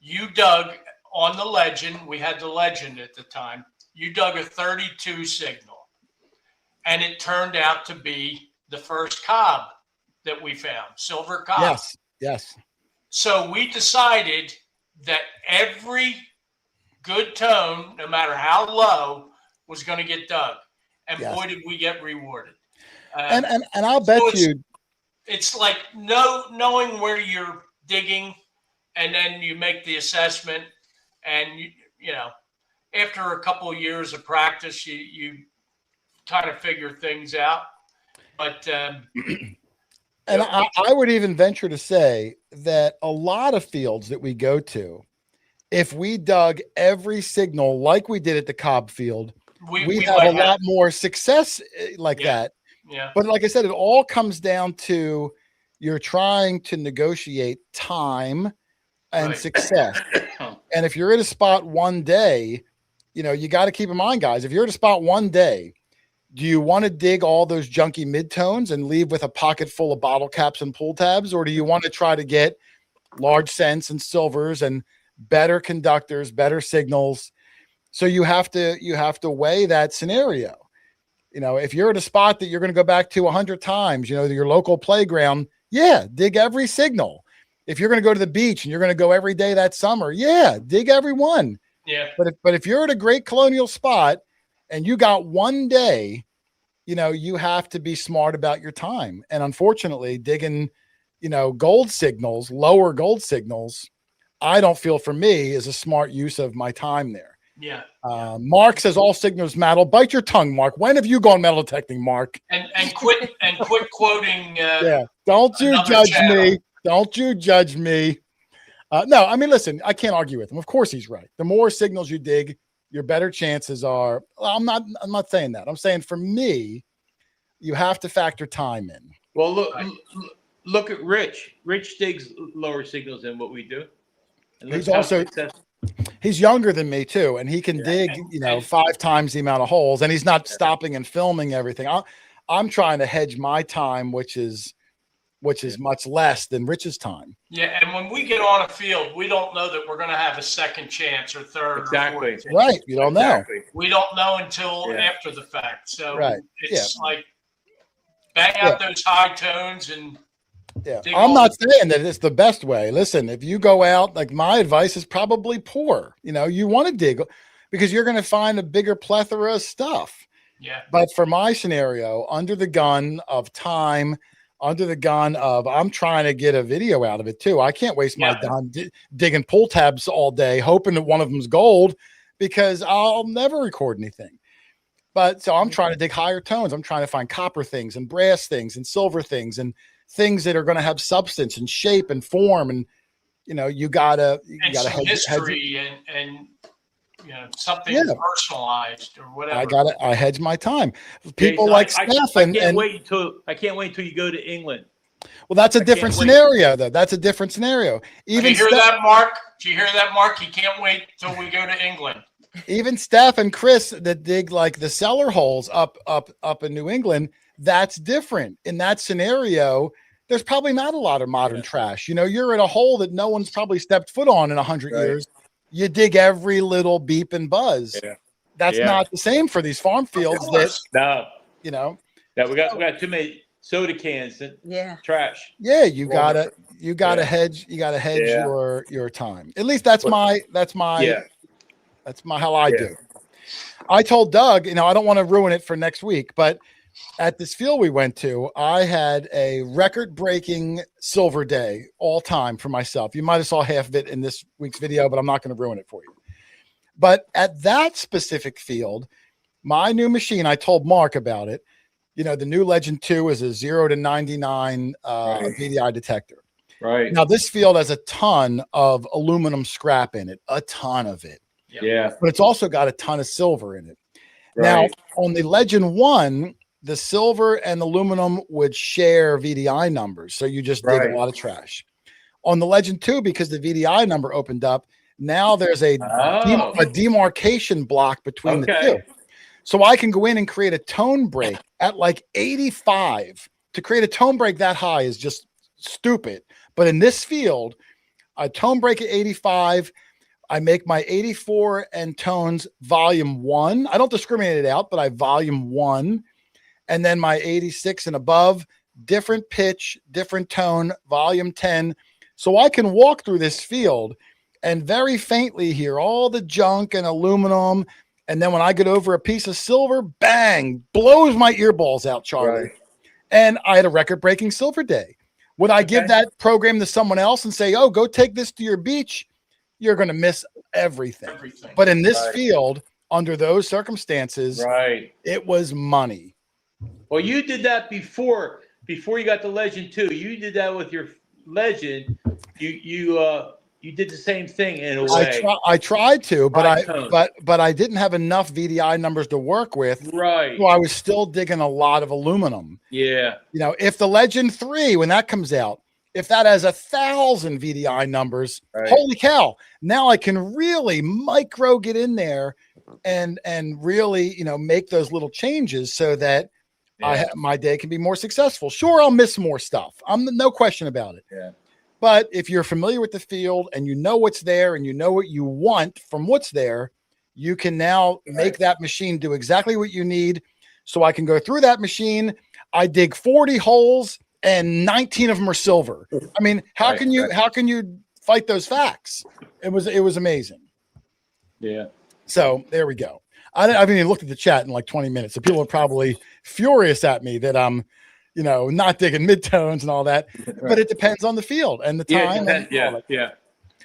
you dug on the legend. We had the legend at the time. You dug a 32 signal. And it turned out to be the first Cobb that we found, silver Cobb. Yes. So we decided that every good tone, no matter how low, was going to get dug. And boy, did we get rewarded. And I'll bet you. It's like knowing where you're digging, and then you make the assessment, and you know, after a couple of years of practice, you kind of figure things out. But and I would even venture to say that a lot of fields that we go to, if we dug every signal like we did at the Cobb field, we'd have a lot more success like that. Yeah. But like I said, it all comes down to you're trying to negotiate time and success. And if you're at a spot one day, you got to keep in mind, guys, if you're at a spot one day, do you want to dig all those junky midtones and leave with a pocket full of bottle caps and pull tabs? Or do you want to try to get large cents and silvers and better conductors, better signals? So you have to weigh that scenario. If you're at a spot that you're going to go back to 100 times, your local playground, dig every signal. If you're going to go to the beach and you're going to go every day that summer, dig every one. Yeah. But if you're at a great colonial spot and you got one day, you have to be smart about your time. And unfortunately, digging, gold signals, lower gold signals, I don't feel for me is a smart use of my time there. Yeah. Mark says all signals metal. Bite your tongue, Mark. When have you gone metal detecting, Mark? And quit quoting. Don't you judge channel. me. Don't you judge me. No, I mean, listen, I can't argue with him. Of course he's right. The more signals you dig, your better chances are. Well, I'm not saying that. I'm saying for me, you have to factor time in. Well, look at Rich. Rich digs lower signals than what we do. And He's look how also successful. he's younger than me too, and he can dig, And 5 times the amount of holes, and he's not stopping and filming everything. I'm trying to hedge my time, which is much less than Rich's time. yeah, and when we get on a field, we don't know that we're going to have a second chance or third Exactly. or fourth chance. Right. You don't know. Exactly. We don't know until Yeah. after the fact. So Right. it's like bang out those high tones and Yeah. dig I'm all not saying that it's the best way. Listen, if you go out, like my advice is probably poor. You want to dig because you're going to find a bigger plethora of stuff. yeah. But for my scenario, under the gun of time, under the gun of I'm trying to get a video out of it too. I can't waste my time digging pull tabs all day, hoping that one of them's gold, because I'll never record anything. But so I'm trying to dig higher tones. I'm trying to find copper things and brass things and silver things and things that are going to have substance and shape and form. And you gotta Some hedge history and something personalized or whatever. I hedge my time. People Jason, like I Steph can't wait until you go to England. well, that's a different scenario, though. That's a different scenario. Did you hear that, Mark? Did you hear that, Mark? He can't wait till we go to England. Even Steph and Chris that dig like the cellar holes up in New England, that's different. In that scenario, there's probably not a lot of modern trash. You're in a hole that no one's probably stepped foot on in 100 years. You dig every little beep and buzz. Yeah. That's not the same for these farm fields. No. That we got too many soda cans and trash. Yeah, you gotta hedge. You gotta hedge your time. At least that's my how I do. I told Doug, I don't want to ruin it for next week, but at this field we went to, I had a record-breaking silver day all time for myself. You might have saw half of it in this week's video, but I'm not going to ruin it for you. But at that specific field, my new machine, I told Mark about it. The new Legend 2 is a 0 to 99 VDI detector. Right. Now, this field has a ton of aluminum scrap in it, a ton of it. Yeah. But it's also got a ton of silver in it. Right. Now, on the Legend 1, the silver and aluminum would share VDI numbers. So you just dig a lot of trash. On the Legend 2, because the VDI number opened up, now there's a demarcation block between the two. So I can go in and create a tone break at like 85. To create a tone break that high is just stupid. But in this field, a tone break at 85, I make my 84 and tones volume 1. I don't discriminate it out, but I volume 1. And then my 86 and above, different pitch, different tone, volume 10. So I can walk through this field and very faintly hear all the junk and aluminum. And then when I get over a piece of silver, bang, blows my earballs out, Charlie. Right. And I had a record-breaking silver day. Would I give that program to someone else and say, oh, go take this to your beach? You're going to miss everything. But in this field, under those circumstances, it was money. Well, you did that before you got the Legend 2. You did that with your Legend. You did the same thing in a way. I tried to, but I didn't have enough VDI numbers to work with. Right. So I was still digging a lot of aluminum. Yeah. If the Legend 3, when that comes out, if that has 1,000 VDI numbers, holy cow! Now I can really micro get in there and really make those little changes so that my day can be more successful. Sure, I'll miss more stuff. No question about it. Yeah. But if you're familiar with the field and you know what's there and you know what you want from what's there, you can now make that machine do exactly what you need. So I can go through that machine. I dig 40 holes and 19 of them are silver. I mean, how can you fight those facts? It was amazing. Yeah. So there we go. I haven't even looked at the chat in like 20 minutes. So people are probably furious at me that I'm, not digging midtones and all that. But it depends on the field and the time. Yeah.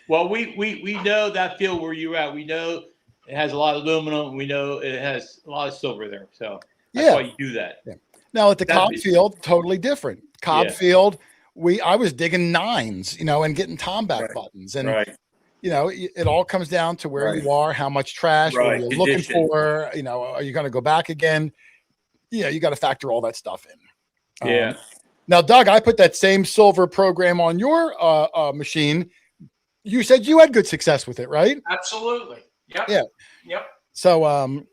Well, we know that field where you're at. We know it has a lot of aluminum. We know it has a lot of silver there. So that's why you do that. Yeah. Now at the Cobb field, totally different. Cobb field, I was digging 9s, and getting Tomback buttons. And it all comes down to where Right. you are, how much trash, what Right. you're Condition. looking for. Are you going to go back again? You got to factor all that stuff in. Yeah. Now, Doug, I put that same silver program on your machine. You said you had good success with it, right? Absolutely. Yep. Yeah. Yep. So,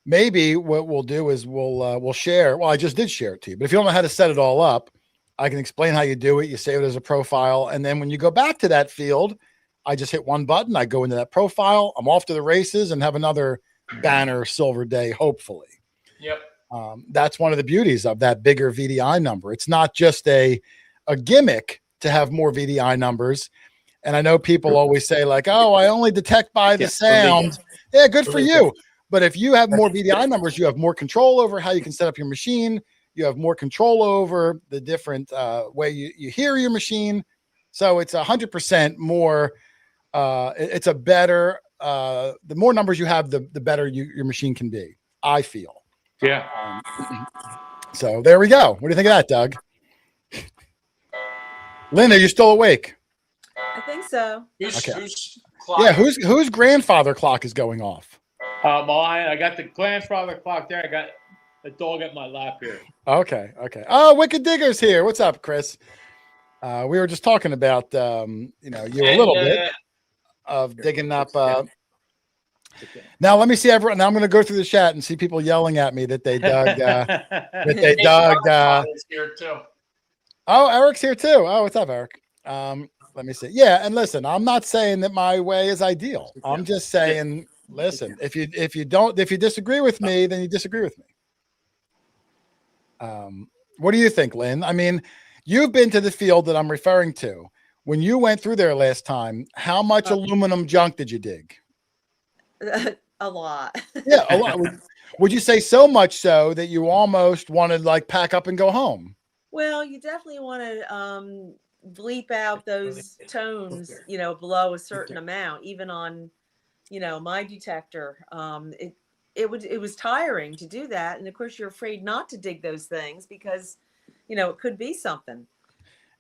maybe what we'll do is we'll share. Well, I just did share it to you, but if you don't know how to set it all up, I can explain how you do it. You save it as a profile, and then when you go back to that field, I just hit one button. I go into that profile. I'm off to the races and have another banner silver day, hopefully. Yep. That's one of the beauties of that bigger VDI number. It's not just a gimmick to have more VDI numbers. And I know people always say like, oh, I only detect by the sound. Yeah, good for you. But if you have more VDI numbers, you have more control over how you can set up your machine. You have more control over the different way you hear your machine. So it's 100% more. It's a better, the more numbers you have, the better your machine can be, I feel. Yeah. So there we go. What do you think of that, Doug? Lynn, are you still awake? I think so. Who's clock? Yeah, whose grandfather clock is going off? Mine. I got the grandfather clock there. I got a dog at my lap here. Okay. Oh, Wicked Digger's here. What's up, Chris? We were just talking about, you a little bit of digging up. Now let me see everyone. Now I'm going to go through the chat and see people yelling at me that they dug. Is here too. Oh, Eric's here too. Oh, what's up, Eric? Let me see. Yeah, and listen, I'm not saying that my way is ideal. I'm just saying, listen, if you disagree with me, then you disagree with me. What do you think, Lynn? I mean, you've been to the field that I'm referring to. When you went through there last time, how much aluminum junk did you dig? A lot. Yeah, a lot. Would you say so much so that you almost wanted like pack up and go home? Well, you definitely want to bleep out those tones, below a certain amount, even on, my detector. It was tiring to do that. And of course you're afraid not to dig those things because, it could be something.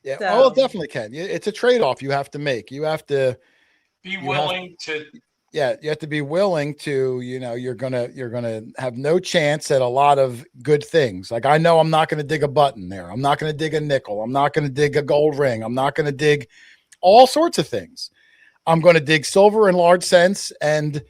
Yeah. So, Oh, it definitely can. It's a trade-off you have to make. You have to be willing to. Yeah, you have to be willing to, you're gonna have no chance at a lot of good things. Like I know I'm not going to dig a button there. I'm not going to dig a nickel. I'm not going to dig a gold ring. I'm not going to dig all sorts of things. I'm going to dig silver in large sense and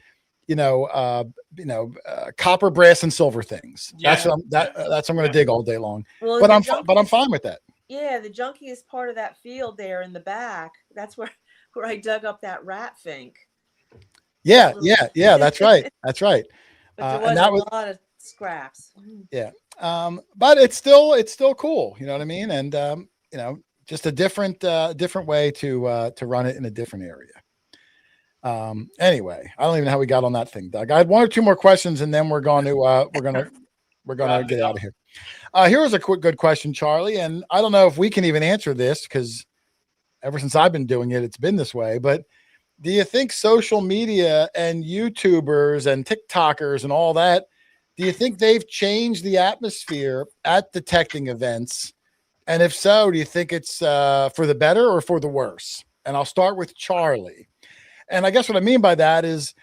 copper, brass, and silver things. Yeah. That's what I'm going to dig all day long. well, But I'm fine with that. Yeah, the junkiest part of that field there in the back. That's where I dug up that rat fink. Yeah. That's right. That's right. But there was a lot of scraps. Yeah. But it's still cool. You know what I mean? And just a different way to run it in a different area. Anyway, I don't even know how we got on that thing, Doug. I had one or two more questions, and then we're going to get out of here. Here was a good question, Charlie, and I don't know if we can even answer this because ever since I've been doing it, it's been this way. But do you think social media and YouTubers and TikTokers and all that, do you think they've changed the atmosphere at detecting events? And if so, do you think it's for the better or for the worse? And I'll start with Charlie. And I guess what I mean by that is,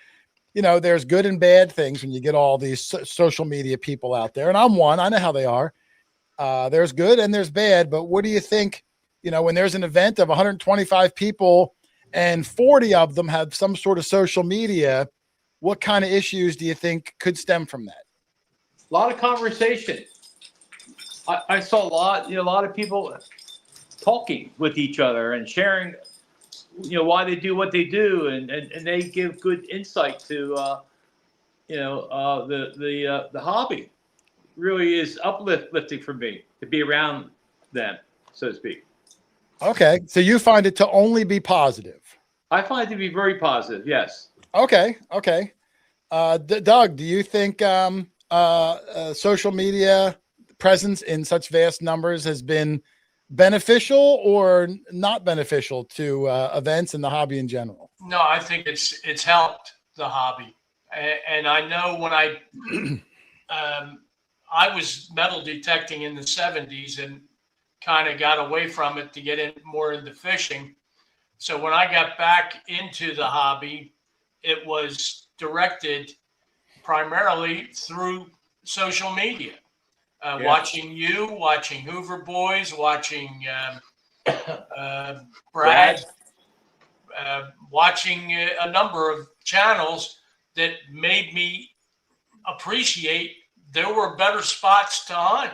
there's good and bad things when you get all these social media people out there. And I'm one. I know how they are. There's good and there's bad. But what do you think, when there's an event of 125 people and 40 of them have some sort of social media, what kind of issues do you think could stem from that? A lot of conversation. I saw a lot of people talking with each other and sharing, why they do what they do, and they give good insight to, the hobby. Really is uplifting for me to be around them, so to speak. Okay, so you find it to only be positive. I find it to be very positive. Yes. Okay. Doug, do you think social media presence in such vast numbers has been beneficial or not beneficial to events and the hobby in general? No, I think it's helped the hobby, and I know when I was metal detecting in the 70s and kind of got away from it to get in more into fishing. So when I got back into the hobby, it was directed primarily through social media. Watching you, watching Hoover Boys, watching Brad, watching a number of channels that made me appreciate there were better spots to hunt.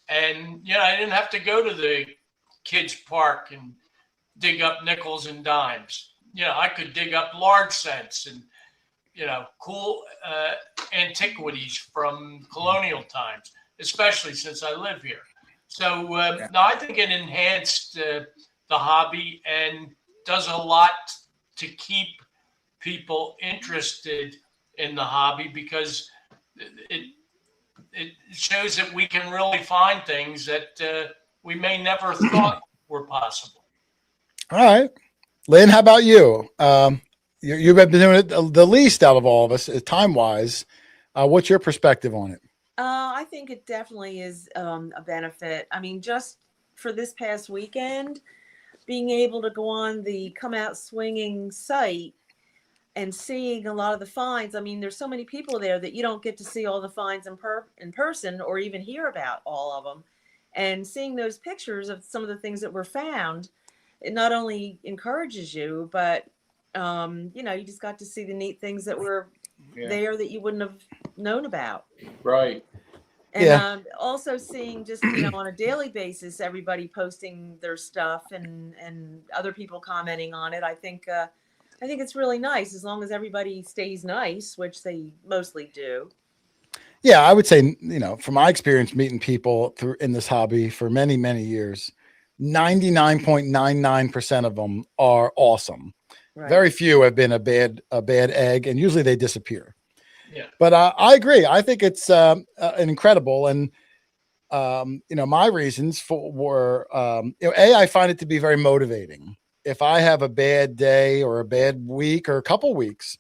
And, I didn't have to go to the kids' park and dig up nickels and dimes. I could dig up large cents and, cool antiquities from colonial times, especially since I live here. So, no, I think it enhanced the hobby and does a lot to keep people interested in the hobby, because it shows that we can really find things that we may never thought were possible. All right. Lynn, how about you? You've been doing it the least out of all of us, time-wise. What's your perspective on it? I think it definitely is a benefit. I mean, just for this past weekend, being able to go on the Come Out Swinging site and seeing a lot of the finds. I mean, there's so many people there that you don't get to see all the finds in person or even hear about all of them. And seeing those pictures of some of the things that were found, it not only encourages you, but, you just got to see the neat things that were there that you wouldn't have known about. Right. And also seeing just, on a daily basis, everybody posting their stuff and other people commenting on it. I think it's really nice, as long as everybody stays nice, which they mostly do. Yeah, I would say, from my experience meeting people in this hobby for many, many years, 99.99% of them are awesome. Right. Very few have been a bad egg, and usually they disappear. Yeah. But I agree. I think it's incredible. And, my reasons were, I find it to be very motivating. If I have a bad day or a bad week or a couple weeks,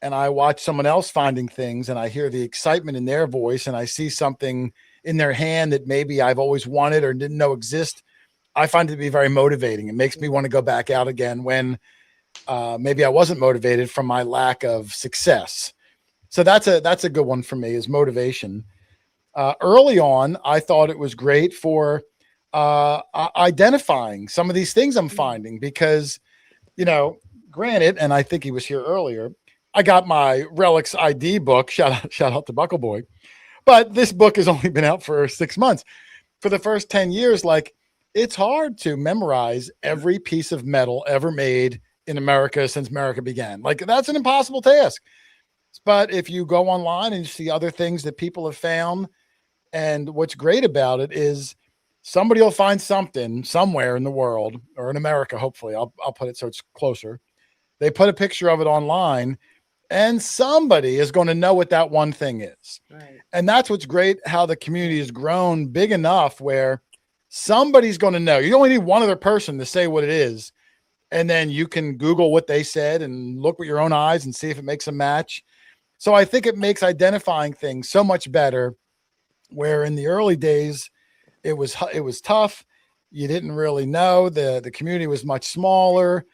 and I watch someone else finding things and I hear the excitement in their voice and I see something in their hand that maybe I've always wanted or didn't know exist, I find it to be very motivating. It makes me want to go back out again when maybe I wasn't motivated from my lack of success. So that's a good one for me, is motivation. Early on, I thought it was great for identifying some of these things I'm finding, because, granted, and I think he was here earlier, I got my Relics ID book. Shout out to Buckle Boy. But this book has only been out for 6 months. For the first 10 years, it's hard to memorize every piece of metal ever made in America since America began. That's an impossible task. But if you go online and you see other things that people have found, and what's great about it is somebody will find something somewhere in the world, or in America, hopefully, I'll put it so it's closer. They put a picture of it online, and somebody is going to know what that one thing is. Right. And that's what's great, how the community has grown big enough where somebody's going to know. You only need one other person to say what it is, and then you can Google what they said and look with your own eyes and see if it makes a match. So I think it makes identifying things so much better, where in the early days it was tough. You didn't really know. The community was much smaller.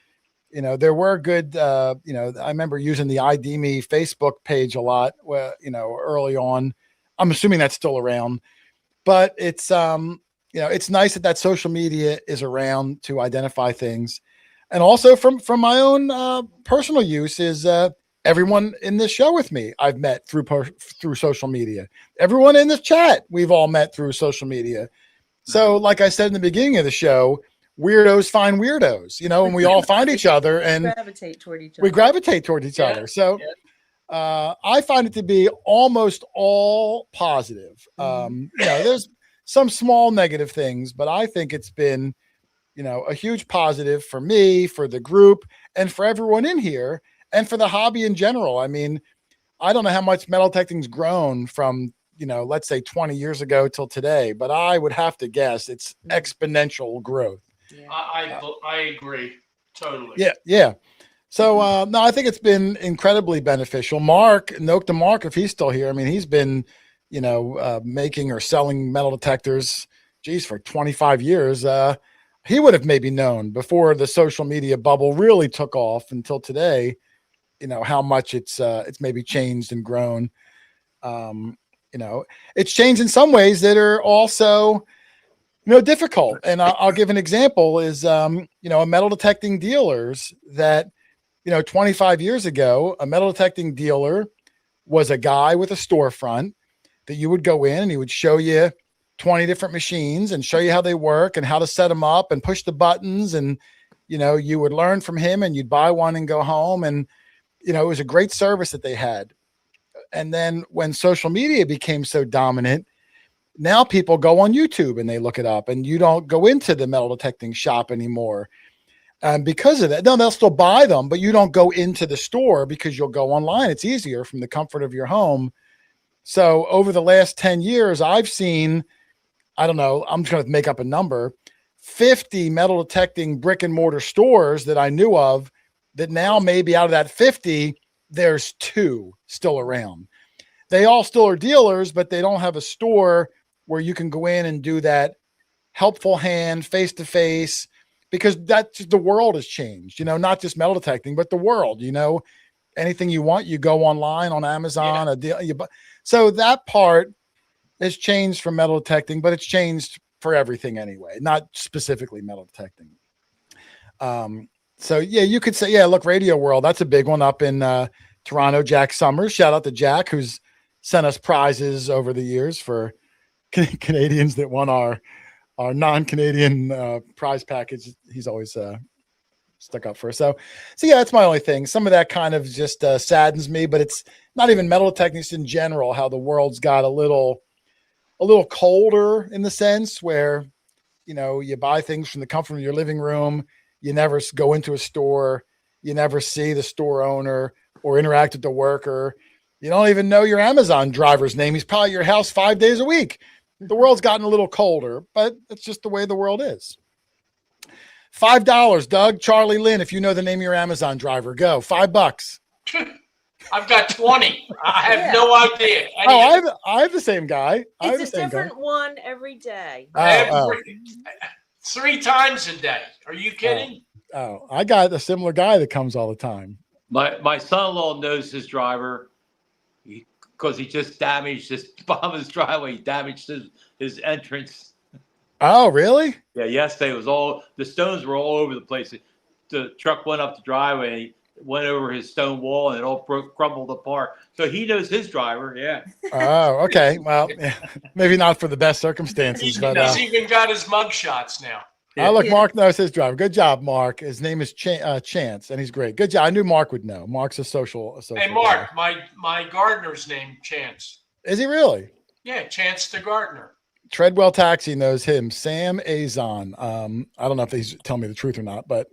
There were good, I remember using the ID Me Facebook page a lot, where, early on. I'm assuming that's still around, but it's, it's nice that social media is around to identify things. And also from my own personal use is everyone in this show with me, I've met through social media. Everyone in this chat, we've all met through social media. So like I said in the beginning of the show, weirdos find weirdos, and we all find each other and we gravitate toward each other. So I find it to be almost all positive. There's some small negative things, but I think it's been, a huge positive for me, for the group, and for everyone in here, and for the hobby in general. I mean, I don't know how much metal detecting's grown from, let's say 20 years ago till today, but I would have to guess it's exponential growth. Yeah. I agree totally. Yeah. So no, I think it's been incredibly beneficial. Mark, note to Mark, if he's still here. I mean, he's been, making or selling metal detectors, for 25 years. he would have maybe known before the social media bubble really took off until today, how much it's maybe changed and grown. It's changed in some ways that are also, difficult. And I'll give an example is, a metal detecting dealers that, 25 years ago, a metal detecting dealer was a guy with a storefront that you would go in and he would show you 20 different machines and show you how they work and how to set them up and push the buttons. And, you would learn from him and you'd buy one and go home. And, it was a great service that they had. And then when social media became so dominant, now people go on YouTube and they look it up, and you don't go into the metal detecting shop anymore. And because of that, no, they'll still buy them, but you don't go into the store because you'll go online. It's easier from the comfort of your home. So over the last 10 years, I've seen, I don't know, I'm just going to make up a number, 50 metal detecting brick and mortar stores that I knew of, that now maybe out of that 50, there's 2 still around. They all still are dealers, but they don't have a store where you can go in and do that helpful hand face-to-face, because that's the world has changed, not just metal detecting, but the world, anything you want, you go online on Amazon, a deal. So that part has changed from metal detecting, but it's changed for everything anyway, not specifically metal detecting. So yeah, you could say, yeah, look, Radio World, that's a big one up in Toronto. Jack Summers, shout out to Jack, who's sent us prizes over the years for Canadians that won our non-Canadian prize package. He's always stuck up for us. So yeah, that's my only thing. Some of that kind of just saddens me, but it's not even metal detecting, just in general, how the world's got a little colder in the sense where, you buy things from the comfort of your living room. You never go into a store. You never see the store owner or interact with the worker. You don't even know your Amazon driver's name. He's probably at your house 5 days a week. The world's gotten a little colder, but it's just the way the world is. $5, Doug, Charlie Lynn. If you know the name of your Amazon driver, go $5. I've got 20. I have no idea. I have the same guy. It's a different one every day. Every 3 times a day. Are you kidding? I got a similar guy that comes all the time. My son-in-law knows his driver because he just damaged his bottom of his driveway. He damaged his entrance. Oh, really? Yeah, yesterday it was the stones were all over the place. The truck went up the driveway and he went over his stone wall and it all crumbled apart. So he knows his driver. Yeah. Oh, okay. Well, maybe not for the best circumstances, He's but even got his mug shots now. look, Mark knows his driver. Good job, Mark. His name is Chance, and he's great. Good job. I knew Mark would know. Mark's a social Hey, Mark, my gardener's name Chance. Is he really? Yeah, Chance the gardener. Treadwell Taxi knows him. Sam Azon. I don't know if he's telling me the truth or not, but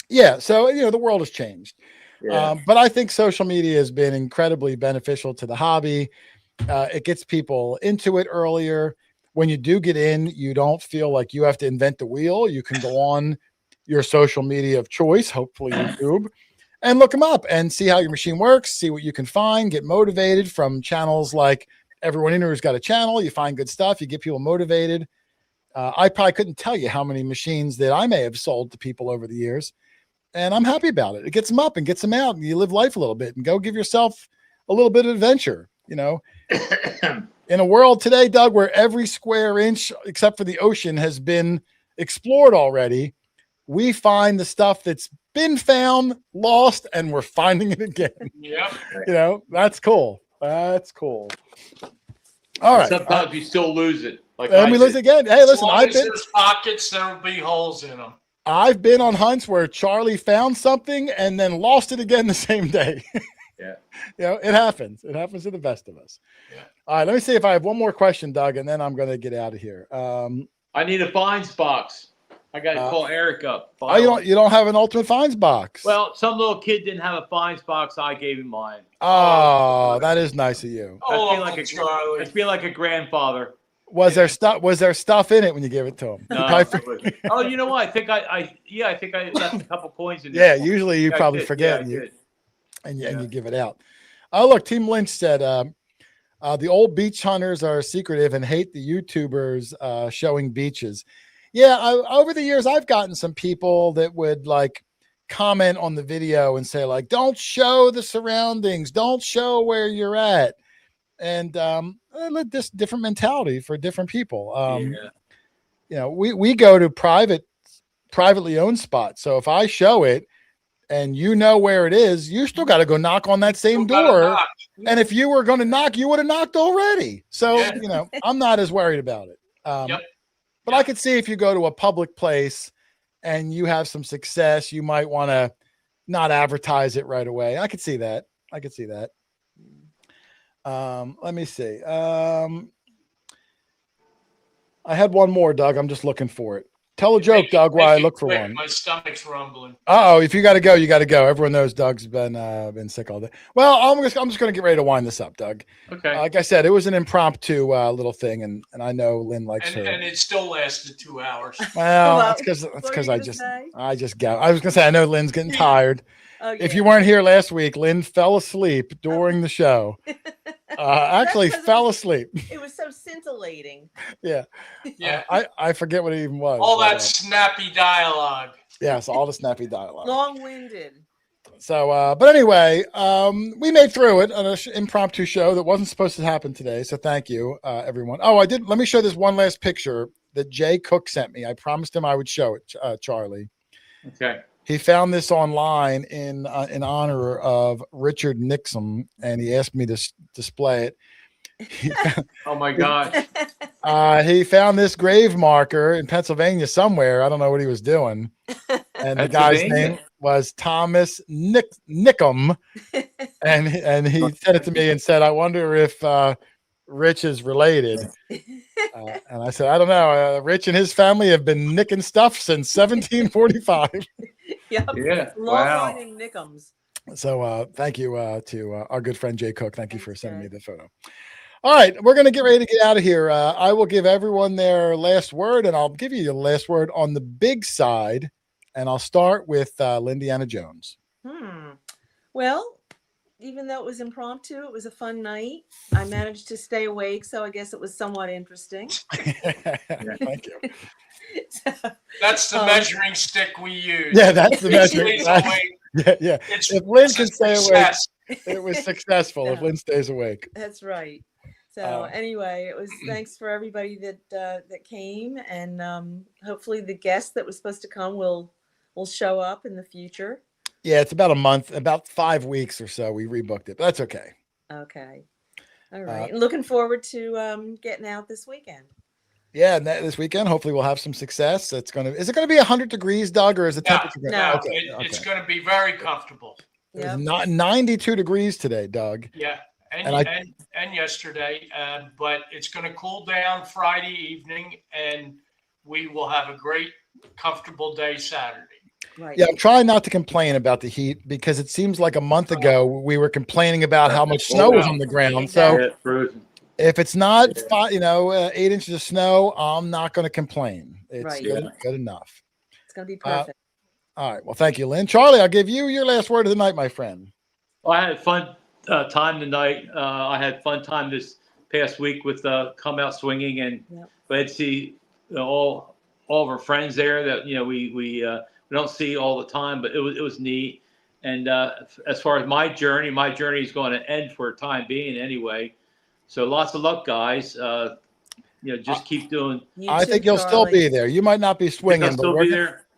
yeah. So the world has changed. Yeah. But I think social media has been incredibly beneficial to the hobby. It gets people into it earlier. When you do get in, you don't feel like you have to invent the wheel. You can go on your social media of choice, hopefully YouTube, and look them up and see how your machine works, see what you can find, get motivated from channels like Everyone In Here's got a channel. You find good stuff. You get people motivated. I probably couldn't tell you how many machines that I may have sold to people over the years, and I'm happy about it. It gets them up and gets them out, and you live life a little bit and go give yourself a little bit of adventure, In a world today, Doug, where every square inch except for the ocean has been explored already, we find the stuff that's been found, lost, and we're finding it again. Yeah. That's cool. That's cool. All right. Sometimes you still lose it. And we lose again. Hey, listen, There's pockets, there'll be holes in them. I've been on hunts where Charlie found something and then lost it again the same day. Yeah. It happens. It happens to the best of us. Yeah. All right. Let me see if I have one more question, Doug, and then I'm going to get out of here. I need a fines box. I got to call Eric up. You don't have an ultimate fines box? Well, some little kid didn't have a fines box. I gave him mine. Oh, that is nice of you. It's being like a grandfather. Was there stuff in it when you gave it to him? No, oh, you know what? I think I left a couple coins in there. Yeah, usually you probably forget and you give it out. Oh, look, Team Lynch said, The old beach hunters are secretive and hate the YouTubers showing beaches. Yeah, over the years, I've gotten some people that would like comment on the video and say like, "Don't show the surroundings, don't show where you're at," and this different mentality for different people. You know, we go to privately owned spots, so if I show it and you know where it is, you still got to go knock on that same door. And if you were going to knock, you would have knocked already. So, you know, I'm not as worried about it. But I could see if you go to a public place and you have some success, you might want to not advertise it right away. I could see that. Let me see. I had one more, Doug. I'm just looking for it. Tell a joke, Doug, while I look for one. My stomach's rumbling. Oh, if you got to go, you got to go. Everyone knows Doug's been sick all day. Well, I'm just going to get ready to wind this up, Doug. Okay. Like I said, it was an impromptu little thing, and I know Lynn likes her. And it still lasted 2 hours. Well, that's because I just got. I was going to say I know Lynn's getting tired. If you weren't here last week, Lynn fell asleep during the show. Actually fell asleep. It was so scintillating. Yeah. I forget what it even was. All that snappy dialogue. Yes, all the snappy dialogue. Long-winded. So, but anyway, we made through it on an impromptu show that wasn't supposed to happen today. So thank you, everyone. Oh, I did. Let me show this one last picture that Jay Cook sent me. I promised him I would show it, Charlie. Okay. He found this online in honor of Richard Nixon, and he asked me to display it. Oh my God! He found this grave marker in Pennsylvania somewhere. I don't know what he was doing, and the guy's name was Thomas Nickum, and he sent it to me and said, "I wonder if Rich is related." And I said, "I don't know. Rich and his family have been nicking stuff since 1745." Yep. Yeah. Long running Nickums. So thank you to our good friend Jay Cook. Thank you for sending me the photo. All right, we're going to get ready to get out of here. I will give everyone their last word, and I'll give you the last word on the big side. And I'll start with Lindiana Jones. Well, even though it was impromptu, it was a fun night. I managed to stay awake, so I guess it was somewhat interesting. Thank you. That's the measuring stick we use. Yeah, that's the measuring stick. Yeah. If Lynn can stay awake, it was successful. If Lynn stays awake. That's right. So anyway, it was thanks for everybody that came, and hopefully the guest that was supposed to come will show up in the future. Yeah, it's about a month, about 5 weeks or so. We rebooked it, but that's okay. Okay. All right. And looking forward to getting out this weekend. Yeah, and this weekend, hopefully we'll have some success. Is it going to be 100 degrees, Doug, or is the temperature? No. Okay. It's going to be very comfortable. It's not 92 degrees today, Doug. Yeah, and yesterday, but it's going to cool down Friday evening, and we will have a great, comfortable day Saturday. Right. Yeah, I'm trying not to complain about the heat because it seems like a month ago we were complaining about how much snow was on the ground. So if it's not, 8 inches of snow, I'm not going to complain. It's good enough. It's going to be perfect. All right. Well, thank you, Lynn. Charlie, I'll give you your last word of the night, my friend. Well, I had fun time tonight. I had fun time this past week with Come Out Swinging, and glad to see all of our friends there that we don't see all the time, but it was neat. And as far as my journey is going to end for a time being anyway. So lots of luck, guys. Just keep doing. I think you'll still be there. You might not be swinging, but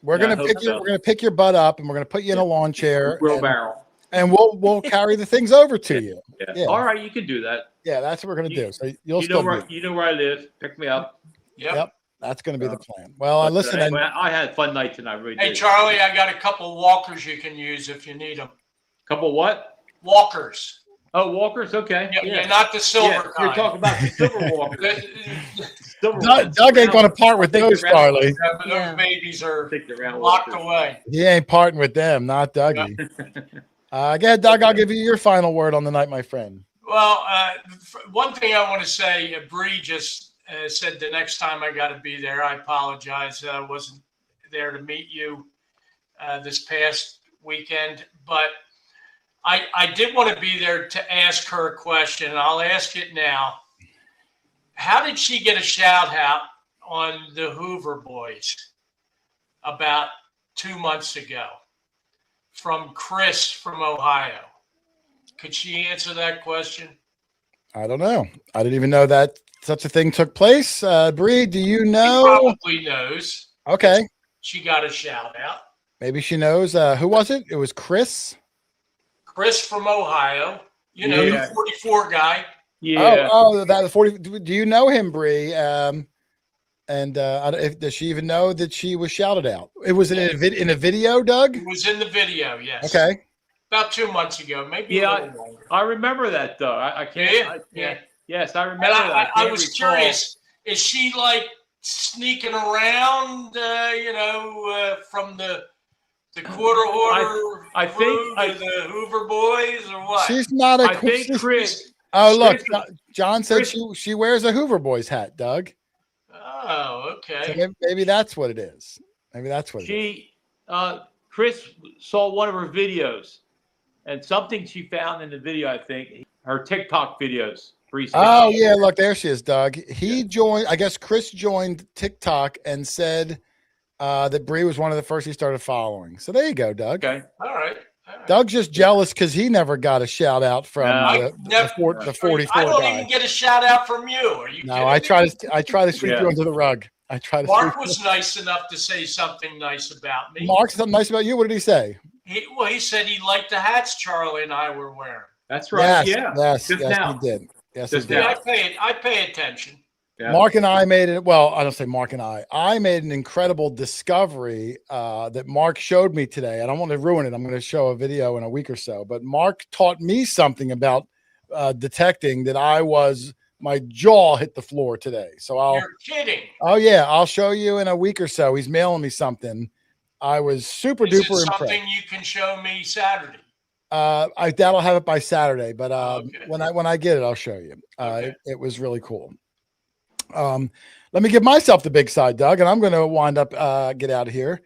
we're going to pick your butt up, and we're going to put you in a lawn chair. Wheelbarrow. And we'll carry the things over to you. Yeah. All right, you can do that. Yeah, that's what we're going to do. So you know where I live. Pick me up. Yep. That's going to be the plan. Well, listen. I had a fun night tonight. Really hey, Charlie, I got a couple walkers you can use if you need them. Couple what? Walkers. Oh, walkers. Okay. Yeah, not the silver kind. You're talking about the silver walkers. Doug ain't going to part with those, Charlie. Those babies are locked away. He ain't parting with them, not Dougie. Go ahead, Doug. I'll give you your final word on the night, my friend. Well, one thing I want to say, Bree just said the next time I got to be there. I apologize. I wasn't there to meet you this past weekend, but I did want to be there to ask her a question, and I'll ask it now. How did she get a shout out on the Hoover Boys about 2 months ago from Chris from Ohio? Could she answer that question? I don't know. I didn't even know that such a thing took place. Bree, do you She know? probably knows. Okay. She got a shout out. Maybe she knows. Who was it? It was Chris. Chris from Ohio, you know, Yeah. the 44 guy. Yeah. Oh, that 40. Do you know him, Bree? Does she even know that she was shouted out? It was in a video, Doug. It was in the video, yes. Okay. About 2 months ago, maybe Yeah, a little longer. I remember that though. I can't. Yeah, I yeah. can't. Yes, I remember And that. I can't was recall. curious, is she like sneaking around, from the quarter hoarder I crew think- to the Hoover Boys or what? She's not a. I think Chris. Oh, look, Chris- John said Chris- she wears a Hoover Boys hat, Doug. Oh, So okay. maybe that's what it is. Maybe that's what it is. She, Chris saw one of her videos, and something she found in the video. I think her TikTok videos. Recently. Oh yeah, look, there she is, Doug. He joined. I guess Chris joined TikTok and said that Bree was one of the first he started following. So there you go, Doug. Okay. All right. Doug's just jealous because he never got a shout out from No. the 44 I don't guy. even get a shout out from you. Are you No, kidding I me? try to sweep Yeah. you under the rug. I try to. Mark sweep was nice enough to say something nice about me. Mark said something nice about you. What did he say? He said he liked the hats Charlie and I were wearing. That's right. Yes, Yeah. yes, Just yes, now. he did. Yes, he Just did. now. I pay attention. Yeah. Mark and I made it. Well, I don't say Mark and I. I made an incredible discovery that Mark showed me today. I don't want to ruin it. I'm going to show a video in a week or so. But Mark taught me something about detecting that my jaw hit the floor today. So You're kidding. Oh yeah, I'll show you in a week or so. He's mailing me something. I was super Is it duper something impressed. you can show me Saturday? I doubt I'll have it by Saturday, but Okay. when I get it, I'll show you. Okay. It was really cool. Let me give myself the big side, Doug, and I'm going to wind up get out of here.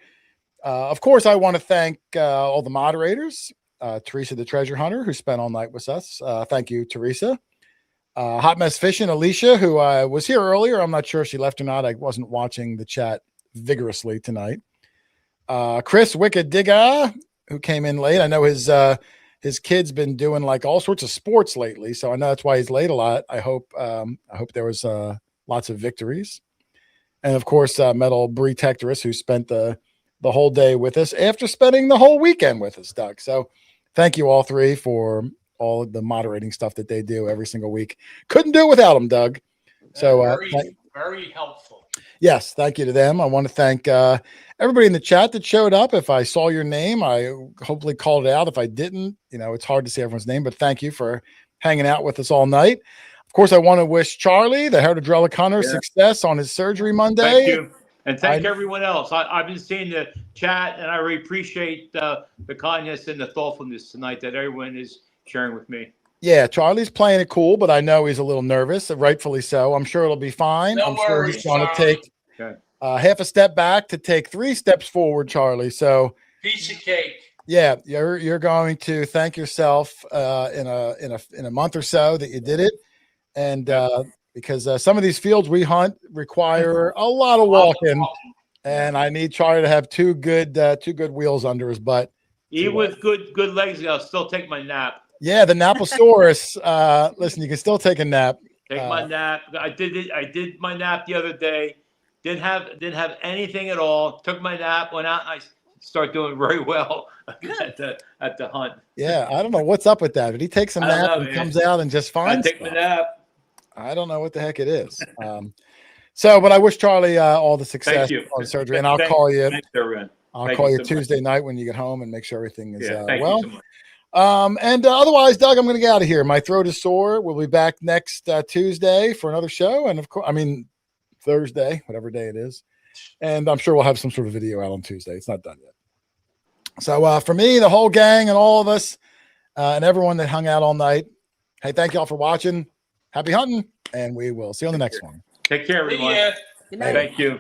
Of course, I want to thank all the moderators, Teresa the Treasure Hunter, who spent all night with us. Thank you, Teresa. Hot Mess Fishing, Alicia, who was here earlier. I'm not sure if she left or not. I wasn't watching the chat vigorously tonight. Chris Wicked Digga, who came in late. I know his kid's been doing like all sorts of sports lately, so I know that's why he's late a lot. I hope there was lots of victories. And of course, Metal Bree Tectorus, who spent the whole day with us after spending the whole weekend with us, Doug. So thank you all three for all of the moderating stuff that they do every single week. Couldn't do it without them, Doug. So very helpful. yes, thank you to them. I want to thank everybody in the chat that showed up. If I saw your name, I hopefully called it out. If I didn't, it's hard to see everyone's name, but thank you for hanging out with us all night. Of course, I want to wish Charlie, the Heredrelic Hunter, success on his surgery Monday. Thank you. And thank everyone else. I've been seeing the chat, and I really appreciate the kindness and the thoughtfulness tonight that everyone is sharing with me. Yeah, Charlie's playing it cool, but I know he's a little nervous, rightfully so. I'm sure it'll be fine. No I'm sure worries, he's going to Charlie. take half a step back to take 3 steps forward, Charlie. So Piece of cake. yeah, you're going to thank yourself in a month or so that you did it, and because some of these fields we hunt require a lot of walking, and I need Charlie to have two good wheels under his butt. Even with good legs, I'll still take my nap. Yeah, the Naposaurus. Listen, you can still take a nap. Take my nap. I did it. I did my nap the other day. Didn't have anything at all. Took my nap. Went out. And I start doing very well at the hunt. Yeah, I don't know what's up with that. But he takes a I don't nap know, and man. comes out and just I finds take my stuff. nap. I don't know what the heck it is. But I wish Charlie all the success Thank you. on surgery, and I'll call you. Thanks, everyone. I'll Thank call you you so much. Tuesday night when you get home and make sure everything is Thank well. you so much. And otherwise, Doug, I'm going to get out of here. My throat is sore. We'll be back next Tuesday for another show, and of course, Thursday, whatever day it is. And I'm sure we'll have some sort of video out on Tuesday. It's not done yet. So for me, the whole gang, and all of us, and everyone that hung out all night, hey, thank y'all for watching. Happy hunting, and we will see you on the next one. Take care, everyone. Yeah. Good night. Thank you.